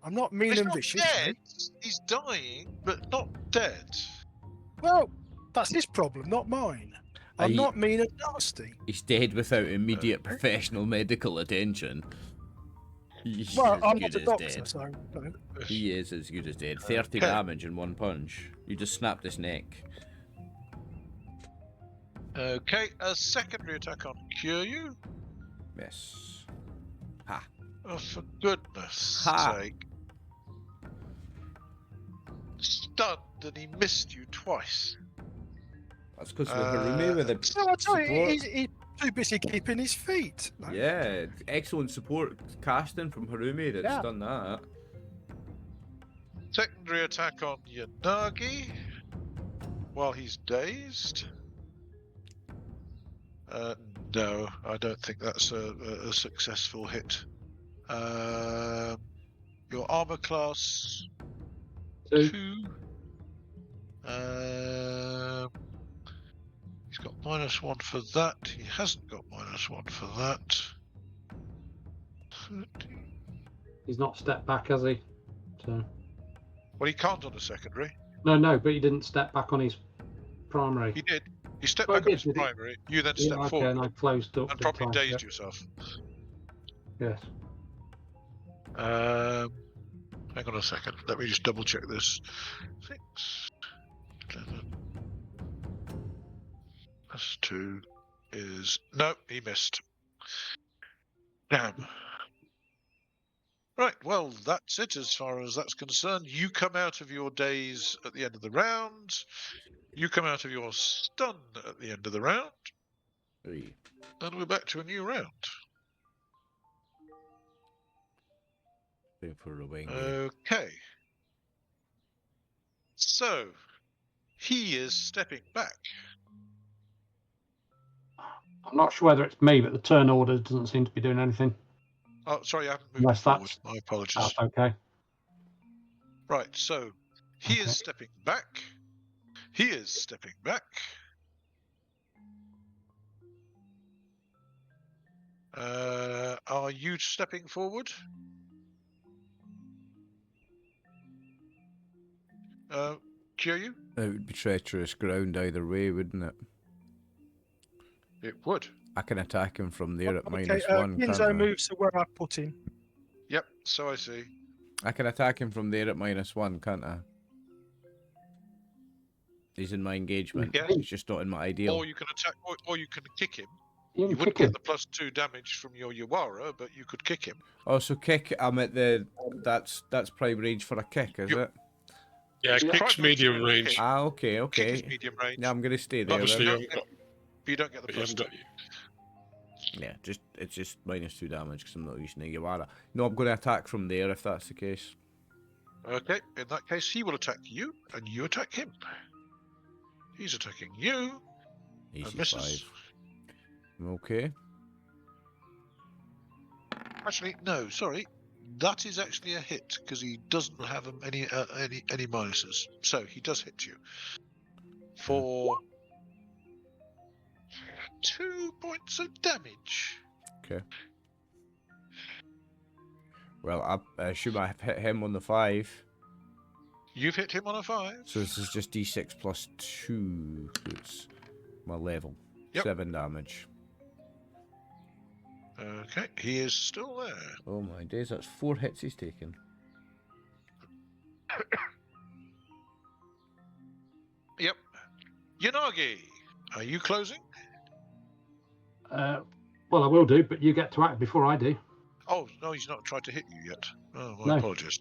I'm not mean
He's
and
not
vicious.
dead. He's dying, but not dead.
Well, that's his problem, not mine. I'm not mean and nasty.
He's dead without immediate professional medical attention. He's
Well,
as
I'm
good
not a
as
doctor,
dead.
so no.
He is as good as dead. 30
Okay.
damage in one punch. You just snapped his neck.
Okay, a secondary attack on Kyūryū.
Yes. Ha.
Oh, for goodness
Ha.
sake. Stunned and he missed you twice.
That's because we're Harumi with the
So I tell you,
support.
he's too busy keeping his feet. No?
Yeah, excellent support casting from Harumi that's
Yeah.
done that.
Secondary attack on Yanagi while he's dazed. No, I don't think that's a successful hit. Your armor class 2. He's got -1 for that. He hasn't got -1 for that.
He's not stepped back, has he? So
Well, he can't on a secondary.
no, but he didn't step back on his primary.
He did. He stepped
Oh, he
back on
did,
his
did he?
primary. You then
Yeah,
stepped
okay,
forward
and I closed up.
and
didn't
probably
I?
dazed
Yeah.
yourself.
Yes.
Hang on a second. Let me just double check this. 6, 11. Plus 2 is... No, he missed. Damn. Right, well, that's it as far as that's concerned. You come out of your daze at the end of the round. You come out of your stun at the end of the round.
3.
And we're back to a new round.
Going for a wing.
Okay. So, he is stepping back.
I'm not sure whether it's me, but the turn order doesn't seem to be doing anything.
Oh, sorry, I haven't moved
Unless
forward.
that's-
My apologies.
That's okay.
Right, so he
Okay.
is stepping back. He is stepping back. Are you stepping forward? Kyūryū?
It would be treacherous ground either way, wouldn't it?
It would.
I can attack him from there at
Okay,
-1, can't
Kinzo
I?
moves to where I put him.
Yep, so I see.
I can attack him from there at -1, can't I? He's in my engagement.
Yeah.
He's just not in my ideal.
Or you can attack, or you can kick him.
You
You
can
wouldn't
kick him.
get the +2 damage from your Yawara, but you could kick him.
Oh, so kick. I'm at the. That's prime range for a kick, is
You-
it?
Yeah,
Yeah.
kick's medium range.
Kick.
Ah, okay,
Kick
okay.
is medium range.
Yeah, I'm gonna stay there.
Obviously,
Then.
you haven't got,
But you don't get the
you haven't
+2.
got you.
Yeah, it's just -2 damage because I'm not using a Yawara. No, I'm going to attack from there if that's the case.
Okay, in that case, he will attack you, and you attack him. He's attacking you, and
Easy
misses.
5. Okay.
Actually, no, sorry. That is actually a hit because he doesn't have any minuses, so he does hit you for 2 points of damage.
Okay. Well, I assume I've hit him on the 5.
You've hit him on a 5.
So this is just d6 plus 2. It's my level.
Yep.
7 damage.
Okay, he is still there.
Oh my days, that's 4 hits he's taken.
Yep. Yanagi, are you closing?
Well, I will do, but you get to act before I do.
Oh, no, he's not tried to hit you yet. Oh, my
No.
apologies.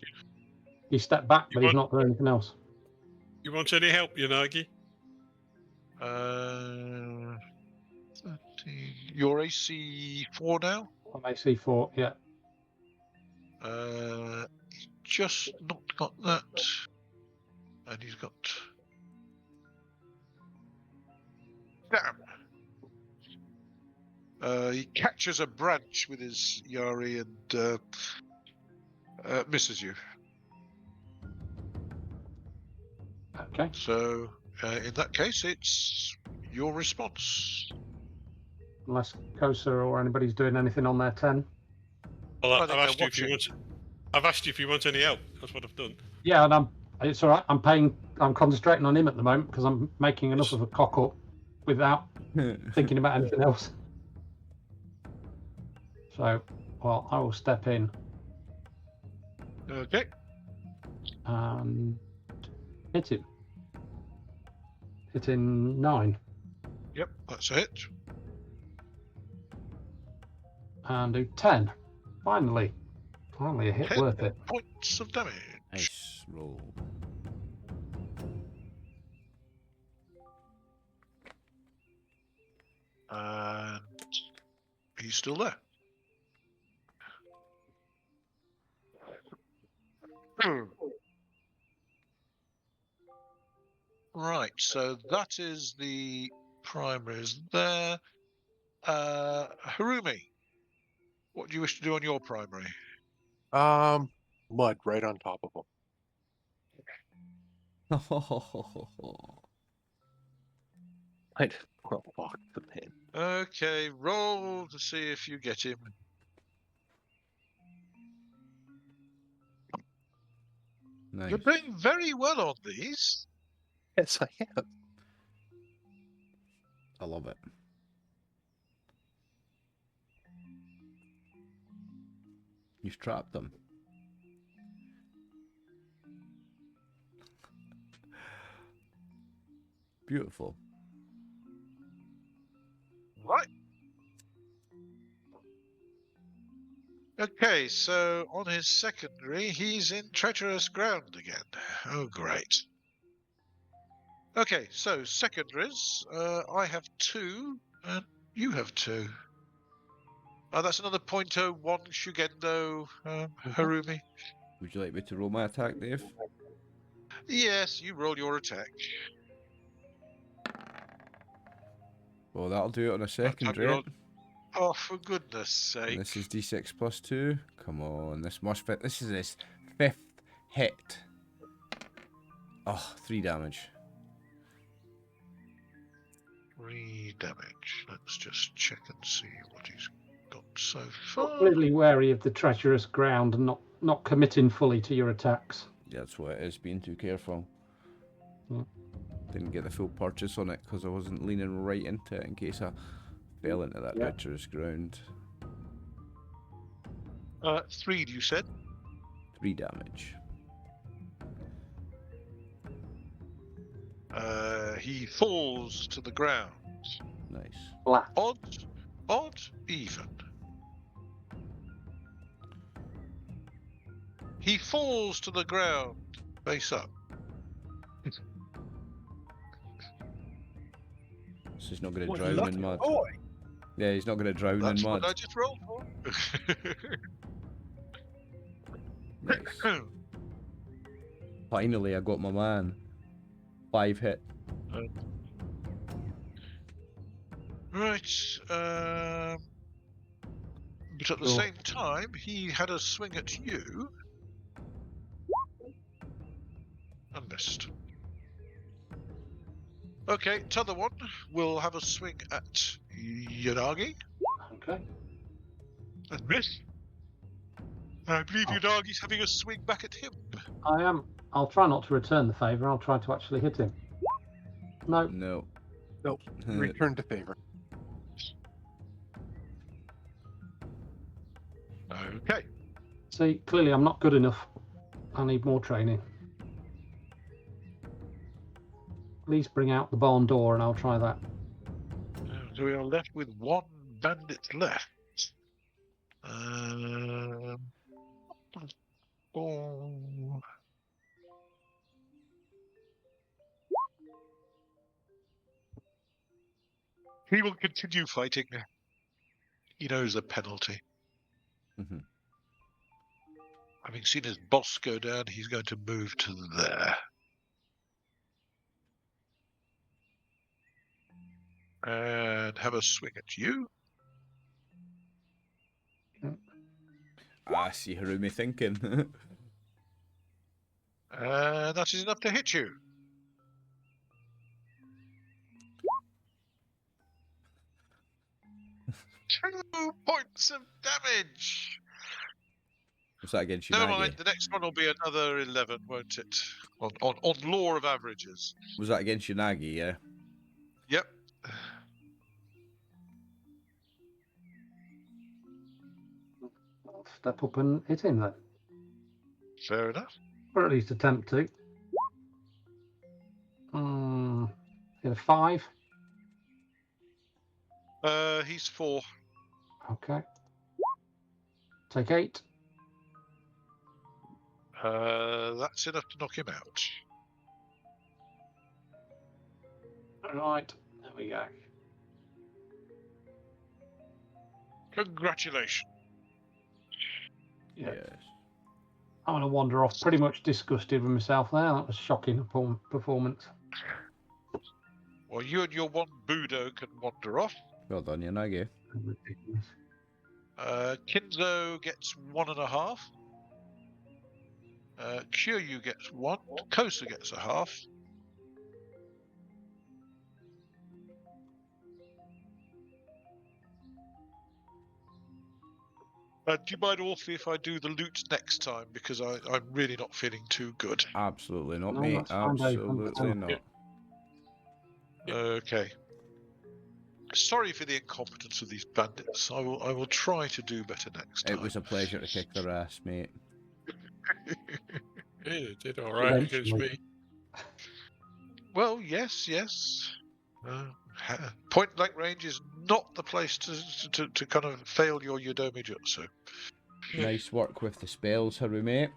He stepped back, but he's not doing anything else.
You want any help, Yanagi?
13. Your AC 4 now?
On AC4, yeah.
He's just not got that. And he's got... Damn! He catches a branch with his Yari and misses you.
Okay.
So, in that case, it's your response.
Unless Kosa or anybody's doing anything on their 10.
Well,
I
I've
think
asked
they're
you if you
watching.
want. I've asked you if you want any help. That's what I've done.
Yeah, and it's all right. I'm concentrating on him at the moment because I'm making enough of a cock up without thinking about anything else. So, well, I will step in
Okay.
and hit him. Hitting 9
Yep, that's a hit.
and do 10. Finally a hit
10
worth it.
points of damage.
Nice roll.
And he's still there. Right, so that is the primaries there. Harumi, what do you wish to do on your primary?
Mud right on top of him. Well, fuck the pin.
Okay, roll to see if you get him.
Nice.
You're doing very well on these.
Yes, I am.
I love it. You've trapped them. Beautiful.
Right. Okay, so on his secondary, he's in treacherous ground again. Oh, great. Okay, so secondaries, I have 2, and you have 2. That's another .01 Shugendo, Harumi.
Would you like me to roll my attack, Dave?
Yes, you roll your attack.
Well, that'll do it on a second
time you roll-
rate.
Oh, for goodness sake.
And this is d6 plus 2. Come on, this must fit. This is his 5th hit. Oh, 3 damage.
3 damage. Let's just check and see what he's got so far.
Completely wary of the treacherous ground and not committing fully to your attacks.
Yeah, that's what it is, being too careful.
Hmm.
Didn't get the full purchase on it because I wasn't leaning right into it in case I fell into that treacherous ground.
3, you said?
3 damage.
He falls to the ground.
Nice.
Flat.
Odd, even. He falls to the ground, face up.
So he's not going to
What,
drown
lucky
in mud.
boy.
Yeah, he's not going to drown
That's
in mud.
what I just rolled for.
Nice. Finally, I got my man. 5 hit.
Right. But at the same time, he had a swing at you. And missed. Okay, t'other one will have a swing at Yanagi.
Okay.
And miss. I believe Yanagi's having a swing back at him.
I am. I'll try not to return the favour. I'll try to actually hit him. No.
No.
Nope. Return to favor.
Okay.
See, clearly I'm not good enough. I need more training. Please bring out the barn door and I'll try that.
So we are left with one bandit left. Oh. He will continue fighting. He knows the penalty.
Mhm.
Having seen his boss go down, he's going to move to there. And have a swing at you.
I see Harumi thinking.
And that is enough to hit you. 2 points of damage.
Was that against
Never
Yanagi?
mind, the next one will be another 11, won't it? On law of averages.
Was that against Yanagi, yeah?
Yep.
I'll step up and hit him then.
Fair enough.
Or at least attempt to. Hit a 5.
He's 4.
Okay. Take 8.
That's enough to knock him out.
Right. There we go.
Congratulations.
Yeah.
Yes.
I'm going to wander off pretty much disgusted with myself there. That was a shocking performance.
Well, you and your one Budo can wander off.
Well done, Yanagi.
Ridiculous.
Kinzo gets 1.5. Kyūryū gets 1. Kosa gets a half. Do you mind, Orphy, if I do the loot next time? Because I'm really not feeling too good.
Absolutely not,
No,
mate.
that's fine, Dave.
Absolutely
I'm-
not.
Okay. Sorry for the incompetence of these bandits. I will try to do better next time.
It was a pleasure to kick their ass, mate.
Yeah, it did all right against me.
Well, yes. Point blank range is not the place to kind of fail your Yodomi Jutsu.
Nice work with the spells, Harumi.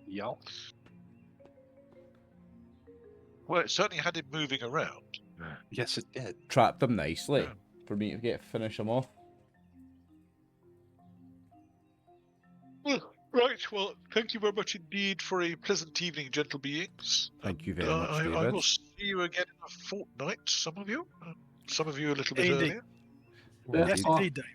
Yup.
Well, it certainly had him moving around.
Yes, it did.
Trapped them nicely
Yeah.
for me to finish them off.
Right, well, thank you very much indeed for a pleasant evening, gentle beings.
Thank you very much,
I
David.
will see you again in a fortnight, some of you. Some of you a little bit
Indeed.
earlier.
Yeah,
Yes,
I-
indeed, Dave.